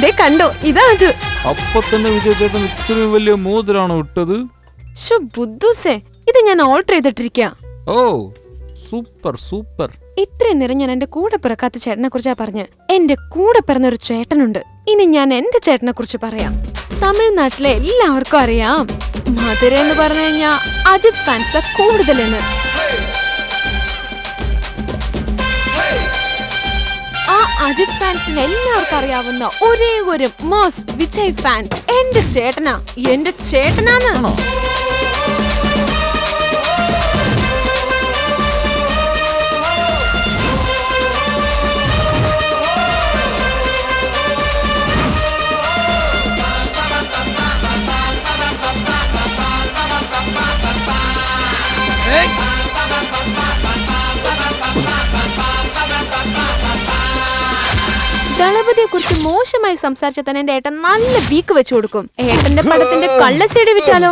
ദേ കണ്ടോ, ഇതാ അത്. അപ്പൊ തന്നെ വിജയ് ചേട്ടൻ ഇത്രയും വലിയ മോതിരാണോ ഇട്ടത്? ബുദ്ധൂസേ, ഇത് ഞാൻ ഓൾട്ടർ ചെയ്തിട്ടിരിക്കാ. ഓ സൂപ്പർ സൂപ്പർ. ഇത്രയും നേരം ഞാൻ എന്റെ കൂടെ പിറക്കാത്ത ചേട്ടനെ കുറിച്ചാ പറഞ്ഞ്. എന്റെ കൂടെ പിറന്നൊരു ചേട്ടനുണ്ട്. ഇനി ഞാൻ എന്റെ ചേട്ടനെ കുറിച്ച് പറയാം. തമിഴ്നാട്ടിലെ എല്ലാവർക്കും അറിയാം, മധുര എന്ന് പറഞ്ഞു കഴിഞ്ഞാ അജിത് ഫാൻസ് കൂടുതലെന്ന്. ആ അജിത് ഫാൻസിന് എല്ലാവർക്കും അറിയാവുന്ന ഒരേ ഒരു മാസ് വിജയ് ഫാൻ എന്റെ ചേട്ടനാ. എന്റെ ചേട്ടനാണ്. ദളപതിയെ കുറിച്ച് മോശമായി സംസാരിച്ച തന്നെ എന്റെ ഏട്ടൻ നല്ല വീക്ക് വെച്ചു കൊടുക്കും. ഏട്ടന്റെ പടത്തിന്റെ കള്ള സീഡി വിറ്റാലോ?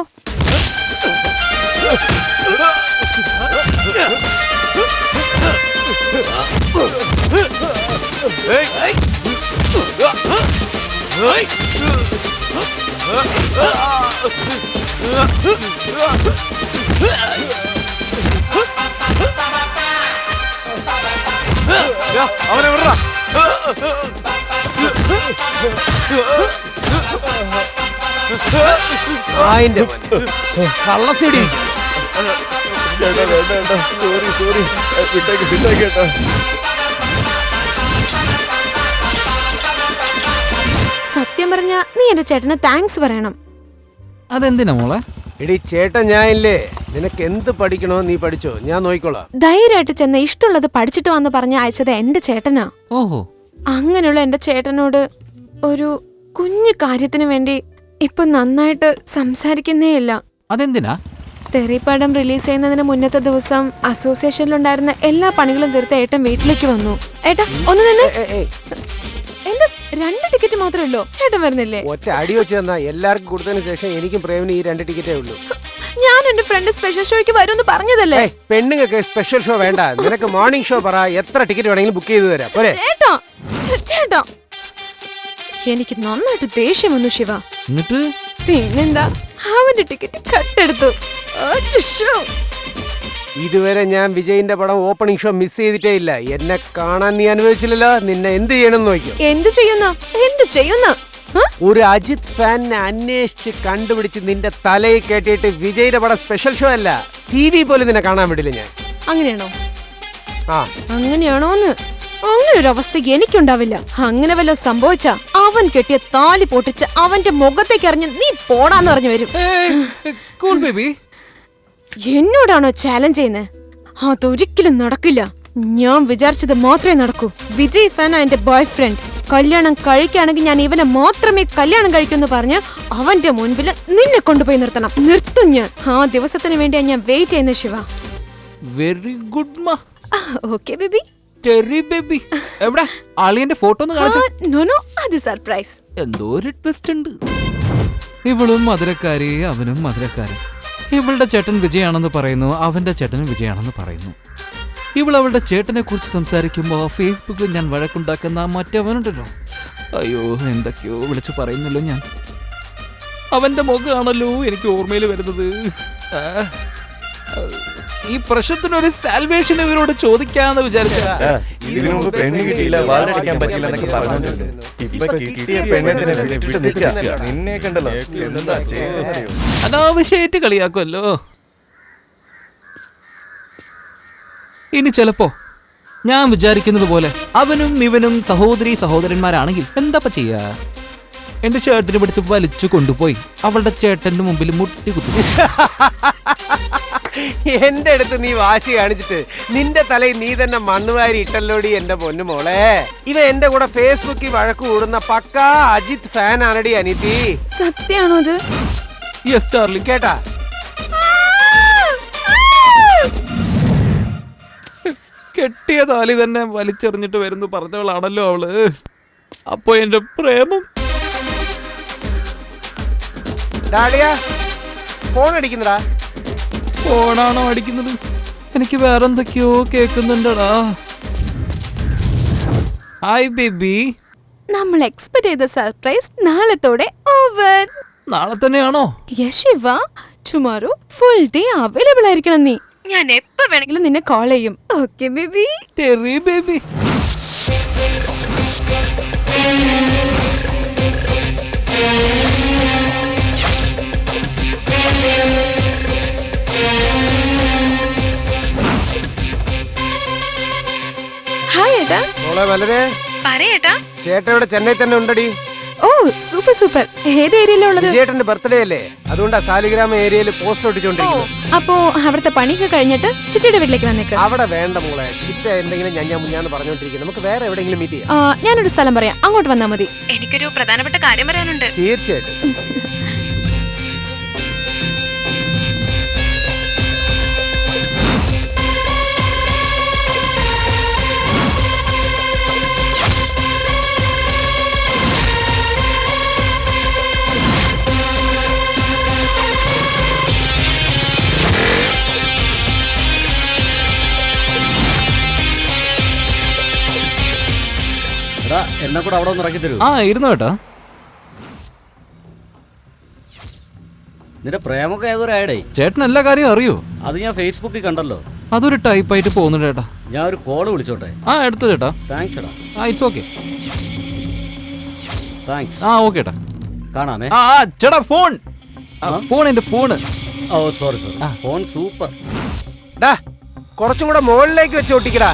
അവനെ വിടറാ. ആയിന്റെ കള്ളസിടി. സോറി വിട്ടേക്ക് കേട്ടോ. സത്യം പറഞ്ഞ നീ എന്റെ ചേട്ടന് താങ്ക്സ് പറയണം. അതെന്തിനാ മോളെ? എടി ചേട്ടൻ ഞാൻ ഇല്ലേ, നിനക്ക് എന്ത് പഠിക്കണോ നീ പഠിച്ചോ, ഞാൻ നോക്കിക്കോളാം. ധൈര്യമായിട്ട് ചെന്ന് ഇഷ്ടമുള്ളത് പഠിച്ചിട്ട് വന്ന് പറഞ്ഞ് അയച്ചത് എന്റെ ചേട്ടനാ. ഓഹോ, അങ്ങനെയുള്ള എന്റെ ചേട്ടനോട് ഒരു കുഞ്ഞു കാര്യത്തിന് വേണ്ടി ഇപ്പൊ നന്നായിട്ട് സംസാരിക്കുന്നേ ഇല്ല. അതെന്തിനാ? തെറിപ്പടം റിലീസ് ചെയ്യുന്നതിന് മുന്നത്തെ ദിവസം അസോസിയേഷനിലുണ്ടായിരുന്ന എല്ലാ പണികളും തീർത്ത് ഏട്ടൻ വീട്ടിലേക്ക് വന്നു. ഏട്ടാ ഒന്ന് തന്നെ. എന്താ 2 ടിക്കറ്റ് മാത്രമേ ഉള്ളൂ? ചേട്ടൻ വരുന്നില്ലേ? ഒറ്റ അടി വെച്ച് തന്നാ എല്ലാവർക്കും കൊടുത്തതിന് ശേഷം എനിക്കും പ്രേമിന് ഈ 2 ടിക്കറ്റേ ഉള്ളൂ. ഞാൻ എന്റെ ഫ്രണ്ട് സ്പെഷ്യൽ ഷോയ്ക്ക് വരുമെന്ന് പറഞ്ഞതല്ലേ? പെണ്ണുങ്ങൾക്ക് സ്പെഷ്യൽ ഷോ വേണ്ട, നിനക്ക് മോർണിംഗ് ഷോ പറ, എത്ര ടിക്കറ്റ് വേണമെങ്കിലും ബുക്ക് ചെയ്ത് തരാം. പോരെ? ചേട്ടാ ചേട്ടാ എനിക്ക് നന്നായിട്ട് ദേഷ്യം വന്നു ശിവ. എന്നിട്ട് പിന്നെന്താ, അവന്റെ ടിക്കറ്റ് കട്ടെടുത്തു. ഇതുവരെ ഞാൻ വിജയിന്റെ പടം ഓപ്പണിംഗ് ഷോ മിസ് ചെയ്തിട്ടേ ഇല്ല. എന്നെ കാണാൻ നീ അനുവദിച്ചില്ലല്ലോ, നിന്നെ എന്ത് ചെയ്യണം നോക്കിയോ. എന്ത് ചെയ്യുന്ന ഒരു അജിത് ഫാനിനെ അന്വേഷിച്ച് കണ്ടുപിടിച്ച് നിന്റെ തലയിൽ കേട്ടിട്ട് വിജയിന്റെ പടം സ്പെഷ്യൽ ഷോ അല്ല, TV പോലും നിന്നെ കാണാൻ വിടില്ല ഞാൻ. അങ്ങനെയാണോ? ആ അങ്ങനെയാണോന്ന്? അങ്ങനെ ഒരു അവസ്ഥ എനിക്കുണ്ടാവില്ല. അങ്ങനെ വല്ല സംഭവിച്ച അവൻ കെട്ടിയ താലി പൊട്ടിച്ച് അവന്റെ മുഖത്തേക്ക് എറിഞ്ഞ് നീ പോടാന്ന് പറഞ്ഞു വരും. കൂൾ ബേബി, എന്നോടാണോ ചാലഞ്ച് ചെയ്യുന്നത്? അതൊരിക്കലും നടക്കില്ല. ഞാൻ വിചാരിച്ചത് മാത്രമേ നടക്കൂ. വിജയ് ഫാനാ എന്റെ ബോയ് ഫ്രണ്ട്. കല്യാണം കഴിക്കുകയാണെങ്കിൽ ഞാൻ ഇവനെ മാത്രമേ കല്യാണം കഴിക്കുമെന്ന് പറഞ്ഞ് അവന്റെ മുൻപിൽ നിന്നെ കൊണ്ടുപോയി നിർത്തും ഞാൻ. ആ ദിവസത്തിന് വേണ്ടിയാ ഞാൻ വെയിറ്റ് ചെയ്യുന്നത് ശിവ. വെരി ഗുഡ് മാ. Okay baby. ടെറി ബേബി എവിടെ? അളിയന്റെ ഫോട്ടോ ഒന്ന് കാണിച്ചു. നോ, അത് സർപ്രൈസ്. എന്തോ ഒരു ട്വിസ്റ്റ് ഉണ്ട്. ഇവളും മധുരക്കാരി, അവനും മധുരക്കാരൻ. ഇവളുടെ ചേട്ടൻ വിജയാണെന്ന് പറയുന്നു, അവന്റെ ചേട്ടനും വിജയാണെന്ന് പറയുന്നു. ഇവൾ അവളുടെ ചേട്ടനെ കുറിച്ച് സംസാരിക്കുമ്പോ ഫേസ്ബുക്കിൽ ഞാൻ വഴക്കുണ്ടാക്കുന്ന മറ്റവനുണ്ടല്ലോ, അയ്യോ എന്തൊക്കെയോ വിളിച്ചു പറയുന്നല്ലോ ഞാൻ. അവന്റെ മുഖമാണല്ലോ എനിക്ക് ഓർമ്മയിൽ വരുന്നത്. ഈ പ്രശ്നത്തിനൊരു സാൽവേഷൻ ഇവരോട് ചോദിക്കാന്ന് വിചാരിച്ചാ. ഇതിനു മുമ്പ് പെണ്ണ് കിട്ടിയില്ല, വാളടിക്കാൻ പറ്റില്ല എന്നൊക്കെ പറഞ്ഞോണ്ടല്ലോ. ഇപ്പൊ കിട്ടിയ പെണ്ണിനെ വിട്ടിട്ട് നിൽക്കാ. നിന്നെ കണ്ടല്ലോ എന്താ ചെയ്യുന്നത്? അനാവശ്യമായിട്ട് കളിയാക്കുമല്ലോ. ഇനി ചിലപ്പോ ഞാൻ വിചാരിക്കുന്നത് പോലെ അവനും ഇവനും സഹോദരന്മാരാണെങ്കിൽ എന്താ ചെയ്യാ? എന്റെ ചേട്ടനെ പിടിച്ച് വലിച്ചു കൊണ്ടുപോയി അവളുടെ ചേട്ടന്റെ മുമ്പിൽ മുട്ടി കുത്തി. എന്റെ അടുത്ത് നീ വാശി കാണിച്ചിട്ട് നിന്റെ തലയിൽ നീ തന്നെ മണ്ണുവാരി ഇട്ടല്ലോടി എന്റെ പൊന്നു മോളെ. ഇവ എന്റെ കൂടെ ഫേസ്ബുക്കിൽ വഴക്ക് കൂടുന്ന പക്കാ അജിത് ഫാൻ ആണടി അനിതി. സത്യാണോ അത്? Yes darling. കേട്ടാ? കെട്ടിയ താലി തന്നെ വലിച്ചെറിഞ്ഞിട്ട് വരുന്നു പറഞ്ഞവളാണല്ലോ അവള്. അപ്പൊ എന്റെ പ്രേമം. ഫോൺ അടിക്കുന്നടാ. ഫോണാണോ അടിക്കുന്നത്? എനിക്ക് വേറെന്തൊക്കെയോ കേൾക്കുന്നുണ്ടടാ. Hi baby. നമ്മൾ എക്സ്പെക്ട് ചെയ്ത സർപ്രൈസ് നാളത്തോടെ ഓവർ. നാളെ തന്നെയാണോ? യശിവ, ടുമോറോ ഫുൾ ഡേ അവൈലബിൾ ആയിരിക്കണം നീ. ഞാൻ എപ്പോ വേണമെങ്കിലും നിന്നെ കോൾ ചെയ്യും. Okay baby. ടെറി ബേബി. ഹായ് ഏട്ടാ. മോളെ വളരെ പറയേട്ടാ. ചേട്ടൻ ഇവിടെ ചെന്നൈ തന്നെ ഉണ്ടടി. ഓ സൂപ്പർ സൂപ്പർ. ഏത് ഏരിയയിലാ ഉള്ളത്? ചേട്ടന്റെ ബർത്ത്ഡേ അല്ലേ, അതുകൊണ്ടാ സാലിഗ്രാമ ഏരിയയിൽ പോസ്റ്റ് ഒട്ടിച്ചോണ്ടിരിക്കുന്നു. അപ്പോ അവിടുത്തെ പണിയൊക്കെ കഴിഞ്ഞിട്ട് ചിറ്റയുടെ വീട്ടിലേക്ക് വന്നേക്ക്. അവിടെ വേണ്ട മോളെ, ചിറ്റ എന്തെങ്കിലും ഞാൻ മുന്നാന്ന് പറഞ്ഞോണ്ടിരിക്കുന്നത്. നമുക്ക് വേറെ എവിടെയെങ്കിലും മീറ്റ് ചെയ്യാം. ഞാനൊരു സ്ഥലം പറയാം, അങ്ങോട്ട് വന്നാൽ മതി. എനിക്കൊരു പ്രധാനപ്പെട്ട കാര്യം പറയാനുണ്ട്. തീർച്ചയായിട്ടും. എന്നെ കൂടെ അവിടെ ഒന്ന് ഇറക്കി തരൂ. ഇരുന്നു കേട്ടോ. നിന്റെ പ്രേമൊക്കെ ഏതൊരായടേ? ചേട്ടൻ എല്ലാ കാര്യവും അറിയോ? അത് ഞാൻ ഫേസ്ബുക്കിൽ കണ്ടല്ലോ. അതൊരു ടൈപ്പായിട്ട് പോകുന്നുണ്ട് ചേട്ടാ. ഞാൻ ഒരു കോള് വിളിച്ചോട്ടെ? ആ എടുത്തു ചേട്ടാ. താങ്ക്സ് എടാ. It's okay. താങ്ക്സ്. ഓക്കെ ചേട്ടാ. കാണാമേ. ചേട്ടാ ഫോൺ എന്റെ ഫോണ്. ഓ സോറി. Phone super. ഡാ കുറച്ചും കൂടെ മുകളിലേക്ക് വെച്ച് ഒട്ടിക്കടാ.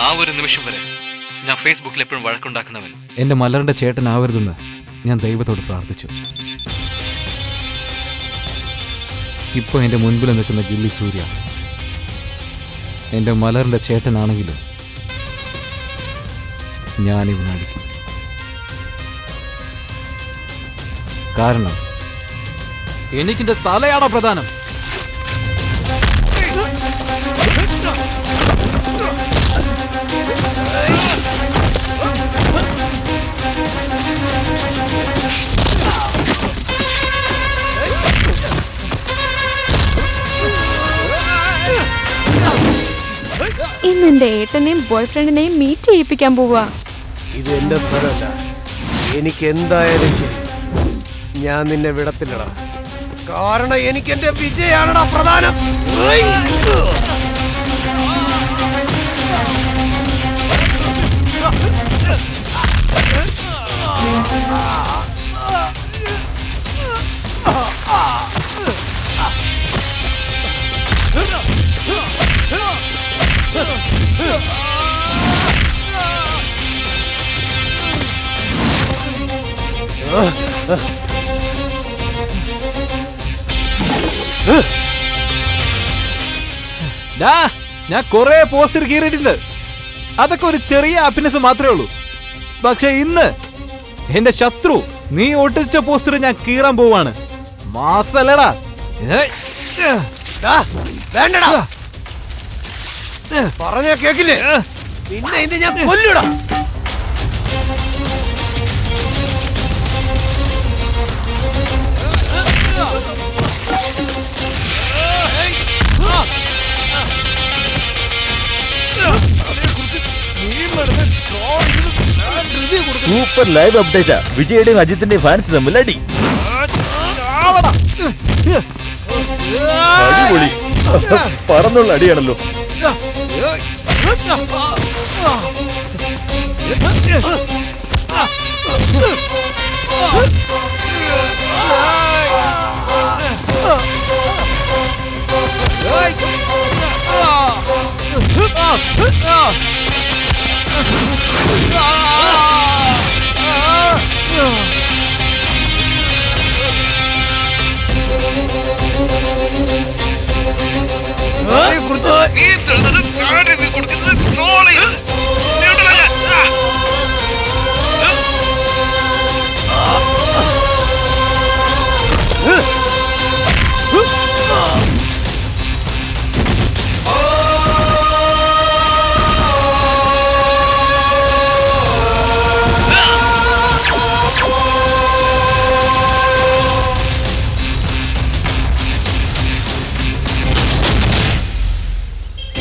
ആ ഒരു നിമിഷം വരെ ഞാൻ ഫേസ്ബുക്കിൽ എപ്പോഴും വഴക്കുണ്ടാക്കുന്നവൻ എന്റെ മലറിന്റെ ചേട്ടൻ ആവരുതെന്ന് ഞാൻ ദൈവത്തോട് പ്രാർത്ഥിച്ചു. ഇപ്പൊ എന്റെ മുൻപിൽ നിൽക്കുന്ന ഗില്ലി സൂര്യ എന്റെ മലറിന്റെ ചേട്ടനാണെങ്കിലും ഞാനിവനടിക്കും. കാരണം എനിക്കിന്റെ തലയാണോ പ്രധാനം. ഇന്ന് എന്റെ ഏട്ടനെയും ബോയ് ഫ്രണ്ടിനെയും മീറ്റ് ചെയ്യിപ്പിക്കാൻ പോവാ. ഇത് എന്റെ സ്ഥലമല്ല. എനിക്ക് എന്തായാലും ശരി ഞാൻ നിന്നെ വിടത്തില്ലടാ. കാരണം എനിക്ക് എന്റെ വിജയാണടാ പ്രധാനം. ഞാൻ കൊറേ പോസ്റ്റർ കീറിയിട്ടുണ്ട്. അതൊക്കെ ഒരു ചെറിയ ഹാപ്പിനെസ് മാത്രമേ ഉള്ളൂ. പക്ഷെ ഇന്ന് എന്റെ ശത്രു നീ ഒട്ടിച്ച പോസ്റ്റർ ഞാൻ കീറാൻ പോവാണ്. മാസല്ലടാ. വേണ്ടടാ പറഞ്ഞ കേക്കില്ലേ? നിന്നെ ഇന്ന് ഞാൻ കൊല്ലുടാ. സൂപ്പർ ലൈവ് അപ്ഡേറ്റാ. വിജയുടെയും അജിത്തിന്റെയും ഫാൻസ് തമ്മിൽ അടി. അടിപൊളി. പറന്നുള്ള അടിയാണല്ലോ.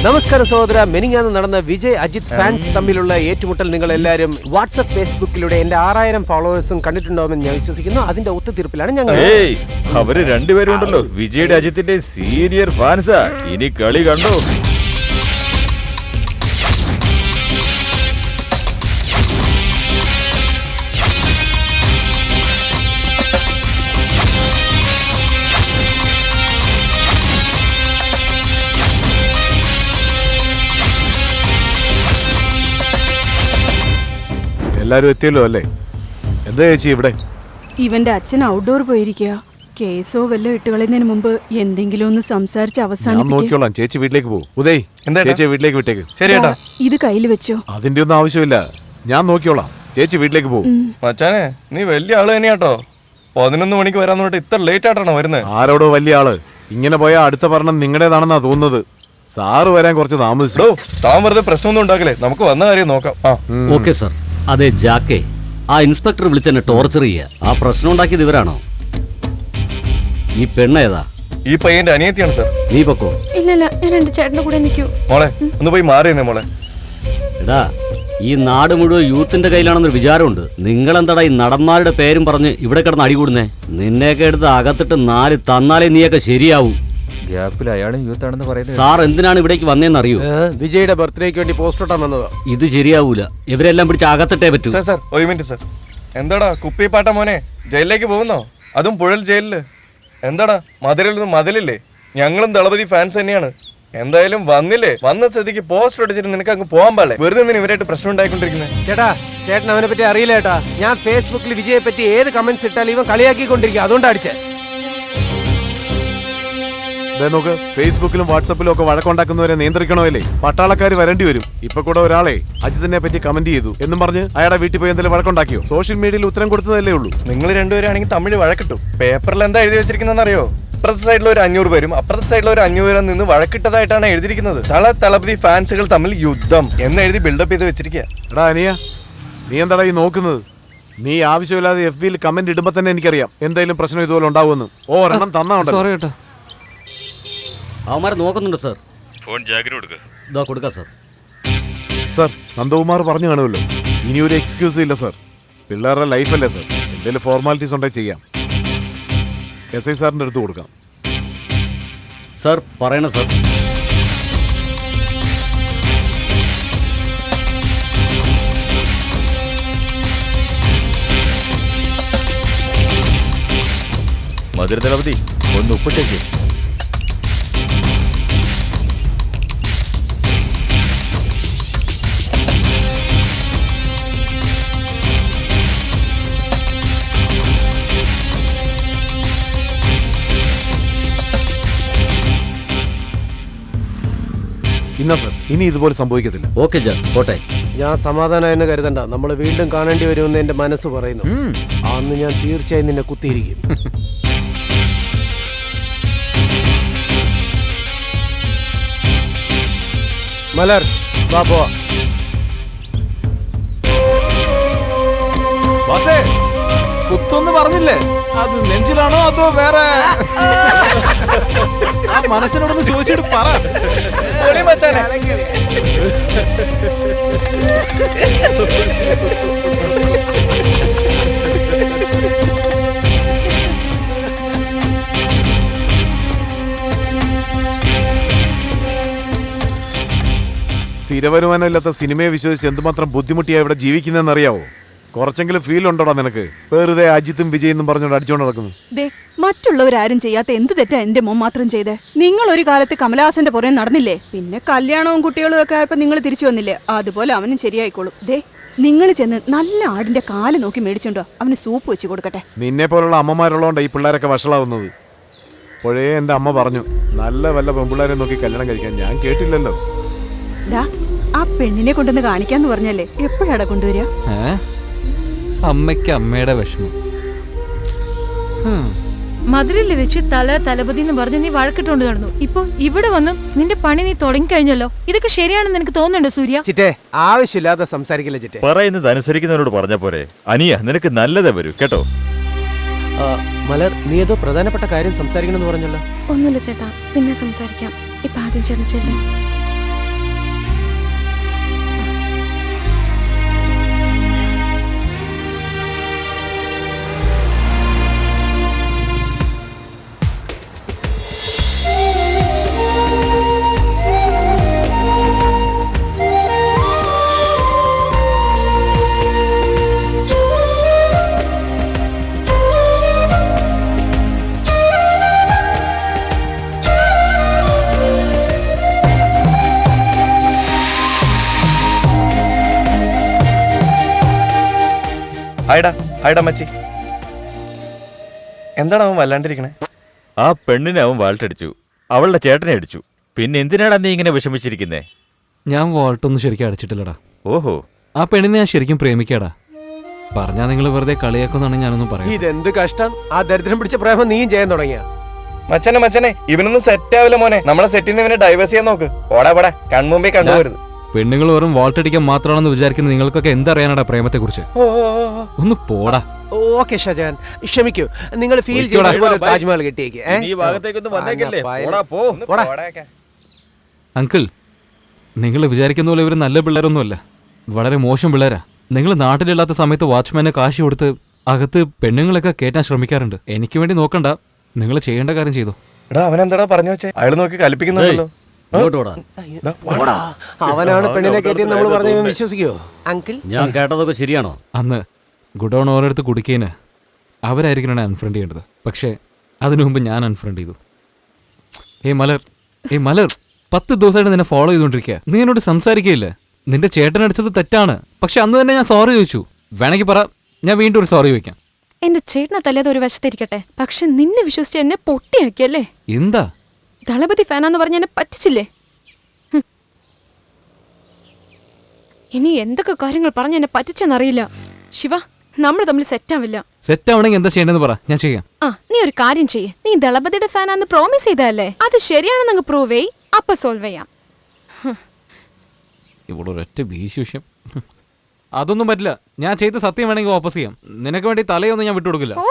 നമസ്കാരം സഹോദര. മെനിങ്ങാന്ന് നടന്ന വിജയ് അജിത് ഫാൻസ് തമ്മിലുള്ള ഏറ്റുമുട്ടൽ നിങ്ങൾ എല്ലാവരും വാട്സ്ആപ്പ് ഫേസ്ബുക്കിലൂടെ എന്റെ 6000 ഫോളോവേഴ്സും കണ്ടിട്ടുണ്ടാവുമെന്ന് ഞാൻ വിശ്വസിക്കുന്നു. അതിന്റെ ഒത്തുതീർപ്പിലാണ് ഞങ്ങൾ. അവര് രണ്ടുപേരും ഉണ്ടല്ലോ വിജയുടെ അജിത്തിന്റെ സീനിയർ ഫാൻസാ. ഇനി കളി കണ്ടോ. എല്ലാരും എത്തിയല്ലോ അല്ലേ? എന്താ ചേച്ചി ഇവിടെ? ഇവന്റെ അച്ഛൻ ഔട്ട്ഡോർ പോയിരിക്കുക. കേസോ വല്ലോ ഇട്ടുകളയുന്നതിന് മുമ്പ് എന്തെങ്കിലും ഒന്ന് സംസാരിച്ച് ഞാൻ അവസാനിപ്പിക്കുക. നോക്കിയോളാം. ചേച്ചി വീട്ടിലേക്ക് പോകും. ഉദയ്, ചേച്ചിയെ വീട്ടിലേക്ക് വിട്ടേക്ക്. ശരിയേട്ടാ. ഇത് കയ്യിൽ വെച്ചോ. അതിന്റെ ഒന്നും ആവശ്യമില്ല, ഞാൻ നോക്കിയോളാം. ചേച്ചി വീട്ടിലേക്ക് പോകും. മച്ചാനെ നീ വലിയ ആള് തന്നെയാട്ടോ. 11 മണിക്ക് വരാന്ന് പറഞ്ഞിട്ട് ഇത്ര ലേറ്റ് ആയിട്ടാണോ വരുന്നത്? ആരോടോ വലിയ ആള്? ഇങ്ങനെ പോയാൽ അടുത്ത ഭരണം നിങ്ങളുടേതാണെന്നാ തോന്നുന്നത്. സാറ് വരാൻ കുറച്ച് താമസിച്ചു. താൻ വെറുതെ പ്രശ്നമൊന്നും ഉണ്ടാക്കില്ലേ, നമുക്ക് വന്ന കാര്യം നോക്കാം. Okay sir. അതെ ജാക്കേ, ആ ഇൻസ്പെക്ടർ വിളിച്ചെന്നെ ടോർച്ചർ ചെയ്യുക. ആ പ്രശ്നം ഉണ്ടാക്കിയത് ഇവരാണോ? ഈ പെണ്ണേതാ? ഈ പയ്യന്റെ അനിയത്തിയാണ് സർ. നീ പൊക്കോ. ഇല്ലല്ല, ഞാൻ എന്റെ ചേട്ടന്റെ കൂടെ നിൽക്കൂ. മോളെ ഒന്ന് പോയി മാറിയെന്നേ മോളെ. എടാ, ഈ നാട് മുഴുവൻ യൂത്തിന്റെ കയ്യിലാണെന്നൊരു വിചാരമുണ്ട്. നിങ്ങളെന്താടാ ഈ നടന്മാരുടെ പേരും പറഞ്ഞ് ഇവിടെ കിടന്ന് അടികൂടുന്നേ? നിന്നെയൊക്കെ എടുത്ത് അകത്തിട്ട് 4 തന്നാലേ നീയൊക്കെ ശരിയാവൂ. ഗ്യാപ്പിൽ അയാളും യൂത്ത് ആണെന്ന് പറയുന്നത്. സാർ എന്തിനാണ് ഇവിടേക്ക് വന്നേന്ന് അറിയൂ? വിജയുടെ ബർത്ത്ഡേക്ക് വേണ്ടി പോസ്റ്റ് ഇട്ടാൻ വന്നതാ. ഇത് ശരിയാവൂല. ഇവരെല്ലാം പിടിച്ച് അകത്തിട്ടേ പറ്റൂ. സാർ ഒരു മിനിറ്റ് സാർ. എന്താടാ കുപ്പിപ്പാട്ട മോനെ, ജയിലിലേക്ക് പോകുന്നോ? അതും പുഴൽ ജയിലില്. എന്താടാ മതിലൊന്നും മതിലില്ലേ? ഞങ്ങളും ദളപതി ഫാൻസ് തന്നെയാണ്. എന്തായാലും വന്നില്ലേ, വന്ന സ്ഥിതിക്ക് പോസ്റ്റർ അടിച്ചിട്ട് നിനക്ക് അങ്ങ് പോകാൻ പാടില്ലേ? വെറുതെ എന്തിനാ ഇവരായിട്ട് പ്രശ്നം ഉണ്ടായിക്കൊണ്ടിരിക്കുന്നത്? ചേട്ടാ, ചേട്ടൻ അവനെ പറ്റി അറിയില്ല ചേട്ടാ. ഞാൻ ഫേസ്ബുക്കിൽ വിജയെ പറ്റി ഏത് കമന്റ്സ് ഇട്ടാലും ഇവൻ കളിയാക്കിക്കൊണ്ടിരിക്കുക. അതുകൊണ്ടാ അടിച്ചേ. നോക്ക്, ഫേസ്ബുക്കിലും വാട്സപ്പിലും ഒക്കെ വഴക്കുണ്ടാക്കുന്നവരെ നിയന്ത്രിക്കണമല്ലേ? പട്ടാളക്കാർ വരേണ്ടി വരും. ഇപ്പൊ കൂടെ ഒരാളെ അജിത്തിനെ പറ്റി കമന്റ് ചെയ്തു എന്നും പറഞ്ഞ് അയാളുടെ വീട്ടിൽ പോയി എന്തെങ്കിലും വഴക്കുണ്ടാക്കിയോ? സോഷ്യൽ മീഡിയയിൽ ഉത്തരം കൊടുത്തതല്ലേ ഉള്ളൂ. നിങ്ങൾ രണ്ടുപേരാണെങ്കിൽ തമിഴ് വഴക്കിട്ടു. പേപ്പറിൽ എന്താ എഴുതി വെച്ചിരിക്കുന്നതെന്ന് അറിയോ? അപ്പുറത്തെ സൈഡിൽ ഒരു 500 പേരും അപ്പുറത്തെ സൈഡിൽ ഒരു 500 പേരും നിന്ന് വഴക്കിട്ടതായിട്ടാണ് എഴുതിയിരിക്കുന്നത്. തളപതി ഫാൻസുകൾ തമ്മിൽ യുദ്ധം എന്ന് എഴുതി ബിൽഡപ്പ് ചെയ്ത് വെച്ചിരിക്കുക. എടാ അനിയ, നീ എന്താടാ ഈ നോക്കുന്നത്? നീ ആവശ്യമില്ലാതെ FB-യിൽ കമന്റ് ഇടുമ്പോ തന്നെ എനിക്കറിയാം എന്തെങ്കിലും പ്രശ്നം ഇതുപോലെ ഉണ്ടാവുമെന്ന്. ഒരെണ്ണം തന്നാ സോറി കേട്ടോ. അവന്മാരെ നോക്കുന്നുണ്ട് സാർ. ഫോൺ ജാഗിന് കൊടുക്ക. ഇതാ കൊടുക്കാം സാർ. സാർ, നന്ദകുമാർ പറഞ്ഞു കാണുമല്ലോ, ഇനി ഒരു എക്സ്ക്യൂസ് ഇല്ല സാർ. പിള്ളേരുടെ ലൈഫല്ലേ സാർ, എന്തെങ്കിലും ഫോർമാലിറ്റീസ് ഉണ്ടെങ്കിൽ ചെയ്യാം. SI സാറിന്റെ അടുത്ത് കൊടുക്കാം. സാർ പറയണ സാർ. മധുര ദളപതി, ഒന്ന് ഉപ്പിട്ടേക്ക്. ഇന്ന സാർ, ഇനി ഇതുപോലെ സംഭവിക്കത്തില്ല. ഓക്കെ ജാ, പോട്ടെ. ഞാൻ സമാധാനമായെന്ന് കരുതണ്ട. നമ്മൾ വീണ്ടും കാണേണ്ടി വരുമെന്ന് എന്റെ മനസ്സ് പറയുന്നു. അന്ന് ഞാൻ തീർച്ചയായും നിന്നെ കുത്തിയിരിക്കും. മലർ, വാ പോവാ. ബോസേ, കുത്തൊന്ന് പറഞ്ഞില്ലേ? അത് നെഞ്ചിലാണോ അതോ വേറെ? ആ മനസ്സിനോടൊന്ന് ചോദിച്ചിട്ട് പറ. സ്ഥിരവരുമാനമില്ലാത്ത സിനിമയെ വിശ്വസിച്ച് എന്തുമാത്രം ബുദ്ധിമുട്ടിയാ ഇവിടെ ജീവിക്കുന്നതെന്നറിയാവോ? കുറച്ചെങ്കിലും ഫീൽ ഉണ്ടോടാ നിനക്ക്? വെറുതെ അജിത്തും വിജയെന്നും പറഞ്ഞോണ്ട് അടിച്ചോണ്ട് നടക്കുന്നു. ദേ, മറ്റുള്ളവരാരും ചെയ്യാത്ത എന്ത് തെറ്റാ എന്റെ മോൻ മാത്രം ചെയ്തേ? നിങ്ങൾ ഒരു കാലത്ത് കമലഹാസന്റെ പുറകെ നടന്നില്ലേ? പിന്നെ കല്യാണവും കുട്ടികളും ഒക്കെ ആയപ്പോ നിങ്ങൾ തിരിച്ചു വന്നില്ലേ? അതുപോലെ അവനും ശരിയായിക്കോളും. ദേ, നിങ്ങൾ ചെന്ന് നല്ല ആടിന്റെ കാല് നോക്കി മേടിച്ചോണ്ടോ അവന് സൂപ്പ് വെച്ച് കൊടുക്കട്ടെ. നിന്നെ പോലുള്ള അമ്മമാരുള്ളതുകൊണ്ടാണ് ഈ പിള്ളേരൊക്കെ വഷളാവുന്നത്. ഇപ്പോഴേ എൻ്റെ അമ്മ പറഞ്ഞു നല്ല വല്ല പെൺപിള്ളേരെ നോക്കി കല്യാണം കഴിക്കാൻ. ഞാൻ കേട്ടില്ലല്ലോ. ഡാ, ആ പെണ്ണിനെ കൊണ്ടൊന്ന് കാണിക്കാന്ന് പറഞ്ഞല്ലേ, എപ്പോഴാടാ കൊണ്ടുവരിക? അമ്മയ്ക്ക് അമ്മയുടെ വിഷമം. മധുരയിൽ വെച്ച് തലപതി എന്ന് പറഞ്ഞ് നീ വഴക്കിട്ടുകൊണ്ട് നടന്നു. ഇപ്പൊ ഇവിടെ വന്ന് നിന്റെ പണി നീ തുടങ്ങി കഴിഞ്ഞല്ലോ. ഇതൊക്കെ ശരിയാണെന്ന് എനിക്ക് തോന്നുന്നുണ്ടോ സൂര്യ? ചിറ്റേ, ആവശ്യമില്ലാതെ സംസാരിക്കില്ല ചിറ്റേ. പറയുന്നത് അനുസരിക്കുന്നവരോട് പറഞ്ഞ പോരെ. അനിയ, നിനക്ക് നല്ലതേ വരൂ കേട്ടോ. മലർ, നീ ഏതോ പ്രധാനപ്പെട്ട കാര്യം സംസാരിക്കണമെന്ന് പറഞ്ഞല്ലോ. ഒന്നുമില്ല ചേട്ടാ, പിന്നെ സംസാരിക്കാം. ഇപ്പൊ ആദ്യം ചേട്ടാ. ഹായ്ഡാ മച്ചി. എന്താണ് അവൻ വല്ലാണ്ടിരിക്കണേ? ആ പെണ്ണിനെ അവൻ വാൾട്ടടിച്ചു, അവളുടെ ചേട്ടനെ അടിച്ചു. പിന്നെ എന്തിനാടാ നീ ഇങ്ങനെ വിഷമിച്ചിരിക്കുന്നേ? ഞാൻ വോൾട്ടൊന്നും ശരിക്കും അടിച്ചിട്ടില്ലടാ. ഓഹോ, ആ പെണ്ണിനെ ഞാൻ ശരിക്കും പ്രേമിക്കാടാ. പറഞ്ഞാ നിങ്ങൾ വെറുതെ കളിയാക്കുന്നാണ് ഞാനൊന്നും പറയാം. ഇതെന്ത് കഷ്ടം! ആ ദരിദ്രം പിടിച്ച പ്രേമം നീയും ചെയ്യാൻ തുടങ്ങിയ. മച്ചനെ ഇവനൊന്നും സെറ്റ് ആവില്ല മോനെ. നമ്മളെ സെറ്റിൽ നിന്ന് ഇവനെ ഡൈവേഴ്സ് ചെയ്യാൻ നോക്ക്. പോടാ കൺമുമ്പേ കണ്ടുപോരുത്. പെണ്ണുങ്ങൾ വെറും വോൾട്ട് അടിക്കാൻ മാത്രമാണെന്ന് വിചാരിക്കുന്ന നിങ്ങൾക്കൊക്കെ എന്താറിയാനാടാ പ്രേമത്തെ കുറിച്ച്? ഒന്ന് പോടാ. ഓക്കെ ഷജാൻ, ക്ഷമിക്കൂ. നിങ്ങൾ ഫീൽ ചെയ്യുന്ന താജ്മഹൽ കിട്ടിയേക്ക്. അങ്കിൾ, നിങ്ങൾ വിചാരിക്കുന്ന പോലെ ഇവർ നല്ല പിള്ളേരൊന്നുമല്ല, വളരെ മോശം പിള്ളേരാ. നിങ്ങൾ നാട്ടിലില്ലാത്ത സമയത്ത് വാച്ച്മാനെ കാശ് കൊടുത്ത് അകത്ത് പെണ്ണുങ്ങളൊക്കെ കയറ്റാൻ ശ്രമിക്കാറുണ്ട്. എനിക്ക് വേണ്ടി നോക്കണ്ട, നിങ്ങൾ ചെയ്യേണ്ട കാര്യം ചെയ്തു. അവനെന്താടാ പറഞ്ഞു വെച്ചേ? അയാൾ നോക്കി കൽപ്പിക്കുന്നുണ്ടല്ലോ. അവനാണ് പെണ്ണിനെ കയറ്റി നമ്മൾ പറഞ്ഞ വിശ്വസിക്കോ അങ്കിൾ? ഞാൻ കേട്ടതൊക്കെ ശരിയാണോ? അന്ന് ഗുഡൌൺ ഓരോരുത്ത് കുടിക്കേന് അവരായിരിക്കണം അൺഫ്രണ്ട് ചെയ്യേണ്ടത്. പക്ഷേ അതിനു മുമ്പ് ഞാൻ അൺഫ്രണ്ട് ചെയ്തു. ഏയ് മലർ 10 ദിവസമായിട്ട് നിന്നെ ഫോളോ ചെയ്തുകൊണ്ടിരിക്കുക. നീ എന്നോട് സംസാരിക്കുകയില്ല. നിന്റെ ചേട്ടനടിച്ചത് തെറ്റാണ്, പക്ഷെ അന്ന് തന്നെ ഞാൻ സോറി ചോദിച്ചു. വേണമെങ്കിൽ പറ, ഞാൻ വീണ്ടും ഒരു സോറി ചോദിക്കാം. എന്റെ ചേട്ടനെ തല്ലിയത് ഒരു വശത്തിരിക്കട്ടെ, പക്ഷെ നിന്നെ വിശ്വസിച്ച് എന്നെ പൊട്ടിയാക്കിയല്ലേ? എന്താ ദളപതി ഫാനാന്ന് പറഞ്ഞ എന്നെ പറ്റിച്ചില്ലേ? ഇനി എന്തൊക്കെ കാര്യങ്ങൾ പറഞ്ഞ് എന്നെ പറ്റിച്ചെന്നറിയില്ല. ശിവ, നമ്മൾ തമ്മിൽ സെറ്റാവില്ല. സെറ്റാവണമെങ്കിൽ എന്താ ചെയ്യേണ്ടതെന്ന് പറ, ഞാൻ ചെയ്യാം. നീ ഒരു കാര്യം ചെയ്യ്. നീ ദളപതിയുടെ ഫാനാന്ന് പ്രോമിസ് ചെയ്തല്ലേ, അത് ശരിയാണെന്ന് പ്രൂവ് ചെയ്, അപ്പൊ സോൾവ് ചെയ്യാം. ഇവിടെ ഒരൊറ്റ ബീശ് വിഷയം. അതൊന്നും പറ്റില്ല. ഞാൻ ചെയ്ത സത്യം വേണമെങ്കിൽ വാപ്പസ് ചെയ്യാം. നിനക്ക് വേണ്ടി തലയൊന്നും ഞാൻ വിട്ടുകൊടുക്കില്ല. ഓ,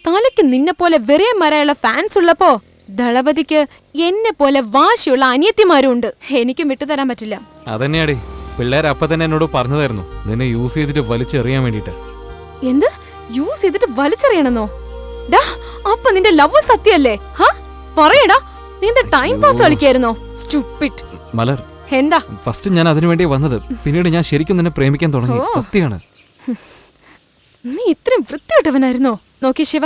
തലയ്ക്ക് നിന്നെ പോലെ വെറിയന്മാരായുള്ള ഫാൻസ് ഉള്ളപ്പോ ദളപതിക്ക് എന്നെ പോലെ വാശിയുള്ള അനിയത്തിമാരും ഉണ്ട്. എനിക്കും വിട്ടുതരാൻ പറ്റില്ല. അതന്നെയാടി, പിള്ളേർ അപ്പൊ തന്നെ എന്നോട് പറഞ്ഞതായിരുന്നു നിന്നെ യൂസ് ചെയ്തിട്ട് വലിച്ചെറിയാൻ വേണ്ടിട്ട്. എന്ത് യൂസ് ചെയ്തിട്ട് വലിച്ചെറിയണമെന്നോ? ഡാ, അപ്പൊ നിന്റെ ലവ് സത്യല്ലേ? പറയടാ, നീ എന്താ ടൈം പാസ് കളിക്കായിരുന്നോ? സ്റ്റുപ്പിഡ്. മലർ, എന്താ? ഫസ്റ്റ് ഞാൻ അതിനു വേണ്ടി വന്നത്, പിന്നീട് ഞാൻ ശരിക്കും നിന്നെ പ്രേമിക്കാൻ തുടങ്ങി. സത്യമാണ്. നീ ഇത്രയും വൃത്തികെട്ടവനായിരുന്നോ? നോക്കി ശിവ,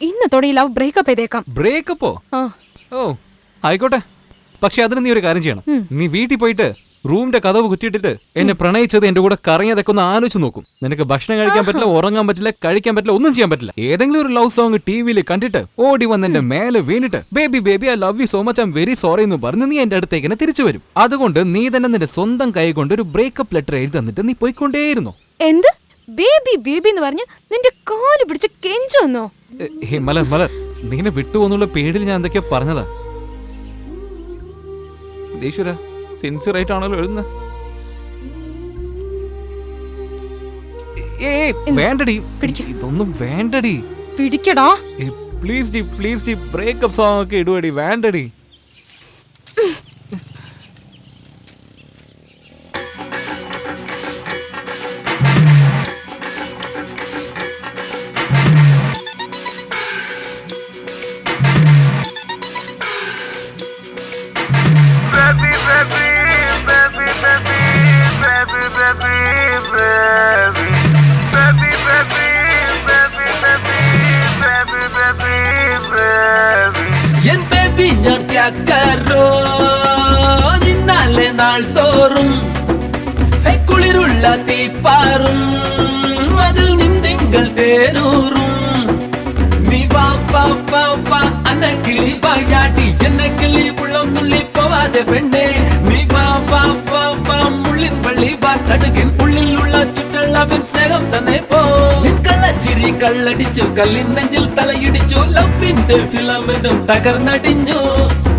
ഇന്നത്തോടെ ഈ ലവ് ബ്രേക്കപ്പ് ചെയ്തേക്കാം. ബ്രേക്കപ്പോ? ഓ ആയിക്കോട്ടെ, പക്ഷെ അതിന് നീ ഒരു കാര്യം ചെയ്യണം. നീ വീട്ടിൽ പോയിട്ട് റൂമിന്റെ കഥവ് കുറ്റിയിട്ടിട്ട് എന്നെ പ്രണയിച്ചത് എന്റെ കൂടെ കറങ്ങിയതൊക്കെ ഒന്ന് ആലോചിച്ച് നോക്കും. നിനക്ക് ഭക്ഷണം കഴിക്കാൻ പറ്റില്ല, ഉറങ്ങാൻ പറ്റില്ല, കഴിക്കാൻ പറ്റില്ല, ഒന്നും ചെയ്യാൻ പറ്റില്ല. ഏതെങ്കിലും ഒരു ലവ് സോങ് ടിവിയിൽ കണ്ടിട്ട് ഓടി വന്ന് എന്റെ മേലെ വീണിട്ട് baby I love you so much, I am very sorry എന്ന് പറഞ്ഞ് നീ എന്റെ അടുത്തേക്ക് തന്നെ തിരിച്ചു വരും. അതുകൊണ്ട് നീ തന്നെ നിന്റെ സ്വന്തം കൈ കൊണ്ട് ഒരു ബ്രേക്കപ്പ് ലെറ്റർ എഴുതി തന്നിട്ട് നീ പോയിക്കൊണ്ടേയിരുന്നു. എന്ത് ബേബി എന്ന് പറഞ്ഞ് നിന്റെ കാല് പിടിച്ച് കെഞ്ചു വന്നോ? മലർ, നീനെ വിട്ടുപോന്നുള്ള പേടിയിൽ ഞാൻ എന്തൊക്കെയാ പറഞ്ഞതാ. ഈശ്വര, സിൻസിയർ ആയിട്ടാണല്ലോ എഴുതുന്നത്. വേണ്ടടി, ഇതൊന്നും വേണ്ടടി. പിടിക്കടാ പ്ലീസ് ഡി ബ്രേക്കപ്പ് സോങ് ഒക്കെ ഇടുവടി. വേണ്ടടി. എൻ ബേബി ഞാൻ ക്യാക്കറോ നിന്നാലെ നാൾ തോറും കുളിരുള്ള തീപ്പാറും അതിൽ നിന്തിങ്കൾ തേനൂറും നീ വാ അന്ന കിളി വായാട്ടി എന്നെ കിളി ഉള്ളം നുള്ളി പോവാതെ പെണ്ണേ. നീ വാ മുള്ളിൻ വള്ളി വാ കടുകിൻ ഉള്ളിലുള്ള ചുറ്റുള്ളവൻ സ്നേഹം തന്നെ പോ. നിൻ കള്ളച്ചിരി കള്ളടിച്ചു, കല്ലിൻ നെഞ്ചിൽ തലയിടിച്ചു, ലവിന്റെ ഫിലമെന്റും തകർന്നടിഞ്ഞു.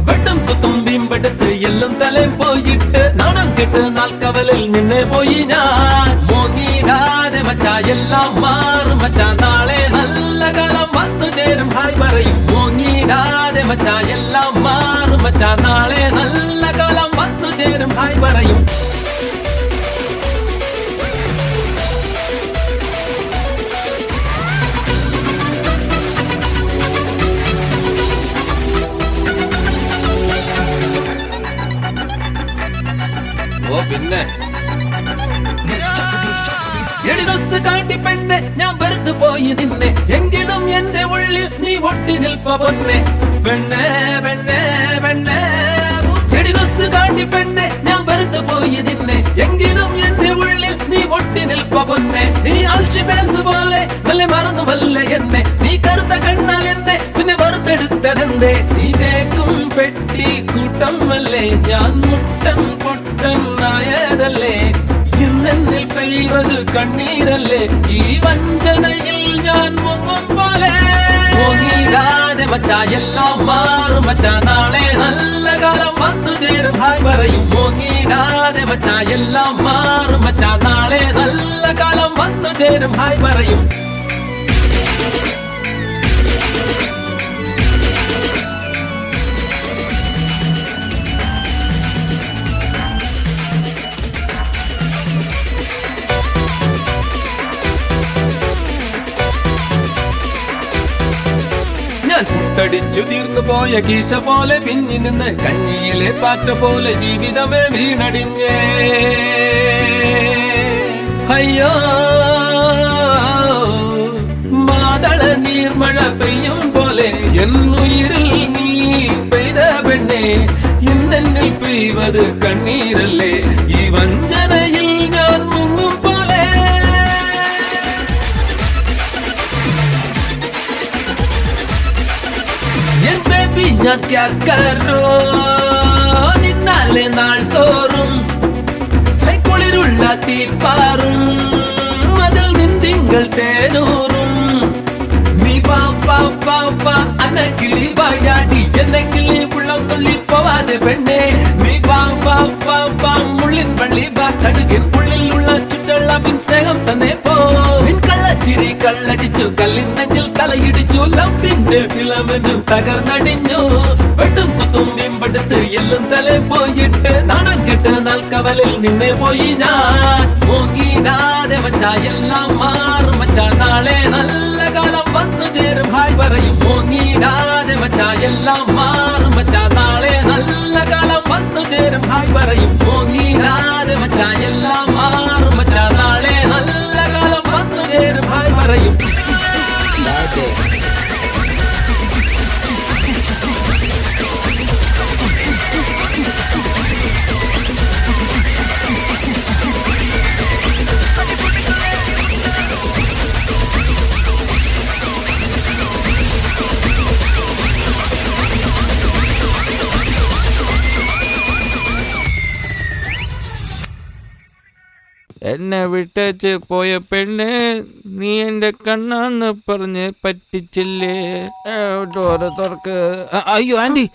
വെട്ടും കുത്തും വീമ്പെടുത്ത് എല്ലും തലയും പോയിട്ട് നാണം കെട്ട് നാൽക്കവലിൽ നിന്നെ പോയി ഞാൻ. മോങ്ങിടാതെ മച്ചാ, എല്ലാം മാറും മച്ചാ, നാളെ നല്ല കാലം വന്നു ചേരും ഹായ് പറയും. മോങ്ങിടാതെ മച്ചാ, എല്ലാം മാറും മച്ചാ, നാളെ നല്ല കാലം വന്നു ചേരും ഹായ് പറയും. ഓ പിന്നെ എടിനൊസ് കാട്ടി പെണ്ണെ, ഞാൻ വെറുത്തു പോയി നിന്നെ, എങ്കിലും എന്റെ ഉള്ളിൽ നീ ഒട്ടി നിൽപ്പ പൊന്നെ. പെണ്ണെ എടിനൊസ് കാട്ടി പെണ്ണെ, ഞാൻ വെറുത്തു പോയി നിന്നെ, എങ്കിലും എന്റെ ഉള്ളിൽ നീ ഒട്ടി നിൽപ്പ അയ്യപ്പ പൊന്നെ നീ അൽഷിമേഴ്സ് പോലെ വല്ല മറന്നു വല്ല എന്നെ നീ കറുത്ത കണ്ണാൽ എന്നെ പിന്നെ വറുത്തെടുത്തതെന്തേ നീ തേക്കും പെട്ടി കൂട്ടം അല്ലേ ഞാൻ മുട്ടൻ പൊട്ടൻ ആയതല്ലേ ഇന്നെന്നിൽ പെയ്വത് കണ്ണീരല്ലേ ഈ വഞ്ചനയിൽ ഞാൻ മുങ്ങും പോലെ മോങ്ങിടാതെ മച്ചാ എല്ലാം മാറും മച്ചാ നാളെ നല്ല കാലം വന്നു ചേരും ഹായ് പറയും മോങ്ങിടാതെ മച്ചാ എല്ലാം മാറും മച്ചാ നാളെ നല്ല കാലം വന്നു ചേരും ഹായ് പറയും പുട്ടടിച്ചു തീർന്നു പോയ കീശ പോലെ പിന്നി നിന്ന് കഞ്ഞിയിലെ പാറ്റ പോലെ ജീവിതമേ വീണടിഞ്ഞേ അയ്യോ മാതള നീർമഴ പെയ്യും പോലെ എന്നുയിരിൽ നീ പെയ്ത പെണ്ണേ ഇന്നെന്നിൽ പെയ്വത് കണ്ണീരല്ലേ ഈ വഞ്ചനയിൽ ഞാൻ മുങ്ങും പോലെ ഞാൻ ക്യാക്കറോ നിന്നാലെ നാൾ തോറും കുളിരുള്ള തീപ്പാറും അതിൽ നിന്തിങ്കൾ തേനൂറും നീ പാപ്പാ അന്ന കിളി വായാടി എന്നെ കിളി ഉള്ളം കൊള്ളി പോവാതെ പെണ്ണേ നീ പാപ്പാ മുള്ളിൻ വള്ളി കടുകിൻ ഉള്ളിലുള്ള ചുറ്റളവിൻ സ്നേഹം തന്നെ പോ നിൻ കള്ളച്ചിരി കള്ളടിച്ചു കല്ലിൻ നെഞ്ചിൽ തലയിടിച്ചു ലവിന്റെ ഫിലമെന്റും തകർന്നടിഞ്ഞു വെട്ടും കുത്തും വീമ്പെടുത്ത് എല്ലും തലേ പോയിട്ട് നാണം കെട്ട് നാൽക്കവലിൽ നിന്നേ പോയി ഞാൻ മോങ്ങിടാതെ മച്ചാ എല്ലാം മാറും മച്ചാ നാളെ നല്ല കാലം വന്നു ചേരും ഹായ് പറയും മോങ്ങിടാതെ മച്ചാ എല്ലാം മാറും മച്ചാ നാളെ നല്ല കാലം വന്നു ചേരും ഹായ് പറയും മോങ്ങിടാതെ മച്ചാ എല്ലാം മാറും മച്ചാ നാളെ നല്ല കാലം വന്നു ചേരും ഹായ് പറയും എന്നെ വിട്ടേച്ച് പോയ പെണ്ണെ നീ എന്റെ കണ്ണാന്ന് പറഞ്ഞ് പറ്റിച്ചില്ലേ തുറക്ക് അയ്യോ ആന്റി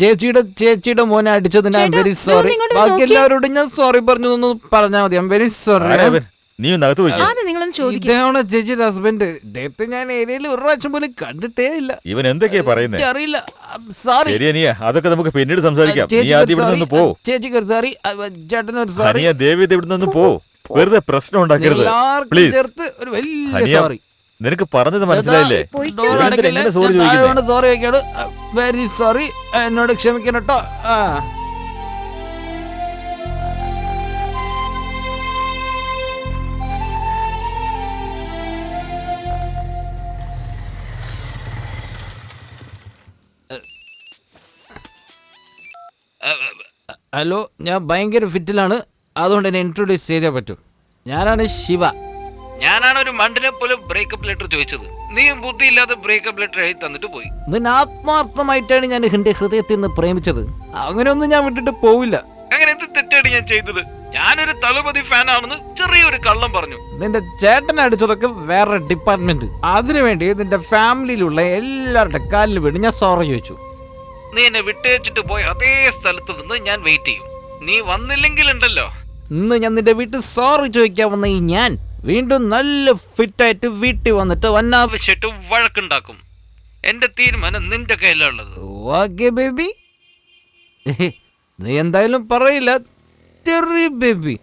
ചേച്ചിയുടെ മോനെ അടിച്ചതിന് ഐ എം വെരി സോറി ബാക്കി എല്ലാവരോടും ഞാൻ സോറി പറഞ്ഞു പറഞ്ഞാൽ മതി ഐ എം വെരി സോറി നീ ഇതാണ് ചേച്ചിയുടെ ഹസ്ബൻഡ് ഇദ്ദേഹത്തെ ഞാൻ ഏരിയയിൽ ഒരു പ്രാവശ്യം പോലും കണ്ടിട്ടേ ഇല്ല ഇവൻ എന്തൊക്കെയാ പറയുന്നത് അറിയില്ല സോറി അതൊക്കെ നമുക്ക് പിന്നീട് സംസാരിക്കാം നീ ആദ്യം ഇവിടെ നിന്ന് പോ ചേച്ചിക്ക് സോറി ചേട്ടനൊരു സോറി ദേവി ഇവിടെ നിന്ന് പോ വെറുതെ പ്രശ്നം ഉണ്ടാക്കരുത് പ്ലീസ് ഒരു വലിയ സോറി നിനക്ക് പറഞ്ഞത് മനസ്സിലായില്ലേ സോറി വെരി സോറി എന്നോട് ക്ഷമിക്കണം കേട്ടോ ഹലോ ഞാൻ ഭയങ്കര ഫിറ്റിലാണ് അതുകൊണ്ട് എന്നെ ഇൻട്രൊഡ്യൂസ് ചെയ്തേ പറ്റൂ ഞാനാണ് ശിവ ഞാനാണ് ഒരു മണ്ടിനെ പോലും ബ്രേക്കപ്പ് ലെറ്റർ ചോദിച്ചത് നീയും ബുദ്ധിയില്ലാതെ ബ്രേക്കപ്പ് ലെറ്റർ എഴുതി തന്നിട്ട് പോയി നിന്നെ ആത്മാർത്ഥമായിട്ടാണ് ഞാൻ എന്റെ ഹൃദയത്തിൽ നിന്ന് പ്രേമിച്ചത് അങ്ങനെയൊന്നും ഞാൻ വിട്ടിട്ട് പോവില്ല അങ്ങനെ എന്ത് തെറ്റാണ് ഞാൻ ചെയ്തത് ഞാനൊരു തലപതി ഫാൻ ആണെന്ന് ചെറിയൊരു കള്ളം പറഞ്ഞു നിന്റെ ചേട്ടൻ അടിച്ചതൊക്കെ വേറെ ഡിപ്പാർട്ട്മെന്റ് അതിനുവേണ്ടി നിന്റെ ഫാമിലിയിലുള്ള എല്ലാവരുടെ കാലിന് വേണ്ടി ഞാൻ സോറി ചോദിച്ചു നീ എന്നെ വിട്ടേച്ചിട്ട് പോയി അതേ സ്ഥലത്ത് നിന്ന് ഞാൻ വെയിറ്റ് ചെയ്യും നീ വന്നില്ലെങ്കിൽ ഉണ്ടല്ലോ ഇന്ന് ഞാൻ നിന്റെ വീട്ടിൽ സോറി ചോദിക്കാൻ വന്ന ഈ ഞാൻ വീണ്ടും നല്ല ഫിറ്റായിട്ട് വീട്ടിൽ വന്നിട്ട് അനാവശ്യമായിട്ട് വഴക്കുണ്ടാക്കും എന്റെ തീരുമാനം നിന്റെ കയ്യിലുള്ളത് ഓക്കെ ബേബി നീ എന്തായാലും പറയില്ല തെറി ബേബി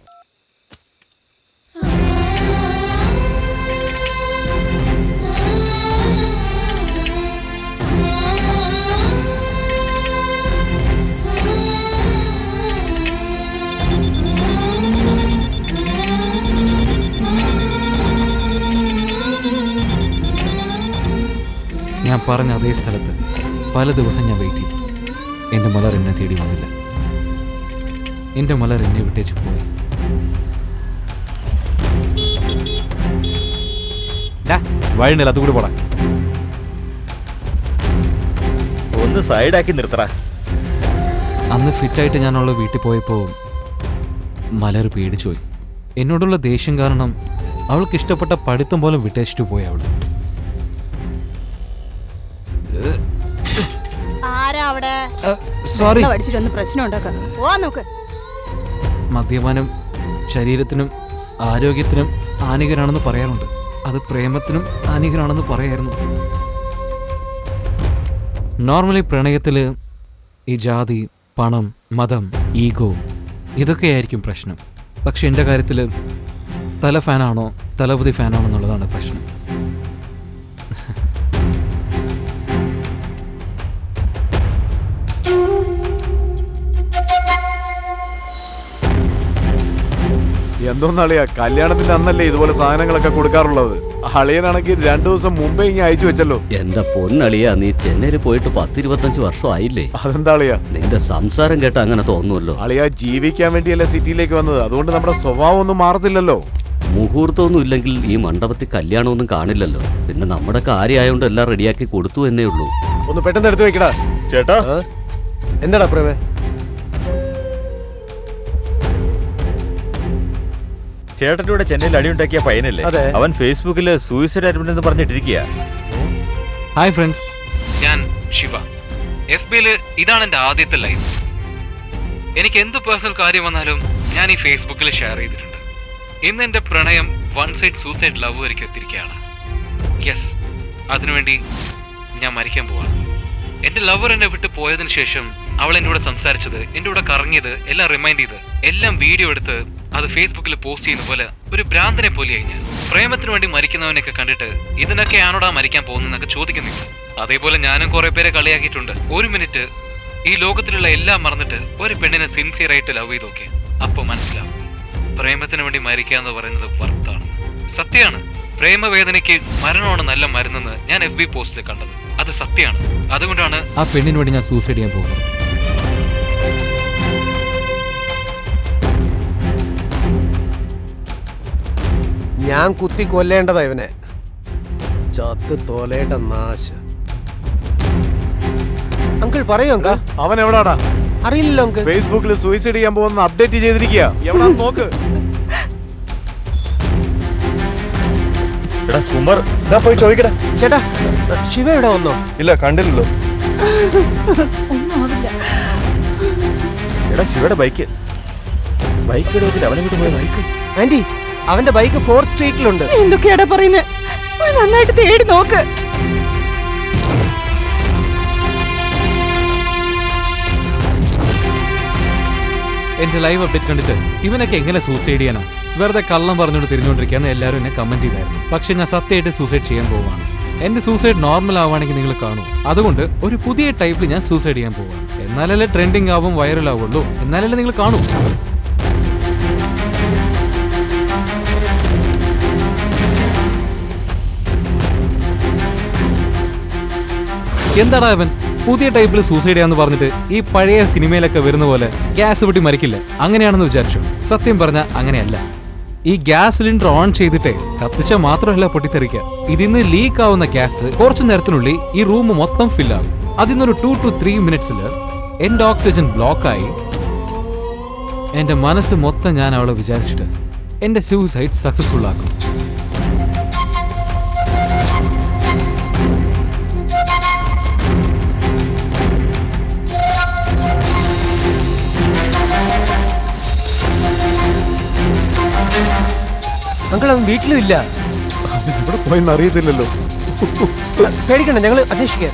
ഞാൻ പറഞ്ഞ അതേ സ്ഥലത്ത് പല ദിവസം ഞാൻ വെയിറ്റ് ചെയ്തു എൻ്റെ മലർ എന്നെ തേടി വന്നില്ല എൻ്റെ മലർ എന്നെ വിട്ടേച്ച് പോയി വഴിണ്ടല്ലോ അത് കൂടി പോടാ. ഒന്ന് സൈഡാക്കി നിർത്തറ. അന്ന് ഫിറ്റായിട്ട് ഞാനുള്ള വീട്ടിൽ പോയപ്പോൾ മലർ പേടിച്ചു പോയി. എന്നോടുള്ള ദേഷ്യം കാരണം അവൾക്ക് ഇഷ്ടപ്പെട്ട പഠിത്തം പോലും വിട്ടേച്ചിട്ട് പോയി അവൾ. ആരാ അവിടെ? സോറി. പഠിച്ചിട്ടൊന്ന് പ്രശ്നം ഉണ്ടാക്കാം. പോവാൻ നോക്ക്. മദ്യപാനം ശരീരത്തിനും ആരോഗ്യത്തിനും ഹാനികരാണെന്ന് പറയാറുണ്ട്. അത് പ്രേമത്തിനും ഹാനികരാണെന്ന് പറയായിരുന്നു. നോർമലി പ്രണയത്തിൽ ഈ ജാതി, പണം, മതം, ഈഗോ ഇതൊക്കെയായിരിക്കും പ്രശ്നം. പക്ഷെ എൻ്റെ കാര്യത്തിൽ തല ഫാനാണോ തലപതി ഫാനാണോ എന്നുള്ളതാണ് പ്രശ്നം. എന്തോന്നളിയാ, കല്യാണത്തിന്റെ അന്നല്ലേ ഇതുപോലെ സാധനങ്ങളൊക്കെ കൊടുക്കാറുള്ളത്. അളിയനാണെങ്കിൽ 2 ദിവസം മുമ്പേ ഇങ്ങനെ അയച്ചു വെച്ചല്ലോ. എന്റെ പൊന്നളിയാ, നീ ചെന്നൈയിൽ പോയിട്ട് 10-25 വർഷം ആയില്ലേ? അതെന്താ അളിയാ? നിന്റെ സംസാരം കേട്ട അങ്ങനെ തോന്നുമല്ലോ. അളിയാ, ജീവിക്കാൻ വേണ്ടിയല്ലേ സിറ്റിയിലേക്ക് വന്നത്. അതുകൊണ്ട് നമ്മുടെ സ്വഭാവം ഒന്നും മാറത്തില്ലല്ലോ. മുഹൂർത്തമൊന്നും ഇല്ലെങ്കിൽ ഈ മണ്ഡപത്തിൽ കല്യാണമൊന്നും കാണില്ലല്ലോ. പിന്നെ നമ്മുടെ കാര്യമായോണ്ട് എല്ലാം റെഡിയാക്കി കൊടുത്തു എന്നേ ഉള്ളൂ. ഒന്ന് പെട്ടെന്ന് എടുത്തു വെക്കടാ. ചേട്ടാ, എന്താടാ പ്രേമേ? ചേട്ടൻ്റെ കൂടെ ചെന്നൈയിൽ അടിയുണ്ടാക്കിയ പയ്യനല്ലേ അവൻ? ഫേസ്ബുക്കിൽ സൂയിസൈഡ് അറ്റംപ്റ്റ് എന്ന് പറഞ്ഞിട്ടിരിക്കുക. ഹായ് ഫ്രണ്ട്സ്, ഞാൻ ശിവ. FBയിൽ ഇതാണ് എൻ്റെ ആദ്യത്തെ ലൈവ്. എനിക്ക് എന്ത് പേഴ്സണൽ കാര്യം വന്നാലും ഞാൻ ഈ ഫേസ്ബുക്കിൽ ഷെയർ ചെയ്തിട്ടുണ്ട്. ഇന്ന് എൻ്റെ പ്രണയം വൺ സൈഡ് സൂസൈഡ് ലവ് വരയ്ക്ക് എത്തിയിരിക്കുകയാണ്. യെസ്, അതിനുവേണ്ടി ഞാൻ മരിക്കാൻ പോവാണ്. എൻ്റെ ലവർ എന്നെ വിട്ട് പോയതിനു ശേഷം അവൾ എൻ്റെ കൂടെ സംസാരിച്ചത്, എൻ്റെ കൂടെ കറങ്ങിയത് എല്ലാം റിമൈൻഡ് ചെയ്ത് എല്ലാം വീഡിയോ എടുത്ത് അത് ഫേസ്ബുക്കിൽ പോസ്റ്റ് ചെയ്യുന്ന പോലെ ഒരു ഭ്രാന്തനെ പോലെയായി ഞാൻ. പ്രേമത്തിന് വേണ്ടി മരിക്കുന്നവനൊക്കെ കണ്ടിട്ട് ഇതിനൊക്കെ ആണോടാ മരിക്കാൻ പോകുന്നതെന്നൊക്കെ ചോദിക്കുന്നില്ല. അതേപോലെ ഞാനും കുറെ പേരെ കളിയാക്കിയിട്ടുണ്ട്. 1 മിനിറ്റ് ഈ ലോകത്തിലുള്ള എല്ലാം മറന്നിട്ട് ഒരു പെണ്ണിനെ സിൻസിയർ ആയിട്ട് ലവ് ചെയ്ത് നോക്കി. അപ്പൊ മനസ്സിലാവും പ്രേമത്തിന് വേണ്ടി മരിക്കുക എന്ന് പറയുന്നത് വർത്താണ്. സത്യമാണ്. പ്രേമവേദനയ്ക്ക് മരണമാണ് നല്ല മരുന്നെന്ന് ഞാൻ FB പോസ്റ്റിൽ കണ്ടത്. അത് സത്യമാണ്. അതുകൊണ്ടാണ് ആ പെണ്ണിന് വേണ്ടി ഞാൻ സൂസൈഡ് ചെയ്യാൻ പോകുന്നത്. ഞാൻ കുത്തി കൊല്ലേണ്ടതാ ഇവനെ. ചത്ത് തോലേണ്ട നാശ. അങ്കിൾ പറയൂ അങ്ക. അവൻ എവിടാടാ? അറിയില്ലല്ലോ അങ്കിൾ. ഫേസ്ബുക്കിൽ സൂയിസൈഡ് ചെയ്യാൻ പോകുന്ന അപ്ഡേറ്റ് ചെയ്തിരിക്കുക. എവിടാ നോക്ക്. എടാ കുമാർ, പോയി ചോദിക്കടാ. ചേട്ടാ, ശിവ ഇവിടെ വന്നോ? ഇല്ല, കണ്ടില്ലല്ലോ. എടാ ശിവയുടെ ബൈക്ക് ഇവിടെ വെച്ചിട്ട് അവനെ വിട്ട് പോയ ബൈക്ക്. ആന്റി, അവന്റെ ബൈക്ക് 4th സ്ട്രീറ്റിലുണ്ട്. എന്തൊക്കെയാടാ പറയുന്നത്? നന്നായിട്ട് തേടി നോക്ക്. എന്റെ ലൈവ് അപ്ഡേറ്റ് കണ്ടിട്ട് ഇവനൊക്കെ എങ്ങനെ സൂസൈഡ് ചെയ്യാനാ? വെറുതെ കള്ളം പറഞ്ഞുകൊണ്ട് തിരിഞ്ഞുകൊണ്ടിരിക്കുകയെന്ന് എല്ലാവരും എന്നെ കമന്റ് ചെയ്തായിരുന്നു. പക്ഷെ ഞാൻ സത്യമായിട്ട് സൂസൈഡ് ചെയ്യാൻ പോവാണ്. എന്റെ സൂസൈഡ് നോർമൽ ആവുകയാണെങ്കിൽ നിങ്ങൾ കാണൂ. അതുകൊണ്ട് ഒരു പുതിയ ടൈപ്പിൽ ഞാൻ സൂസൈഡ് ചെയ്യാൻ പോവാണ്. എന്നാലല്ലേ ട്രെൻഡിങ് ആവും, വൈറൽ ആവുള്ളൂ. എന്നാലല്ലേ നിങ്ങൾ കാണൂ. എന്താടാ അവൻ പുതിയ ടൈപ്പിൽ സൂസൈഡ് ചെയ്യാന്ന് പറഞ്ഞിട്ട് ഈ പഴയ സിനിമയിലൊക്കെ വരുന്ന പോലെ ഗ്യാസ് പൊട്ടി മരിക്കില്ല അങ്ങനെയാണെന്ന് വിചാരിച്ചു. സത്യം പറഞ്ഞ അങ്ങനെയല്ല. ഈ ഗ്യാസ് സിലിണ്ടർ ഓൺ ചെയ്തിട്ടേ കത്തിച്ച മാത്രമല്ല പൊട്ടിത്തെറിക്കുക. ഇതിന്ന് ലീക്ക് ആവുന്ന ഗ്യാസ് കുറച്ചു നേരത്തിനുള്ളിൽ ഈ റൂം മൊത്തം ഫില്ലാകും. അതിന്നൊരു 2 to 3 മിനിറ്റ്സിൽ എന്റെ ഓക്സിജൻ ബ്ലോക്കായി എന്റെ മനസ്സ് മൊത്തം ഞാൻ അവളെ വിചാരിച്ചിട്ട് എന്റെ സൂസൈഡ് സക്സസ്ഫുൾ ആക്കും. അങ്കിൾ, അവൻ വീട്ടിലും ഇല്ല. ഇവിടെ പോയെന്ന് അറിയത്തില്ലല്ലോ. പേടിക്കണ്ട, ഞങ്ങൾ അന്വേഷിക്കാം.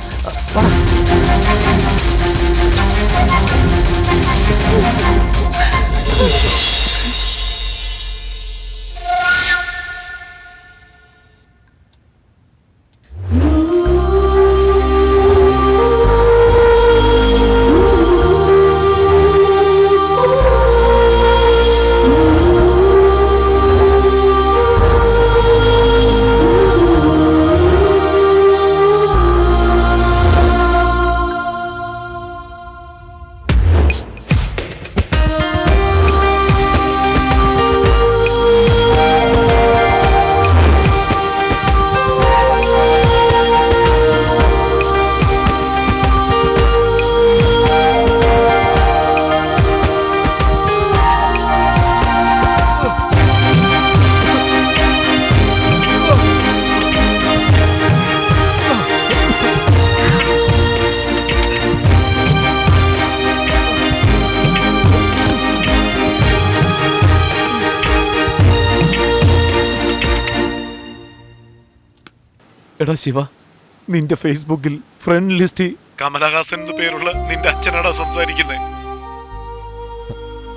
എടാ ശിവ, നിന്റെ ഫേസ്ബുക്കിൽ ഫ്രണ്ട് ലിസ്റ്റ് കമലഹാസൻ എന്ന് പേരുള്ള നിന്റെ അച്ഛനാടാ സംസാരിക്കുന്നേ.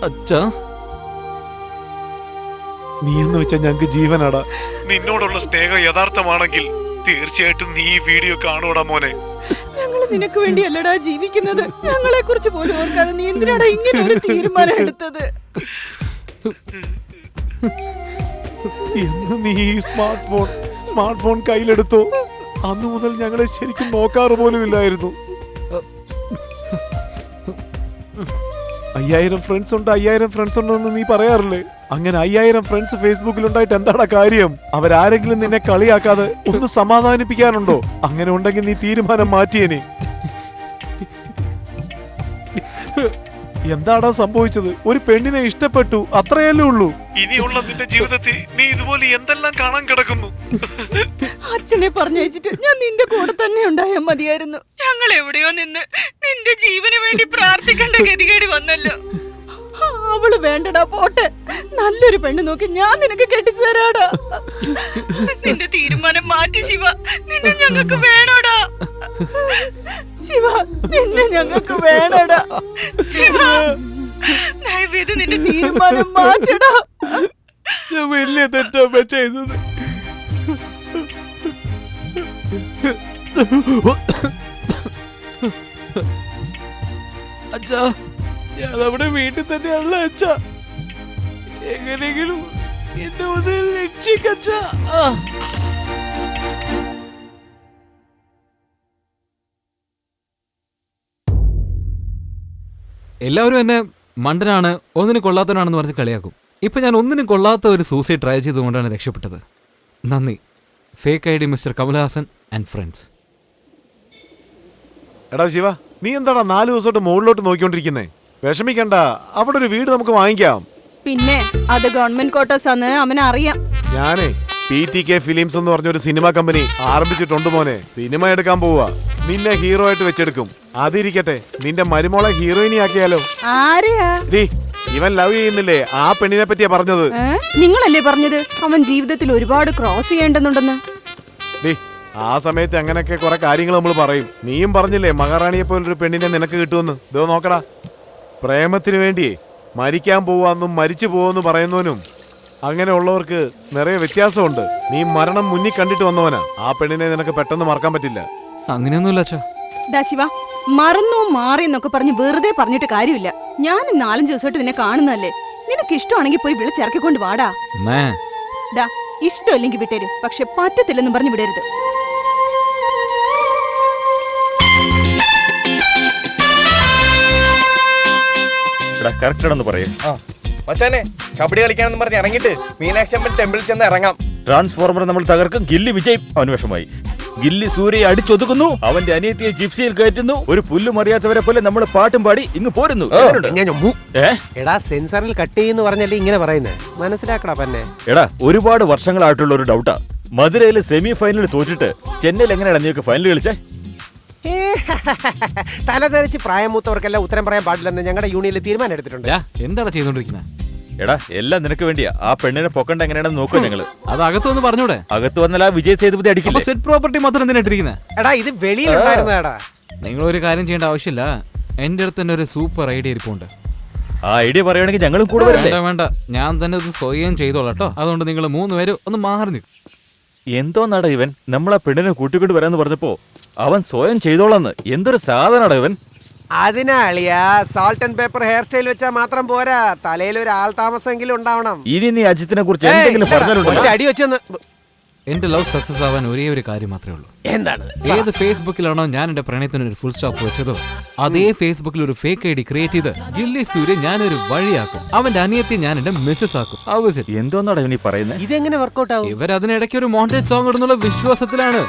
അച്ഛാ, നീ എന്ന് വെച്ചാ ഞങ്ങക്ക് ജീവനാടാ. നിന്നോടുള്ള സ്നേഹം യഥാർത്ഥമാണെങ്കിൽ തീർച്ചയായിട്ടും നീ ഈ വീഡിയോ കാണൂടാ മോനെ. ഞങ്ങള് നിനക്ക് വേണ്ടിയല്ലടാ ജീവിക്കുന്നത്. ഞങ്ങളെ കുറിച്ച് പോലും ഓർക്കാതെ നീ എന്തിനാടാ ഇങ്ങനെ ഒരു തീരുമാനം എടുത്തത്? എന്ന് നീ സ്മാർട്ട് ഫോൺ കയ്യിലെടുത്തോ അന്നു മുതൽ ഞങ്ങളെ ശരിക്കും നോക്കാറ് പോലും ഇല്ലായിരുന്നു. 5000 ഫ്രണ്ട്സ് ഉണ്ട് 5000 ഫ്രണ്ട്സ് ഉണ്ടെന്ന് നീ പറയാറില്ലേ? അങ്ങനെ 5000 ഫ്രണ്ട്സ് ഫേസ്ബുക്കിൽ ഉണ്ടായിട്ട് എന്താണ് കാര്യം? അവരാരെങ്കിലും നിന്നെ കളിയാക്കാതെ ഒന്ന് സമാധാനിപ്പിക്കാനുണ്ടോ? അങ്ങനെ ഉണ്ടെങ്കിൽ നീ തീരുമാനം മാറ്റിയേനെ. എന്താടാ സംഭവിച്ചത്? ഒരു പെണ്ണിനെ ഇഷ്ടപ്പെട്ടു, അത്രയല്ലേ ഉള്ളൂ. ഇനിയുള്ള നിന്റെ ജീവിതത്തിൽ നീ ഇതുപോലെ എന്തെല്ലാം കാണാൻ കിടക്കുന്നു. അച്ഛനെ പറഞ്ഞയച്ചിട്ട് ഞാൻ നിന്റെ കൂടെ തന്നെ ഉണ്ടായാൽ മതിയായിരുന്നു. ഞങ്ങൾ എവിടെയോ നിന്ന് നിന്റെ ജീവന് വേണ്ടി പ്രാർത്ഥിക്കേണ്ട ഗതികേടി വന്നല്ലോ. അവള് വേണ്ടടാ, പോട്ടെ. നല്ലൊരു പെണ്ണ് നോക്കി ഞാൻ നിനക്ക് കെട്ടിച്ചു തരാടാ. നിന്റെ തീരുമാനം മാറ്റി ശിവ. നിന്നെ ഞങ്ങൾക്ക് വേണോടാ ശിവ, നിന്നെ ഞങ്ങൾക്ക് വേണോടാ ശിവ. ദയവേത് നിന്റെ തീരുമാനം മാറ്റടാ. ഞാൻ വലിയ തെറ്റമ്മ ചെയ്തത്. അച്ഛാ, ഞാൻ അവിടെ വീട്ടിൽ തന്നെയാണല്ലോ അച്ഛാ. എങ്ങനെയെങ്കിലും എന്നെ ഒന്ന് രക്ഷിക്കച്ചാ. എല്ലാവരും എന്നെ മണ്ടനാണ്, ഒന്നിനും കൊള്ളാത്തവനാണെന്ന് പറഞ്ഞ് കളിയാക്കും. ഇപ്പൊ ഞാൻ ഒന്നിനും കൊള്ളാത്ത ഒരു സൂസൈഡ് ട്രൈ ചെയ്തുകൊണ്ടാണ് രക്ഷപ്പെട്ടത്. നന്ദി. Fake I D mister Kamal Haasan and friends. എടാ ശിവ, നീ എന്താടാ 4 ദിവസമായിട്ട് മുകളിലോട്ട് നോക്കിക്കൊണ്ടിരിക്കുന്നേ? വിഷമിക്കണ്ട, അവിടെ ഒരു വീട് നമുക്ക് വാങ്ങിക്കാം. പിന്നെ അത് ഗവൺമെന്റ് ക്വാർട്ടേഴ്സ് ആന്ന് അവനറിയാം. ഞാനേ PTK ഫിലിംസ് എന്ന് പറഞ്ഞ ഒരു സിനിമ കമ്പനി ആരംഭിച്ചിട്ടുണ്ട് മോനെ. സിനിമ എടുക്കാൻ പോവാ. നിന്നെ ഹീറോ ആയിട്ട് വെച്ചെടുക്കും. അതിരിക്കട്ടെ, നിന്റെ മരുമോളെ ഹീറോയിനി ആക്കിയാലോ? ആരെയാ? ഇവൻ ലവ് ചെയ്യുന്നില്ലേ, ആ പെണ്ണിനെ പറ്റിയാ പറഞ്ഞത്. നിങ്ങളല്ലേ പറഞ്ഞത് അവൻ ജീവിതത്തിൽ ഒരുപാട് ക്രോസ് ചെയ്യേണ്ടെന്നുണ്ടെന്ന്? ആ സമയത്ത് അങ്ങനെയൊക്കെ കുറെ കാര്യങ്ങൾ നമ്മൾ പറയും. നീയും പറഞ്ഞില്ലേ മഹാറാണിയെ പോലൊരു പെണ്ണിനെ നിനക്ക് കിട്ടുമെന്ന്. ഇതോ നോക്കടാ, പ്രേമത്തിന് വേണ്ടിയേ മരിക്കാൻ പോവാന്നും മരിച്ചു പോവെന്ന് പറയുന്നവനും അങ്ങനെയുള്ളവർക്ക് നിറയെ വ്യത്യാസമുണ്ട്. നീ മരണം മുന്നിൽ കണ്ടിട്ട് വന്നവനാ. ആ പെണ്ണിനെ നിനക്ക് പെട്ടെന്ന് മറക്കാൻ പറ്റില്ല. അങ്ങനെയൊന്നുമില്ല അച്ഛാ. ദാ ശിവ, മറന്നു മാറി എന്നൊക്കെ പറഞ്ഞ് വെറുതെ പറഞ്ഞിട്ട് കാര്യമില്ല. ഞാൻ 4-5 ദിവസമായിട്ട് നിന്നെ കാണുന്നതല്ലേ. നിനക്ക് ഇഷ്ടമാണെങ്കിൽ പോയി വിളിച്ചിറക്കിക്കൊണ്ട് വാടാ. ദാ ഇഷ്ടമില്ലെങ്കിൽ വിട്ടേര്, പക്ഷെ പറ്റത്തില്ലെന്നും പറഞ്ഞു വിടരുത്. മച്ചാനെ, കബഡി കളിക്കാനെന്ന് പറഞ്ഞ് ഇറങ്ങിട്ട് മീനാക്ഷി അമ്മൻ ടെമ്പിളിൽ ചെന്ന് ഇറങ്ങാം. ട്രാൻസ്ഫോർമർ നമ്മൾ തകർക്കും. ഗില്ലി വിജയ് അവന് വിഷമായി. ഗില്ലി സൂര്യയെ അടിച്ചൊതുക്കുന്നു. അവന്റെ അനിയത്തിയെ ജിപ്സിയിൽ കയറ്റുന്നു. ഒരു പുല്ലും അറിയാത്തവരെ പോലെ നമ്മൾ പാട്ടും പാടി ഇങ്ങ് പോരുന്നു. എടാ സെൻസറിൽ കട്ട് ചെയ്യുന്നു പറഞ്ഞല്ലേ ഇങ്ങനെ പറയുന്നേ? മനസ്സിലാക്കടാ പന്നെ. എടാ, ഒരുപാട് വർഷങ്ങളായിട്ടുള്ള ഒരു ഡൗട്ടാ. മധുരയിൽ സെമി ഫൈനലിൽ തോറ്റിട്ട് ചെന്നൈയിൽ എങ്ങനെയാണ് നീക്ക് ഫൈനൽ കളിച്ചേ? തലതെറിച്ച് പ്രായമൂത്തവർക്കെല്ലാം ഉത്തരം പറയാൻ പാടില്ലെന്ന് ഞങ്ങളുടെ യൂണിയനിൽ തീരുമാനം എടുത്തിട്ടുണ്ട്. എന്താണ് ചെയ്തോണ്ടിരിക്കുന്നത്? എടാ, എല്ലാം നിനക്ക് വേണ്ടിയാ. ആ പെണ്ണിനെ പൊക്കണ്ട എങ്ങനെയാണെന്ന് നോക്കുക ഞങ്ങള്. അത് അകത്ത് വന്ന് പറഞ്ഞൂടെ? അകത്ത് വന്നാൽ ആ വിജയ് സേതുപതി അടിക്കില്ല. സെറ്റ് പ്രോപ്പർട്ടി മാത്രം എന്തിനാ ഇട്ടിരിക്കുന്നത്? എടാ, ഇത് വെളിയിലുണ്ടായിരുന്നടാ. നിങ്ങൾ ഒരു കാര്യം ചെയ്യേണ്ട ആവശ്യമില്ല. എന്റെ അടുത്ത് തന്നെ ഒരു സൂപ്പർ ഐഡിയ ഇരിപ്പുണ്ട്. ആ ഐഡിയ പറയുകയാണെങ്കിൽ ഞങ്ങളും കൂടെ വരില്ലേ? വേണ്ട, ഞാൻ തന്നെ ഇത് സ്വയം ചെയ്തോളാം കേട്ടോ. അതുകൊണ്ട് നിങ്ങൾ 3 പേര് ഒന്ന് മാറി നിൽക്കും. എന്തോന്നാടാ ഇവൻ? നമ്മളാ പെണ്ണിനെ കൂട്ടിക്കൊണ്ട് വരാന്ന് പറഞ്ഞപ്പോ അവൻ സ്വയം ചെയ്തോളാന്ന്. എന്തൊരു സാധനാടാ ഇവൻ. അതിനാളിയാ salt and pepper hair style വെച്ചാൽ മാത്രം പോരാ, തലയിൽ ഒരു ആൾ താമസമെങ്കിലും ഉണ്ടാവണം. ഇനി നീ അജിത്തിനെ കുറിച്ച് എന്തെങ്കിലും പറഞ്ഞാലുണ്ടോ? അടി വെച്ചെന്ന്. എന്റെ ലവ് സക്സസ് ആവാൻ ഒരേ ഒരു കാര്യം മാത്രമേ ഉള്ളൂ. എന്താണ്? ഏത് ഫേസ്ബുക്കിലാണോ ഞാൻ എന്റെ പ്രണയത്തിന് ഒരു ഫുൾ സ്റ്റോപ്പ് വെച്ചതോ അതേ ഫേസ്ബുക്കിൽ ഒരു ഫേക്ക് ഐഡി ക്രിയേറ്റ് ചെയ്ത് ഗില്ലി സൂര്യ ഞാനൊരു വഴിയാക്കും. അവന്റെ അനിയത്തി ഞാൻ എന്റെ മിസ്സസ് ആക്കും. എന്തോന്നാടാ ഇവനീ പറയുന്നത്? ഇതെങ്ങനെ വർക്കൗട്ട് ആവും? ഇവരതിനിടയ്ക്ക് ഒരു മോണ്ടേജ് സോങ് ഇടുന്നുള്ള വിശ്വാസത്തിലാണ്.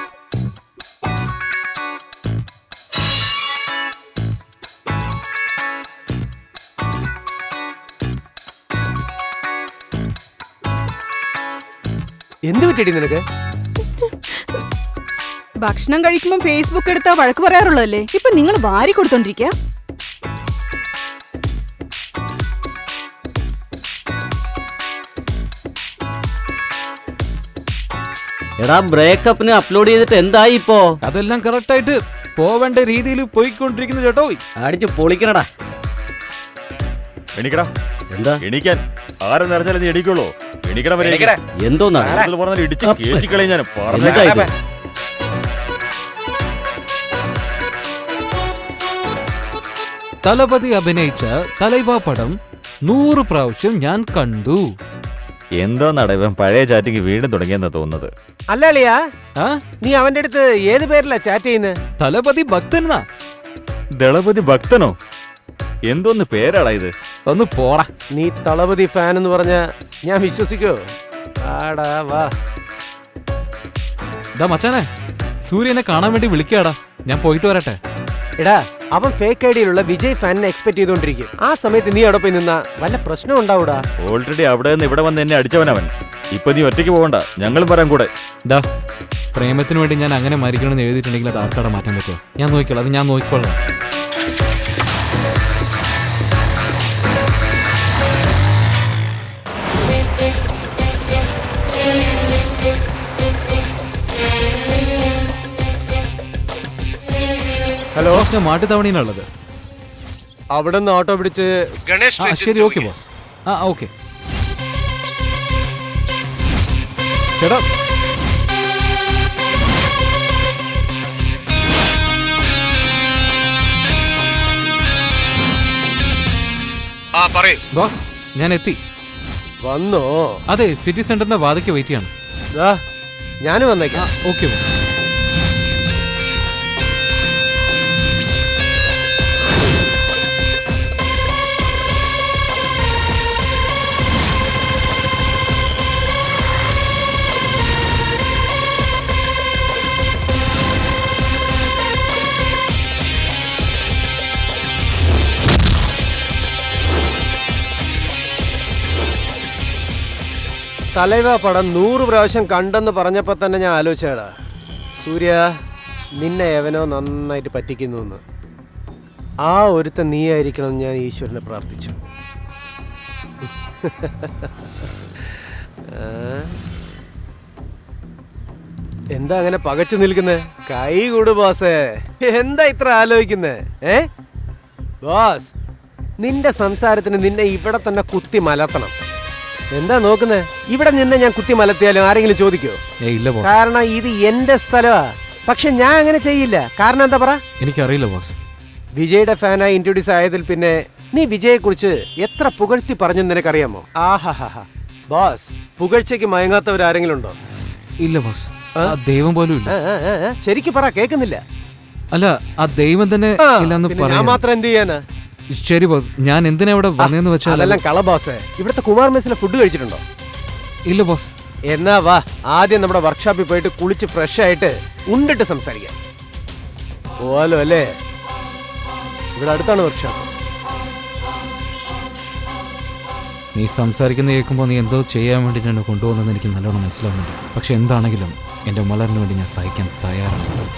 എന്ത് പറ്റിയടി നിനക്ക്? ഭക്ഷണം കഴിക്കുമ്പോൾ ഫേസ്ബുക്ക് എടുത്താ വഴക്ക് പറയാറുള്ളതല്ലേ? ഇപ്പൊ നിങ്ങൾ വാരി കൊടുത്തോണ്ടിരിക്കുക. എടാ ബ്രേക്കപ്പിന് അപ്ലോഡ് ചെയ്തിട്ട് എന്തായി ഇപ്പോ? അതെല്ലാം കറക്റ്റ് ആയിട്ട് പോവേണ്ട രീതിയിൽ പോയിക്കൊണ്ടിരിക്കുന്നു ചേട്ടോ. അടിച്ച് പൊളിക്കണടാ. എണീക്കടാ. എന്താ എണീക്കാൻ ആരും നിറഞ്ഞാലും നീ എണീക്കുള്ളൂ. എണീക്കടാ വരെ. എന്തോന്നാണ് പറഞ്ഞാൽ ഇടിച്ച് കേറ്റിക്കളയും ഞാൻ. എന്താ ഇത്? തലപതി അഭിനയിച്ച തലൈവ പടം 100 പ്രാവശ്യം ഞാൻ കണ്ടു. എന്തോ നടവൻ പഴയ ചാറ്റിങ് വീണ്ടും തുടങ്ങിയെന്നാ തോന്നുന്നത്. അല്ല അളിയാ, ആ നീ അവന്റെ അടുത്ത് ഏത് പേരിലാ ചാറ്റ് ചെയ്യുന്നത്? തലപതി ഭക്തനാ. ദളപതി ഭക്തനോ? എന്തോന്ന് പേരാടാ ഇത്? ഒന്ന് പോടാ. നീ തളപതി ഫാൻ എന്ന് പറഞ്ഞ ഞാൻ വിശ്വസിക്കോ? ആടാ വാ. ദാ മച്ചാനെ, സൂര്യനെ കാണാൻ വേണ്ടി വിളിക്കാടാ. ഞാൻ പോയിട്ട് വരട്ടെ. എടാ, അവൻ ഫേക്ക് ഐഡിയിലുള്ള വിജയ് ഫാനിനെ എക്സ്പെക്ട് ചെയ്തോണ്ടിരിക്കും. ആ സമയത്ത് നീ അവിടെ പോയി നിന്നാ വല്ല പ്രശ്നം ഉണ്ടാവൂടാ. ഓൾറെഡി അവിടെ നിന്ന് ഇവിടെ വന്ന് എന്നെ അടിച്ചവനവൻ. ഇപ്പൊ നീ ഒറ്റയ്ക്ക് പോകണ്ട, ഞങ്ങളും വരാൻ കൂടെ. ഡാ, പ്രേമത്തിന് വേണ്ടി ഞാൻ അങ്ങനെ മരിക്കണമെന്ന് എഴുതിയിട്ടുണ്ടെങ്കിൽ അത് ആർക്കാടെ മാറ്റാൻ പറ്റുമോ? ഞാൻ നോക്കിക്കോളാം, അത് ഞാൻ നോക്കിക്കോളാം. ഹലോ, മാട്ടുതവണയിലുള്ളത്. അവിടെ നിന്ന് ഓട്ടോ പിടിച്ച് ഗണേഷ്. ശരി, ഓക്കെ ബോസ്. ഓക്കെ ചേട്ടാ. ബോസ്, ഞാൻ എത്തി. വന്നോ? അതെ, സിറ്റി സെന്ററിന്റെ വാതിക്ക് വെയിറ്റ് ചെയ്യണം. ഞാനും വന്നേക്കാം. Okay boss. തലൈവ പടം 100 പ്രാവശ്യം കണ്ടെന്ന് പറഞ്ഞപ്പോ തന്നെ ഞാൻ ആലോചിച്ചാടാ, സൂര്യ നിന്നെ എവനോ നന്നായിട്ട് പറ്റിക്കുന്നു എന്ന്. ആ ഒരുത്തൻ നീ ആയിരിക്കണം ഞാൻ ഈശ്വരനെ പ്രാർത്ഥിച്ചു. എന്താ അങ്ങനെ പകച്ചു നിൽക്കുന്നേ? കൈ കൂട് ബോസേ. എന്താ ഇത്ര ആലോചിക്കുന്നേ? ബോസ്, നിന്റെ സംസാരത്തിന് നിന്നെ ഇവിടെ തന്നെ കുത്തി മലർത്തണം. എന്താ നോക്കുന്നേ? ഇവിടെ നിന്ന് ഞാൻ കുത്തി മലത്തിയാലും ആരെങ്കിലും ചോദിക്കോ? ഇല്ല ബോസ്. കാരണം ഇത് എന്റെ സ്ഥലമാ. പക്ഷെ ഞാൻ അങ്ങനെ ചെയ്യില്ല. കാരണം എന്താ പറ? എനിക്കറിയില്ല ബോസ്. വിജയുടെ ഫാനായി ഇൻട്രൊഡ്യൂസ് ആയതിൽ പിന്നെ നീ വിജയെ കുറിച്ച് എത്ര പുകഴ്ത്തി പറഞ്ഞെന്ന് നിനക്കറിയാമോ? ആഹാ ബോസ്, പുകഴ്ചയ്ക്ക് മയങ്ങാത്തവരാരെങ്കിലും ഉണ്ടോ? ഇല്ല ബോസ്, ദൈവം പോലും ഇല്ല. ശരിക്കും പറ, കേൾക്കുന്നില്ല. അല്ല, ആ ദൈവം തന്നെ ഇല്ലെന്ന് ഞാൻ പറയാം. മാത്രം എന്ത് ചെയ്യാനാ? ശരി ബോസ്, ഞാൻ എന്തിനാ ഇവിടെ വന്നതെന്ന് വെച്ചാൽ അതെല്ലാം കള ബോസേ. ഇവിടുത്തെ കുമാർ മെസ്സിലെ ഫുഡ് കഴിച്ചിട്ടുണ്ടോ? ഇല്ല ബോസ്. എന്നാ വാ, ആദ്യം നമ്മുടെ വർക്ക്ഷോപ്പിൽ പോയിട്ട് കുളിച്ച് ഫ്രഷ് ആയിട്ട് ഉണ്ടിട്ട് സംസാരിക്കാം. പോവാലോ അല്ലേ? ഇവിടെ അടുത്താണ് വർക്ക്ഷോപ്പ്. നീ സംസാരിക്കുന്ന കേൾക്കുമ്പോൾ നീ എന്തോ ചെയ്യാൻ വേണ്ടി എന്നെ കൊണ്ടുപോകുന്നത് എനിക്ക് നല്ലോണം മനസ്സിലാവുന്നുണ്ട്. പക്ഷെ എന്താണെങ്കിലും എൻ്റെ മലറിന് വേണ്ടി ഞാൻ സഹിക്കാൻ തയ്യാറാണ്.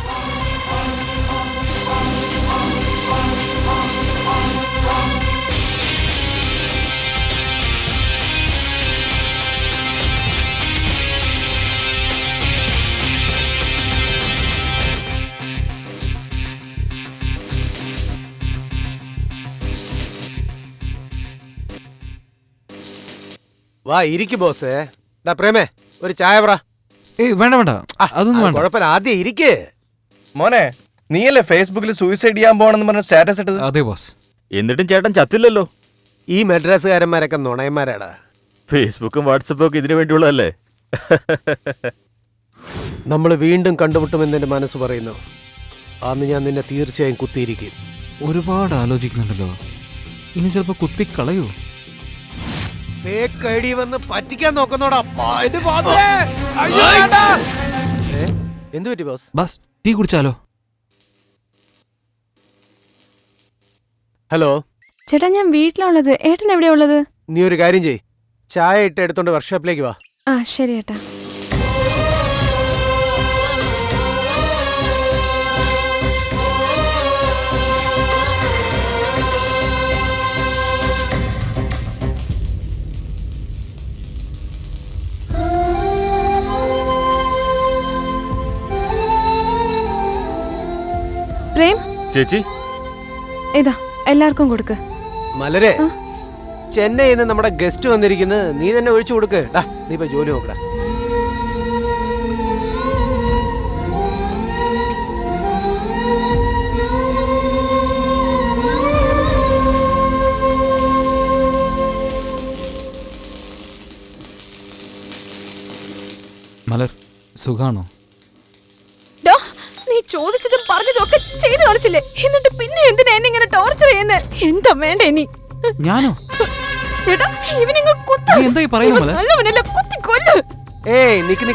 വാ ഇരിക്ക് ബോസേ. പ്രേമേ, ഒരു ചായ പറ. വേണ്ട വേണ്ട, അതൊന്നും വേണ്ട. കുഴപ്പമില്ല, ആദ്യം ഇരിക്കേ. മോനെ, നീയല്ലേ ഫേസ്ബുക്കിൽ സൂയിസൈഡ് ചെയ്യാൻ പോകണമെന്ന് പറഞ്ഞ സ്റ്റാറ്റസ് ഇട്ടത്? അതെ ബോസ്. എന്നിട്ടും ചേട്ടൻ ചത്തില്ലല്ലോ. ഈ മദ്രാസുകാരന്മാരൊക്കെ നുണയന്മാരാടാ. ഫേസ്ബുക്കും വാട്സപ്പും ഒക്കെ ഇതിനു വേണ്ടിയുള്ളതല്ലേ? നമ്മൾ വീണ്ടും കണ്ടുമുട്ടുമെന്ന് എന്റെ മനസ്സ് പറയുന്നു. അന്ന് ഞാൻ നിന്നെ തീർച്ചയായും കുത്തിയിരിക്കും. ഒരുപാട് ആലോചിക്കുന്നുണ്ടല്ലോ. ഇനി ചിലപ്പോ കുത്തിക്കളയോ? വന്ന് പറ്റിക്കാൻ നോക്കുന്നോടാ. എന്ത് പറ്റി ബോസ്? ബസ്, ടീ കുടിച്ചാലോ? ഹലോ ചേട്ടാ, ഞാൻ വീട്ടിലുള്ളത്. ഏട്ടൻ എവിടെയാ ഉള്ളത്? നീ ഒരു കാര്യം ചെയ്, ചായ ഇട്ട് എടുത്തോണ്ട് വർക്ക്ഷോപ്പിലേക്ക് വാ. ശരി ഏട്ടാ. ചേച്ചി ഇതാ എല്ലാവർക്കും കൊടുക്ക്. മലരെ, ചെന്നൈയിൽ നിന്ന് നമ്മുടെ ഗസ്റ്റ് വന്നിരിക്കുന്നത്, നീ തന്നെ ഒഴിച്ചു കൊടുക്ക്. നീ ഇപ്പൊ ജോലി നോക്കടാ. മലർ സുഖാണോ? നീ ചോദിച്ചതും പറഞ്ഞതും ഒക്കെ ചെയ്തു കാണിച്ചില്ലേ? എന്നിട്ട് പിന്നെ എന്തിനാ എന്നെ ഇങ്ങനെ ടോർച്ചർ ചെയ്യുന്നേ? എന്താ വേണ്ട ഇനി? ഞാനോ? ചേട്ടാ ഇവനിങ്ങ് കുത്ത്. നീ എന്തായി പറയുന്നത് മലർ? നല്ലവനല്ല, കുത്തി കൊല്ല്. ഏയ് നിക്ക്.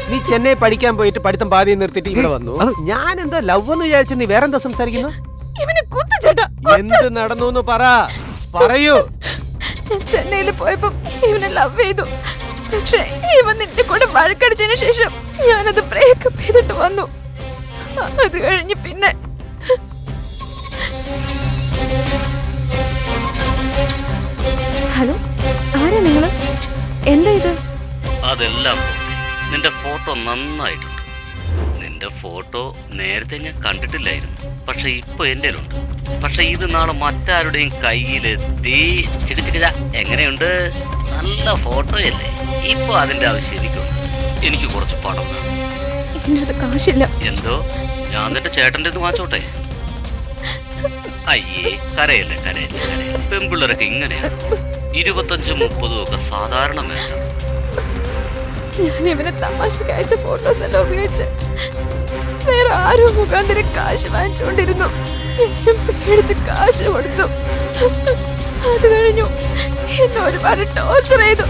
നീ ചെന്നൈ പഠിക്കാൻ പോയിട്ട് പഠിത്തം പാതി നിർത്തിയിട്ട് ഇവിടെ വന്നു. ഞാൻ എന്തോ ലവ് എന്ന് വിചാരിച്ചു, നീ വേറെന്തോ സംസാരിക്കുന്നു? ഇവനെ കുത്ത് ചേട്ടാ. എന്ത് നടന്നു എന്ന് പറയൂ. ഞാൻ ചെന്നൈയിൽ പോയപ്പോ ഇവനെ ലവ് ചെയ്തു. പക്ഷെ ഇവൻ നിന്റെ കൂടെ വഴക്കടിച്ചതിന് ശേഷം ഞാനത് ബ്രേക്കപ്പ് ചെയ്തിട്ട് വന്നു. അത് കഴിഞ്ഞ് പിന്നെ ഹലോ, ആരാ നിങ്ങള്? എന്താ ഇത്? അതെല്ലാം നിന്റെ ഫോട്ടോ നന്നായിട്ടുണ്ട്. നിന്റെ ഫോട്ടോ നേരത്തെ ഞാൻ കണ്ടിട്ടില്ലായിരുന്നു, പക്ഷെ ഇപ്പൊ എൻ്റെ ഉണ്ട്. പക്ഷെ ഇത് നാളെ മറ്റാരുടെയും കയ്യിലെത്തി എങ്ങനെയുണ്ട്? നല്ല ഫോട്ടോയല്ലേ? ഇപ്പൊ അതിന്റെ ആവശ്യം എനിക്കുണ്ട്. എനിക്ക് കുറച്ച് പണം വേണം. എന്റെ അടുത്ത് കാശില്ല. എന്തോ? ഞാൻ നിന്റെ ചേട്ടൻ്റെ അടുത്ത് വാങ്ങിച്ചോട്ടെ? അയ്യേ, കരയല്ലേ. പെൺപിള്ളേരൊക്കെ ഇങ്ങനെയാണ്. 25-30 ഒക്കെ സാധാരണ വേണം. ഞാൻ ഇവനെ തമാശക്ക് അയച്ച ഫോട്ടോസ് എല്ലാം ഉപയോഗിച്ച് വേറെ ആരോ മുഖാന്തരം കാശ് വാങ്ങിച്ചുകൊണ്ടിരുന്നു. പേടിച്ച് കാശ് കൊടുത്തു. അത് കഴിഞ്ഞു എന്നെ ഒരുപാട് ടോർച്ചർ ചെയ്തു.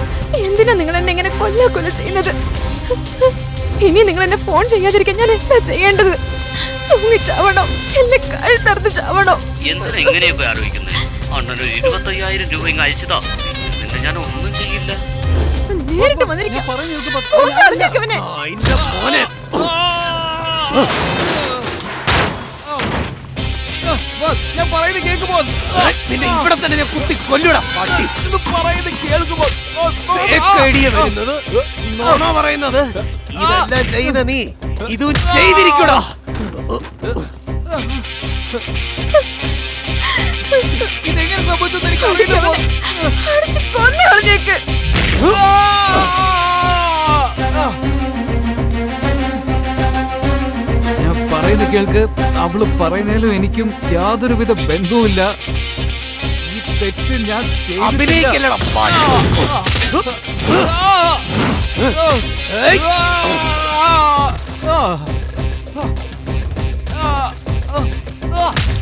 എന്തിനാ നിങ്ങൾ എന്നെ ഇങ്ങനെ കൊല്ല ചെയ്യുന്നത്? ഇനി നിങ്ങൾ എന്നെ ഫോൺ ചെയ്യാതിരിക്കാൻ ഞാൻ എന്താ ചെയ്യേണ്ടത്? തൂങ്ങിച്ചാവണോ? എന്നെ കഴുത്തറുത്ത് ചാവണോ? എന്തിനാ ഇങ്ങനെയൊക്കെ ആലോചിക്കുന്നത്? അണ്ണനൊരു 25,000 രൂപ ഇങ്ങ് അയച്ചതാ. നിന്നെ ഞാൻ ഒന്നും ചെയ്യില്ല. നേരിട്ട് വന്നിരിക്കാം. ഞാൻ പറയുന്നത് കേൾക്ക് ബോസ്. നിന്നെ ഇവിടെ തന്നെ ഞാൻ കുത്തി കൊല്ലൂടാ. പറയുന്നത് കേൾക്ക് ബോസ്. പറയുന്നത് ഇതെല്ലാം ചെയ്യുന്ന നീ ഇതും ചെയ്തിരിക്കൂടാ. ഇതെങ്ങനെ സംഭവിച്ചെന്ന് എനിക്ക് അറിയില്ല ബോസ്. കൊന്നു കളഞ്ഞേക്ക്. ഞാൻ പറയുന്നത് കേൾക്ക്. അവള് പറയുന്നതിലും എനിക്കും യാതൊരുവിധ ബന്ധവുമില്ല. ഈ തെറ്റ് ഞാൻ അഭിനയിക്കല്ലടാ.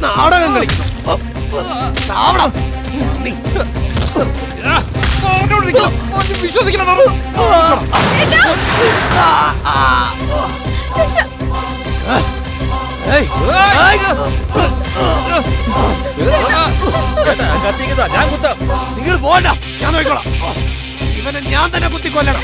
നാടകം കളിക്കും. വിശ്വസിക്കണം. ഞാൻ കുത്താം. നിങ്ങൾ പോണ്ട, ഞാൻ നോക്കിക്കോളാം. ഇവനെ ഞാൻ തന്നെ കുത്തിക്കൊല്ലണം.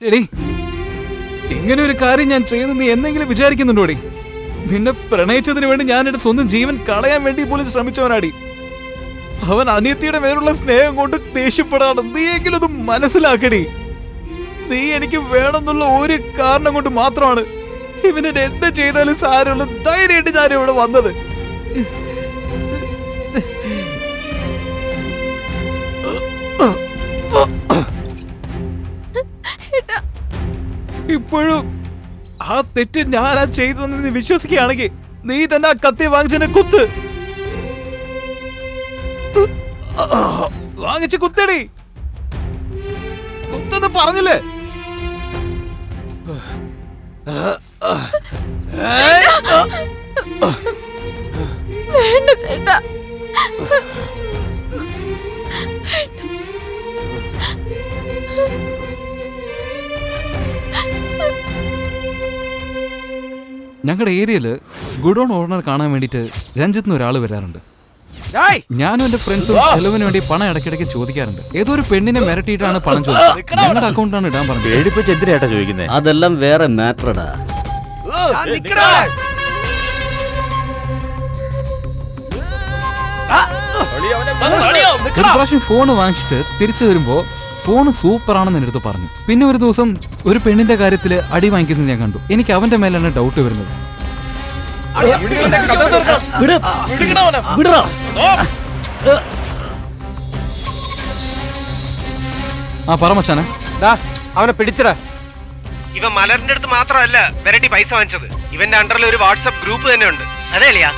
എടി, ഇങ്ങനെ ഒരു കാര്യം ഞാൻ ചെയ്ത് നീ എന്തെങ്കിലും വിചാരിക്കുന്നുണ്ടോടി? നിന്നെ പ്രണയിച്ചതിന് വേണ്ടി ഞാൻ എന്റെ സ്വന്തം ജീവൻ കളയാൻ വേണ്ടി പോലും ശ്രമിച്ചവനാടി. അവൻ അനിയത്തിയുടെ മേലുള്ള സ്നേഹം കൊണ്ട് ദേഷ്യപ്പെടാണ്. നീയെങ്കിലും അത് മനസ്സിലാക്കടി. നീ എനിക്ക് വേണമെന്നുള്ള ഒരു കാരണം കൊണ്ട് മാത്രമാണ് ഇവനെ എന്ത് ചെയ്താലും സാരമുള്ള ധൈര്യമായിട്ട് ഞാൻ ഇവിടെ വന്നത്. ഇപ്പോഴും ആ തെറ്റ് ഞാനാ ചെയ്തതെന്ന് നീ വിശ്വസിക്കുകയാണെങ്കിൽ നീ തന്നെ ആ കത്തി വാങ്ങിച്ചെന്നെ കുത്ത്. വാങ്ങിച്ച് കുത്തടി. കുത്തെന്ന് പറഞ്ഞില്ലേ? വേണ്ട ചേട്ടാ. ഞങ്ങളുടെ ഏരിയയില് ഗുഡോൺ ഓണർ കാണാൻ വേണ്ടിട്ട് രഞ്ജിത്തിന് ഒരാൾ വരാറുണ്ട്. ഞാനും എന്റെ ഫ്രണ്ട്സും ചെലവിന് വേണ്ടി പണം ഇടയ്ക്കിടയ്ക്ക് ചോദിക്കാറുണ്ട്. ഏതോ ഒരു പെണ്ണിനെ മിരട്ടിയിട്ടാണ് പണം ചോദിച്ചത്. ഞങ്ങളുടെ അക്കൗണ്ടാണ് ഇടാൻ പറഞ്ഞത്. പേടിപ്പിച്ച് എന്തിനാ ചോദിക്കുന്നത്? അതെല്ലാം വേറെ മാറ്ററടാ. ഒരു പ്രാവശ്യം ഫോൺ വാങ്ങിച്ചിട്ട് തിരിച്ചു വരുമ്പോ ഫോൺ സൂപ്പർ ആണെന്ന് എൻ്റെ അടുത്ത് പറഞ്ഞു. പിന്നെ ഒരു ദിവസം ഒരു പെണ്ണിന്റെ കാര്യത്തില് അടി വാങ്ങിക്കുന്നത് ഞാൻ കണ്ടു. എനിക്ക് അവന്റെ മേലാണ് ഡൗട്ട് വരുന്നത്. ആ പറ മച്ചാനെ. അവനെ പിടിച്ചടാ. ഇവൻ മലറിന്റെ അടുത്ത് മാത്രമല്ല വെറൈറ്റി പൈസ വാങ്ങിച്ചത്. ഇവന്റെ അണ്ടറിൽ ഒരു വാട്സ്ആപ്പ് ഗ്രൂപ്പ് തന്നെ ഉണ്ട്. അതേലിയാ,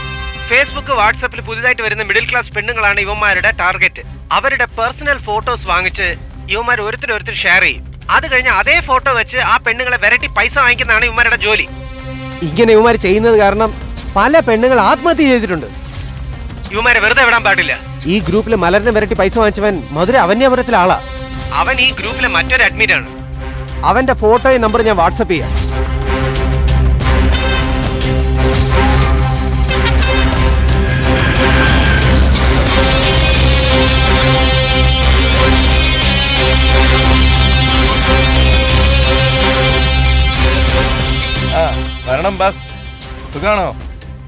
ഫേസ്ബുക്ക് വാട്സാപ്പിൽ പുതുതായിട്ട് വരുന്ന മിഡിൽ ക്ലാസ് പെണ്ണുങ്ങളാണ് ഇവന്മാരുടെ ടാർഗറ്റ്. അവരുടെ പേഴ്സണൽ ഫോട്ടോസ് വാങ്ങിച്ച് ഇവന്മാർ ഓരോരുത്തർ ഷെയർ ചെയ്യും. അത് കഴിഞ്ഞ് അതേ ഫോട്ടോ വെച്ച് ആ പെണ്ണുങ്ങളെ വെറൈറ്റി പൈസ വാങ്ങിക്കുന്നതാണ് ഇവന്മാരുടെ ജോലി. ഇങ്ങനെ ഇവന്മാർ ചെയ്യുന്നത് കാരണം പല പെണ്ണുങ്ങൾ ആത്മഹത്യ ചെയ്തിട്ടുണ്ട്. ഇവന്മാരെ വെറുതെ വിടാൻ പാടില്ല. ഈ ഗ്രൂപ്പിൽ മലറിന് വെറൈറ്റി പൈസ വാങ്ങിച്ചവൻ മധുര അവന്യാപുരത്തിലെ ആളാ. അവൻ ഈ ഗ്രൂപ്പിലെ മറ്റൊരു അഡ്മിറ്റ് ആണ്. അവന്റെ ഫോട്ടോയും നമ്പർ ഞാൻ വാട്സപ്പ് ചെയ്യാം. വരണം ബാസ്. സുഖാണോ?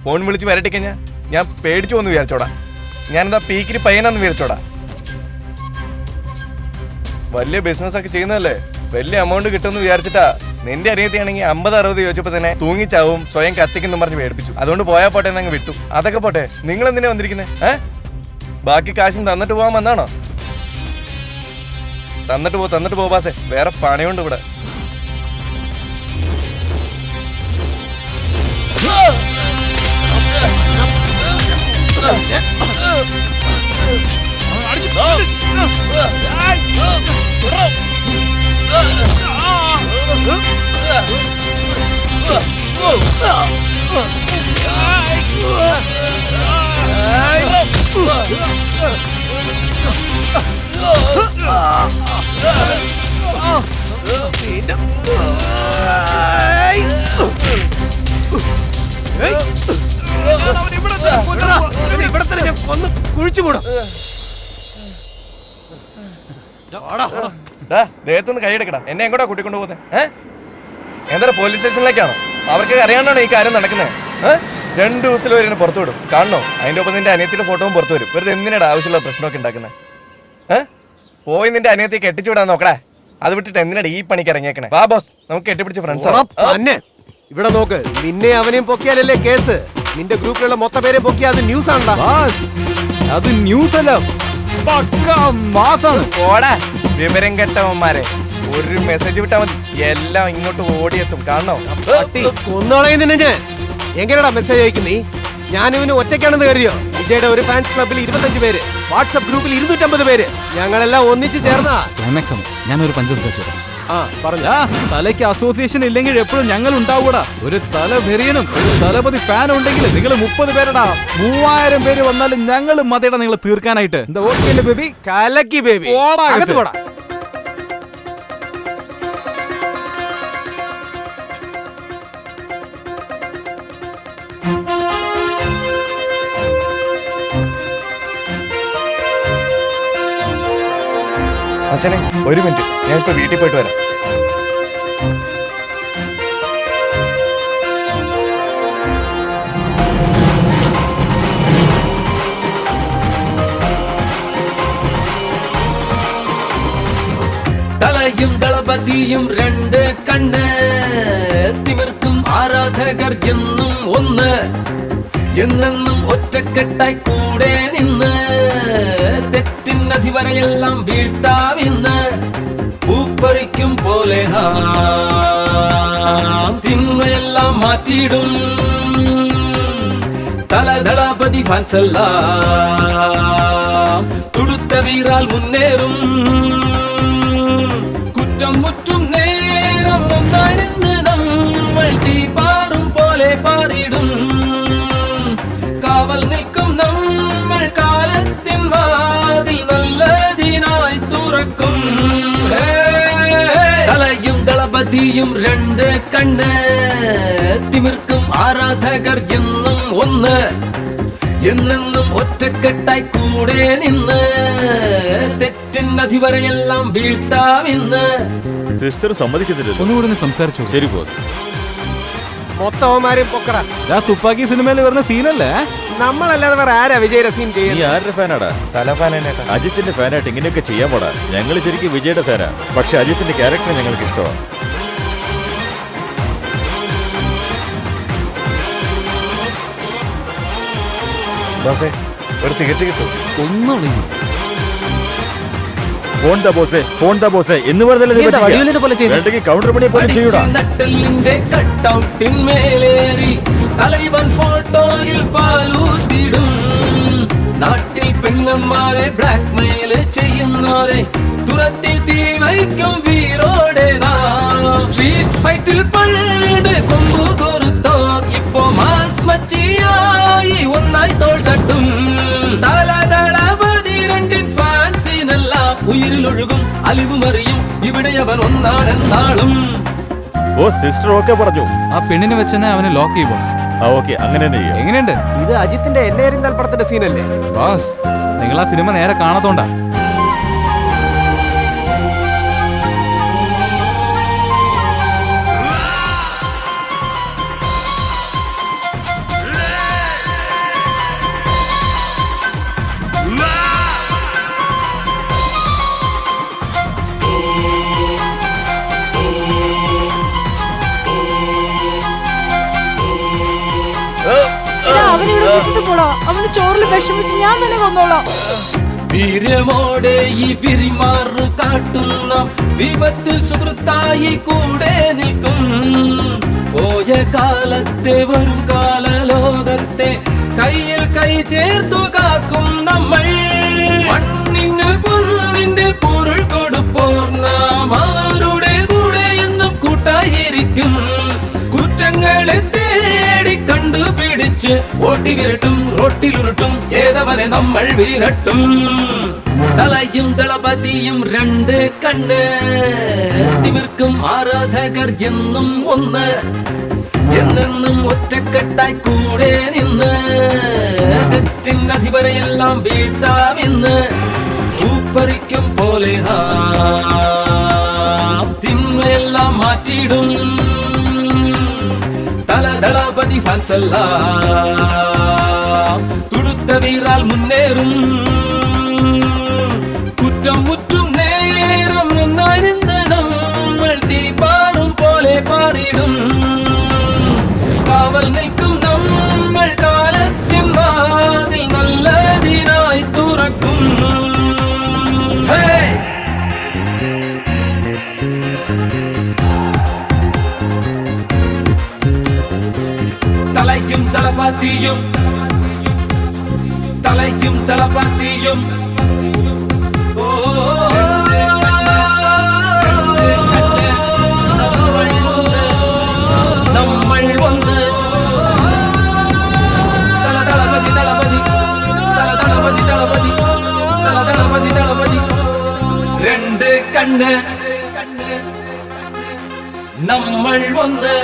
ഫോൺ വിളിച്ച് വരട്ടിക്കഴിഞ്ഞാ ഞാൻ പേടിച്ചു പോന്ന് വിചാരിച്ചോടാ. ഞാനെന്താ പീക്കിരി പയ്യനാന്ന് വിചാരിച്ചോടാ. വലിയ ബിസിനസ് ഒക്കെ ചെയ്യുന്നതല്ലേ, വലിയ എമൗണ്ട് കിട്ടുമെന്ന് വിചാരിച്ചിട്ടാ. നിന്റെ അനിയത്തിയാണെങ്കിൽ 50-60 ചോദിച്ചപ്പോ തന്നെ തൂങ്ങിച്ചാവും, സ്വയം കത്തിക്കുന്നു പറഞ്ഞ് പേടിപ്പിച്ചു. അതുകൊണ്ട് പോയാ പോട്ടെ എന്നങ്ങ് വിട്ടു. അതൊക്കെ പോട്ടെ, നിങ്ങൾ എന്തിനാ വന്നിരിക്കുന്നത്? ബാക്കി കാശും തന്നിട്ട് പോകാൻ വന്നാണോ? തന്നിട്ട് പോ ബാസേ, വേറെ പണിയുണ്ട് ഇവിടെ. ദേഹത്തുനിന്ന് കൈയെടുക്കടാ. എന്നെ എങ്ങോട്ടാ കൂട്ടിക്കൊണ്ടു പോകുന്നത്? എന്താ പോലീസ് സ്റ്റേഷനിലേക്കാണോ? അവർക്ക് അറിയാണ്ടാണോ ഈ കാര്യം നടക്കുന്നത്? 2 ദിവസത്തിൽ വരെ പുറത്തു വിടും, കാണണോ? അതിന്റെ ഒപ്പം നിന്റെ അനിയത്തിന്റെ ഫോട്ടോയും പുറത്തു വരും. വെറുതെ എന്തിനാണ് ആവശ്യമുള്ള പ്രശ്നമൊക്കെ ഉണ്ടാക്കുന്നത്? പോയി നിന്റെ അനിയത്തിയെ കെട്ടിച്ചു വിടാൻ നോക്കടാ. അത് വിട്ടിട്ട് എന്തിനാണ് ഈ പണിക്ക് ഇറങ്ങിയേക്കണേ? വാ ബോസ്, നമുക്ക് കെട്ടിപ്പിടിച്ച് ഫ്രണ്ട്സ്. ഇവിടെ നോക്ക്, നിന്നെ അവനെയും പൊക്കിയാലല്ലേ കേസ്. നിന്റെ ഗ്രൂപ്പിലുള്ള മൊത്തം പേരെ പൊക്കിയാ അത് ന്യൂസ് ആണോ? അത് ന്യൂസ് അല്ല, മാസാണ്. ഓടാ വിവരം കെട്ടവന്മാരെ. ഒരു മെസ്സേജ് വിട്ടാ മതി, എല്ലാം ഇങ്ങോട്ട് ഓടിയെത്തും, കാണണോ? കൊന്നോളയുന്നതിന് ഞാൻ എങ്ങനെയാടാ മെസ്സേജ് അയക്കുന്നേ? ഞാൻ ഇവന് ഒറ്റയ്ക്കാണെന്ന് കരുതിയോ? വിജയുടെ ഒരു ഫാൻസ് ക്ലബിൽ 25 പേര്, വാട്സ്ആപ്പ് ഗ്രൂപ്പിൽ 250 പേര്, ഞങ്ങളെല്ലാം ഒന്നിച്ച് ചേർന്നാ. ഞാനൊരു പഞ്ചം തലയ്ക്ക് അസോസിയേഷൻ ഇല്ലെങ്കിൽ എപ്പോഴും ഞങ്ങൾ ഉണ്ടാവൂടാ. ഒരു തലവെറിയനും ഒരു തലപതി ഫാനും ഉണ്ടെങ്കിൽ നിങ്ങൾ 30 പേരടാ. 3000 പേര് വന്നാലും ഞങ്ങൾ മതിയടാ നിങ്ങൾ തീർക്കാനായിട്ട്. എന്താ ഓക്കെ ബേബി? കലക്കി ബേബി. അകത്ത് പോടാ. അച്ഛനെ ഒരു മിനിറ്റ്, ഞാനിപ്പോ വീട്ടിൽ പോയിട്ട് വരാം. തലയും ദളപതിയും 2 കണ്ണ്, തിമിർക്കും ആരാധകർ എന്നും ഒന്ന്, എന്നെന്നും ഒറ്റക്കെട്ടായി കൂടെ നിന്ന്, തെറ്റിനധിവരെയെല്ലാം വീഴ്ത്താവിന്ന്, പൂപ്പറിക്കും പോലെ തിന്മയെല്ലാം മാറ്റിയിടും തലദളപതി ഫാൻസെല്ലാം തുടുത്ത വീറാൽ മുന്നേറും. കുറ്റം മുറ്റും നേരം ഒന്നായിരുന്നു നമ്മൾ തീപാറും പോലെ പാറിടും. കാവൽ നിൽക്കും നമ്മൾ കാലത്തിൻ വാതിൽ നല്ലതിനായി തുറക്കും. തലയും ദളപതിയും 2 കണ്ണ്, തിമിർക്കും ആരാധകർ എന്നും ഒന്ന്, എന്നെന്നും ഒറ്റക്കെട്ടായി കൂടെ നിന്ന്, തെറ്റിനധിവരെയെല്ലാം വീഴ്ത്താവിന്ന്. സിസ്റ്റർ സമ്മതിക്കുന്നില്ല. ഒന്നുകൂടി സംസാരിച്ചു. ശരി ബോസ്. മൊത്തവന്മാരെയും പൊക്കടാ. തുപ്പാക്കി സിനിമയിൽ വരുന്ന സീനല്ലേ? നമ്മളല്ലാതെ വേറെ ആരാ വിജയുടെ സീൻ നീ ചെയ്യുന്നത്? ആരുടെ ഫാനാടാ? അജിത്തിന്റെ ഫാനായിട്ട് ഇങ്ങനെയൊക്കെ ചെയ്യാൻ പോടാ. ഞങ്ങൾ ശരിക്കും വിജയുടെ ഫാനാ, പക്ഷെ അജിത്തിന്റെ ക്യാരക്ടർ ഞങ്ങൾക്ക് ഇഷ്ടമാണ്. ഒരു സിഗരറ്റ് കിട്ടും. ഒന്നും ഫോൺ ദാ ബോസേ എന്ന് പറഞ്ഞാൽ കൗണ്ടർ പണി പോലെ ചെയ്യൂടാ. നട്ടലിന്റെ കട്ടൗട്ടിന്മേലേറി തലൈവൻ ഫോട്ടോയിൽ പാലൂത്തിടും. നാട്ടിൽ പെണ്ണന്മാരെ ബ്ലാക്ക് മെയിൽ ചെയ്യുന്നോരെ തുരത്തി തീ വയ്ക്കും വീരോടേതാ. സ്ട്രീറ്റ് ഫൈറ്റിൽ പണ്ട് കൊമ്പു കൊറുത്തോർ ഇപ്പോ മാസ് മച്ചിയായി ഒന്നായി തോൾ തട്ടും. തലതളപതി രണ്ടിൻ ഫാൻസിനെല്ലാം ഉയിരിലൊഴുകും അലിവുമറിയും ഇവിടെ അവൻ ഒന്നാണെന്നാളും. ഓ സിസ്റ്റർ ഓക്കെ പറഞ്ഞു. ആ പെണ്ണിനെ വെച്ചെന്നെ അവന് ലോക്ക് ചെയ്യും ബോസ്. ആ ഓക്കെ, അങ്ങനെ തന്നെ ചെയ്യാം. എങ്ങനെയുണ്ട്? ഇത് അജിത്തിന്റെ എന്നേരും തൽപ്പടത്തിന്റെ സീനല്ലേ? ബോസ്, നിങ്ങൾ ആ സിനിമ നേരെ കാണാത്തോണ്ടാ. അവന് ചോറിൽ വിഷമിച്ച് ഞാൻ തന്നെ കൊന്നോളാം. വീര്യമോടെ ഈ പിരിമാറു കാട്ടുന്ന വിപത്തിൽ സുഹൃത്തായി കൂടെ നിൽക്കും. പോയ കാലത്തെ വരും കാല ലോകത്തെ കയ്യിൽ കൈ ചേർത്തു കാക്കും നമ്മൾ. മണ്ണിന് പൊന്നിന്റെ പൊരുൾ കൊടുപ്പോർ നാം അവരുടെ കൂടെ എന്നും കൂട്ടായിരിക്കും. കുറ്റങ്ങളെ തേടി കണ്ടുപിടിച്ച് ഓട്ടി വിരട്ടും റോട്ടിലുരുട്ടും ഏതവനെ നമ്മൾ വിരട്ടും. തലയും ദളപതിയും രണ്ട് കണ്ണ് തിമിർക്കും ആരാധകർ എന്നും ഒന്ന്. എന്നെന്നും ഒറ്റക്കെട്ടായി കൂടെ നിന്ന് തെറ്റിനധിപരെയെല്ലാം വീട്ടാമിന്ന്. പൂപ്പറിക്കും പോലെ തിന്മയെല്ലാം മാറ്റിയിടും. തലദളപതി ഫാൻസല്ല തുടുത്ത വീറാൽ മുന്നേറും. കുറ്റം മുറ്റും നേരം ഒന്നായിരുന്ന് നമ്മൾ തീപാറും പോലെ പാറിയിടും. കാവൽ നിൽക്കും നമ്മൾ കാലത്തിൻ വാതിൽ നല്ലതിനായി തുറക്കും. തലയ്ക്കും തളപതിയും തലയ്ക്കും തളപതിയും നമ്മൾ ഒന്ന്. തളപതി തളപതി തളപതി തളപതി തളപതി തളപതി രണ്ട് കണ്ണ് നമ്മൾ ഒന്ന്.